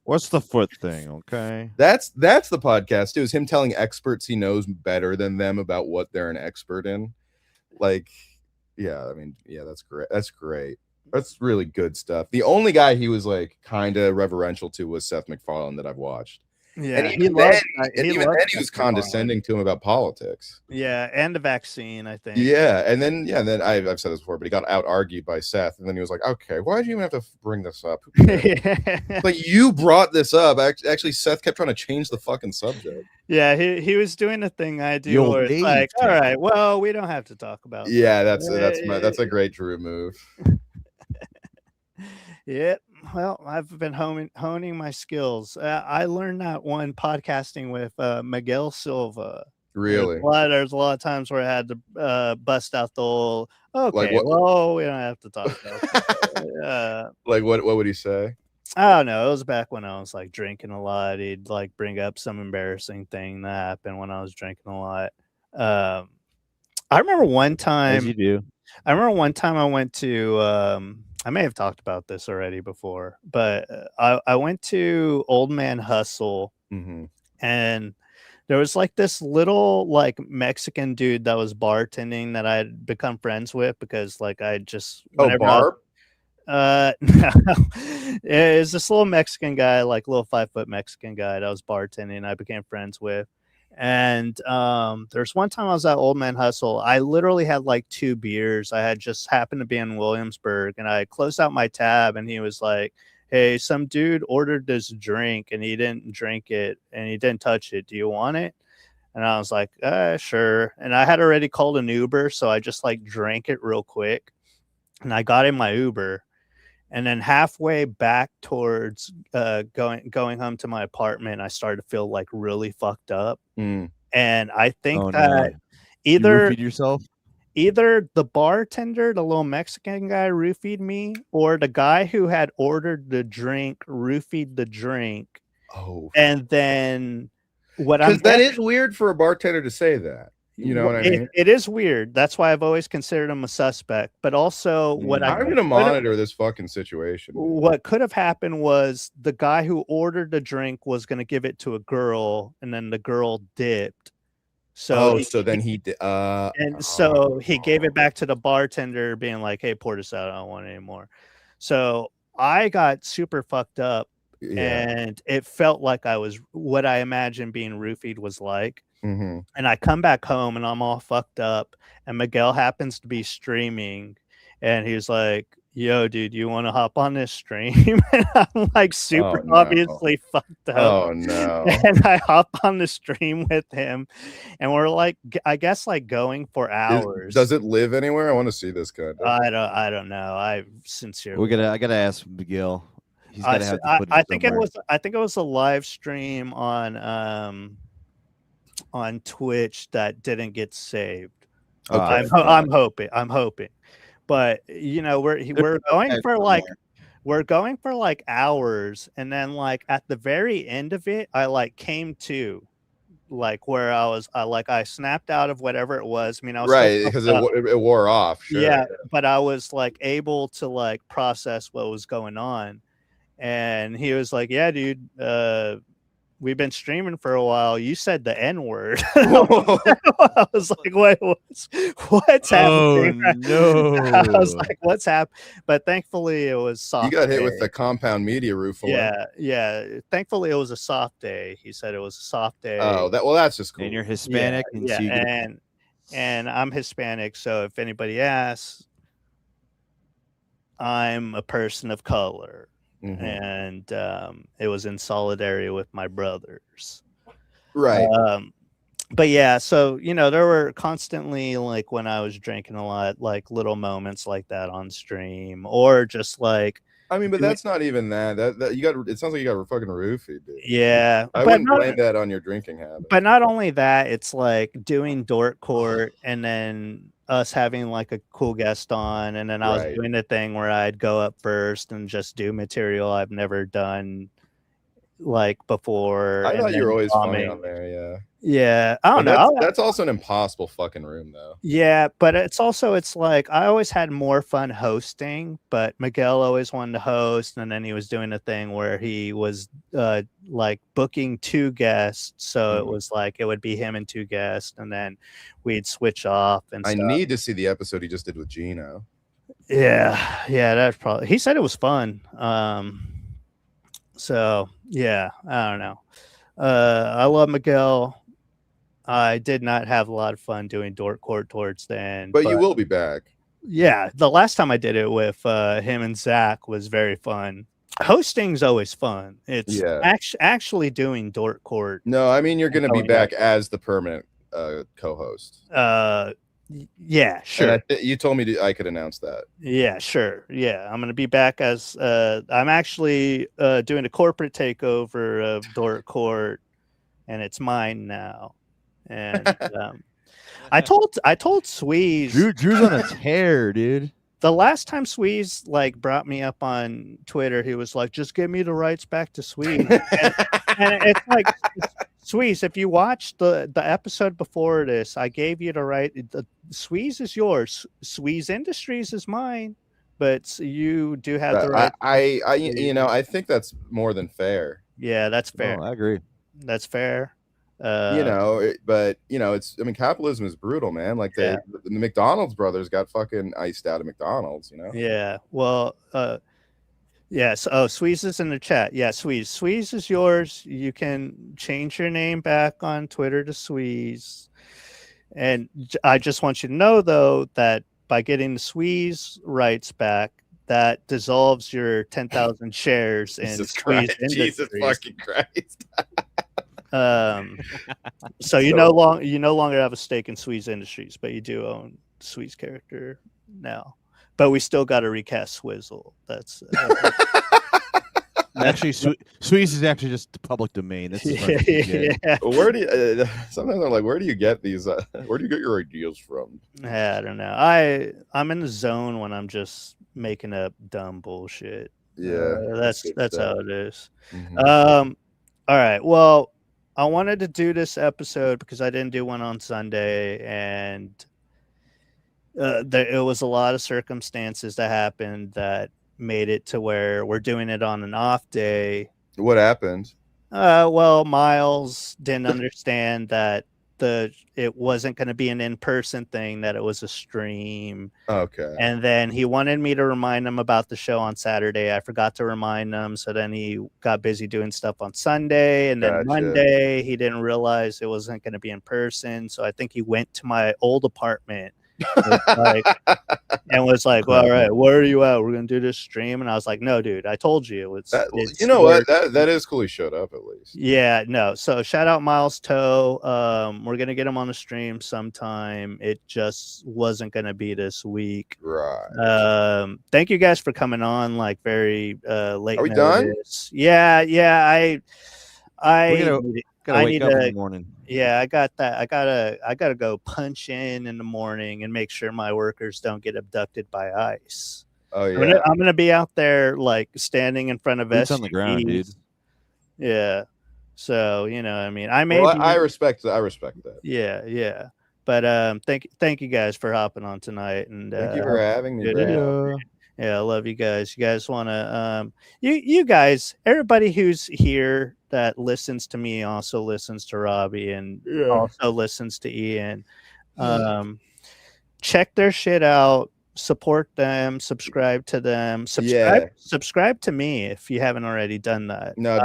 what's the foot thing? Okay, that's the podcast too. Is him telling experts he knows better than them about what they're an expert in. Like, yeah, I mean, yeah, that's great. That's great. That's really good stuff. The only guy he was like kind of reverential to was Seth MacFarlane that I've watched, Yeah, And he even loved. then, He even loved then he was Dr. Barnes. condescending to him about politics. Yeah, and the vaccine, I think. Yeah, and then I've said this before, but he got out argued by Seth, and then he was like, "Okay, why did you even have to bring this up?" Like, you brought this up. Actually, Seth kept trying to change the fucking subject. Yeah, he was doing the thing I do, You'll where it's leave, like, all Tim. right, well, we don't have to talk about. Yeah, that. that's a great Drew move. Yeah, well, I've been honing my skills. I learned that one podcasting with Miguel Silva. Really? There's a lot of times where I had to bust out the whole, okay, Like what? well, we don't have to talk about that. Like what would he say? I don't know. It was back when I was like drinking a lot. He'd like bring up some embarrassing thing that happened when I was drinking a lot. I remember one time. As you do. I remember one time I went to. I may have talked about this already before, but I went to Old Man Hustle, and there was like this little like Mexican dude that was bartending that I had become friends with because like I just Barb. No, it was this little Mexican guy, like little 5-foot Mexican guy that was bartending. I became friends with, and there's one time I was at Old Man Hustle. I literally had like 2 beers. I had just happened to be in Williamsburg, and I closed out my tab, and he was like, "Hey, some dude ordered this drink, and he didn't drink it, and he didn't touch it. Do you want it?" And I was like, "Sure." And I had already called an Uber, so I just like drank it real quick, and I got in my Uber. And then halfway back towards going home to my apartment, I started to feel like really fucked up. And I think that either yourself, either the bartender, the little Mexican guy, roofied me, or the guy who had ordered the drink roofied the drink. Oh, and then because that is weird for a bartender to say that. You know what I mean? It is weird. That's why I've always considered him a suspect. But also, I'm going to monitor this fucking situation. What could have happened was the guy who ordered the drink was going to give it to a girl, and then the girl dipped. So then he did. So he gave it back to the bartender, being like, "Hey, pour this out. I don't want it anymore." So I got super fucked up, and it felt like I was what I imagined being roofied was like. And I come back home and I'm all fucked up, and Miguel happens to be streaming, and he's like, "Yo, dude, you want to hop on this stream?" And I'm like super obviously fucked up. Oh no. And I hop on the stream with him, and we're like, I guess like going for hours. Does it live anywhere? I want to see this guy. I don't know. I sincerely I gotta ask Miguel. He's gotta have to put it I think it was a live stream on Twitch that didn't get saved. Okay. I'm hoping, but you know, we're going for like hours, and then like at the very end of it, I like came to like where I snapped out of whatever it was. I mean, I was right because it wore off. Sure. Yeah, but I was like able to like process what was going on, and he was like, "Yeah, dude, we've been streaming for a while. You said the N-word." I was like, what's happening? Oh, no. I was like, what's happening? But thankfully it was soft. You got hit with the compound media roof. Yeah. Thankfully it was a soft day. He said it was a soft day. Oh, that's just cool. And you're Hispanic. And I'm Hispanic. So if anybody asks, I'm a person of color. And it was in solidarity with my brothers, right? But yeah, so you know, there were constantly like when I was drinking a lot, like little moments like that on stream, or just like, I mean, but that's not even that you got. It sounds like you got a fucking roofie, dude. Yeah, I wouldn't blame that on your drinking habit. But not only that, it's like doing Dork Court, and then us having like a cool guest on, and then I was doing the thing where I'd go up first and just do material I've never done like before. I thought you were always funny on there. Yeah, I don't know. That's also an impossible fucking room, though. Yeah, but it's like I always had more fun hosting, but Miguel always wanted to host, and then he was doing a thing where he was like booking 2 guests, so it was like it would be him and 2 guests, and then we'd switch off. And I need to see the episode he just did with Gino. Yeah, that's probably. He said it was fun. So yeah, I don't know. I love Miguel. I did not have a lot of fun doing Dork Court towards the end, But you will be back. Yeah, the last time I did it with him and Zach was very fun. Hosting's always fun. It's actually doing Dork Court. No, I mean you're going to be back as the permanent co-host. Yeah, sure. You told me I could announce that. Yeah, sure. Yeah, I'm going to be back as I'm actually doing a corporate takeover of Dork Court, and it's mine now. And I told Sweeze, Drew's on a tear, dude. The last time Sweeze like brought me up on Twitter, he was like, "Just give me the rights back to Sweeze." and it's like, Sweeze, if you watched the episode before this, I gave you the right. The Sweeze is yours. Sweeze Industries is mine, but you do have the right. I think that's more than fair. Yeah, that's fair. Oh, I agree. That's fair. It's. I mean, capitalism is brutal, man. Like the McDonald's brothers got fucking iced out of McDonald's. Yeah. Well. Yes. Oh, Sweeze is in the chat. Yeah, Sweeze. Sweeze is yours. You can change your name back on Twitter to Sweeze. And I just want you to know, though, that by getting the Sweeze rights back, that dissolves your 10,000 shares in Sweeze Industries. Jesus fucking Christ. So you no longer have a stake in Sweeze Industries, but you do own the Sweeze character now. But we still got to recast Swizzle. That's actually Sweeze is actually just public domain. That's yeah. Where do you, sometimes I'm like, where do you get these? Where do you get your ideas from? I don't know. I'm in the zone when I'm just making up dumb bullshit. Yeah, that's how it is. Mm-hmm. All right. Well, I wanted to do this episode because I didn't do one on Sunday, and it was a lot of circumstances that happened that made it to where we're doing it on an off day. What happened? Well, Miles didn't understand that it wasn't going to be an in-person thing, that it was a stream. Okay. And then he wanted me to remind him about the show on Saturday. I forgot to remind him, so then he got busy doing stuff on Sunday, and then Monday he didn't realize it wasn't going to be in person, so I think he went to my old apartment and was like, well, all right, where are you at? We're gonna do this stream. And I was like, no, dude, I told you it's you know what, that is cool. He showed up at least. Yeah, no, so shout out Miles Toe. We're gonna get him on the stream sometime. It just wasn't gonna be this week, right? Thank you guys for coming on like very late. Are we done? Yeah, I gotta wake up in the morning. Yeah, I got that. I gotta go punch in the morning and make sure my workers don't get abducted by ICE. Oh yeah, I'm gonna be out there like standing in front of boots on the ground, dude. Yeah, so I mean, I respect that. Yeah. But thank you guys for hopping on tonight, and thank you for having me. Yeah, I love you guys. You guys want to you guys, everybody who's here that listens to me also listens to Robbie and also listens to Ian. Check their shit out, support them, subscribe to them, subscribe to me if you haven't already done that. No,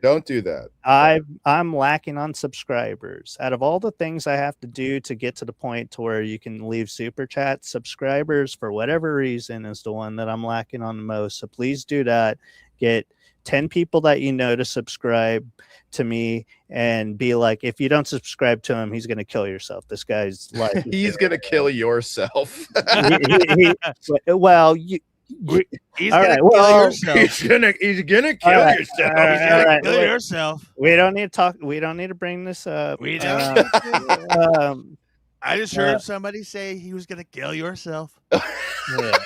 don't do that. I'm lacking on subscribers. Out of all the things I have to do to get to the point to where you can leave super chat, subscribers for whatever reason is the one that I'm lacking on the most. So please do that. Get 10 people that you know to subscribe to me and be like, if you don't subscribe to him, he's going to kill yourself. This guy's like, he's going to kill yourself. Well, he's gonna kill yourself. He's gonna kill yourself. Kill yourself. We don't need to talk. We don't need to bring this up. We don't. I just heard somebody say he was gonna kill yourself. Yeah.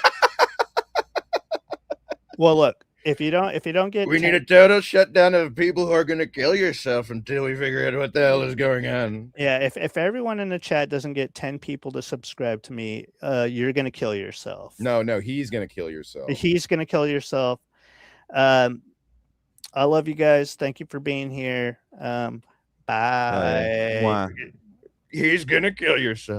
Well, look. If you don't get, we need a total shutdown of people who are going to kill yourself until we figure out what the hell is going on. Yeah, if everyone in the chat doesn't get 10 people to subscribe to me, you're going to kill yourself. No, he's going to kill yourself. He's going to kill yourself. I love you guys. Thank you for being here. Bye. He's going to kill yourself.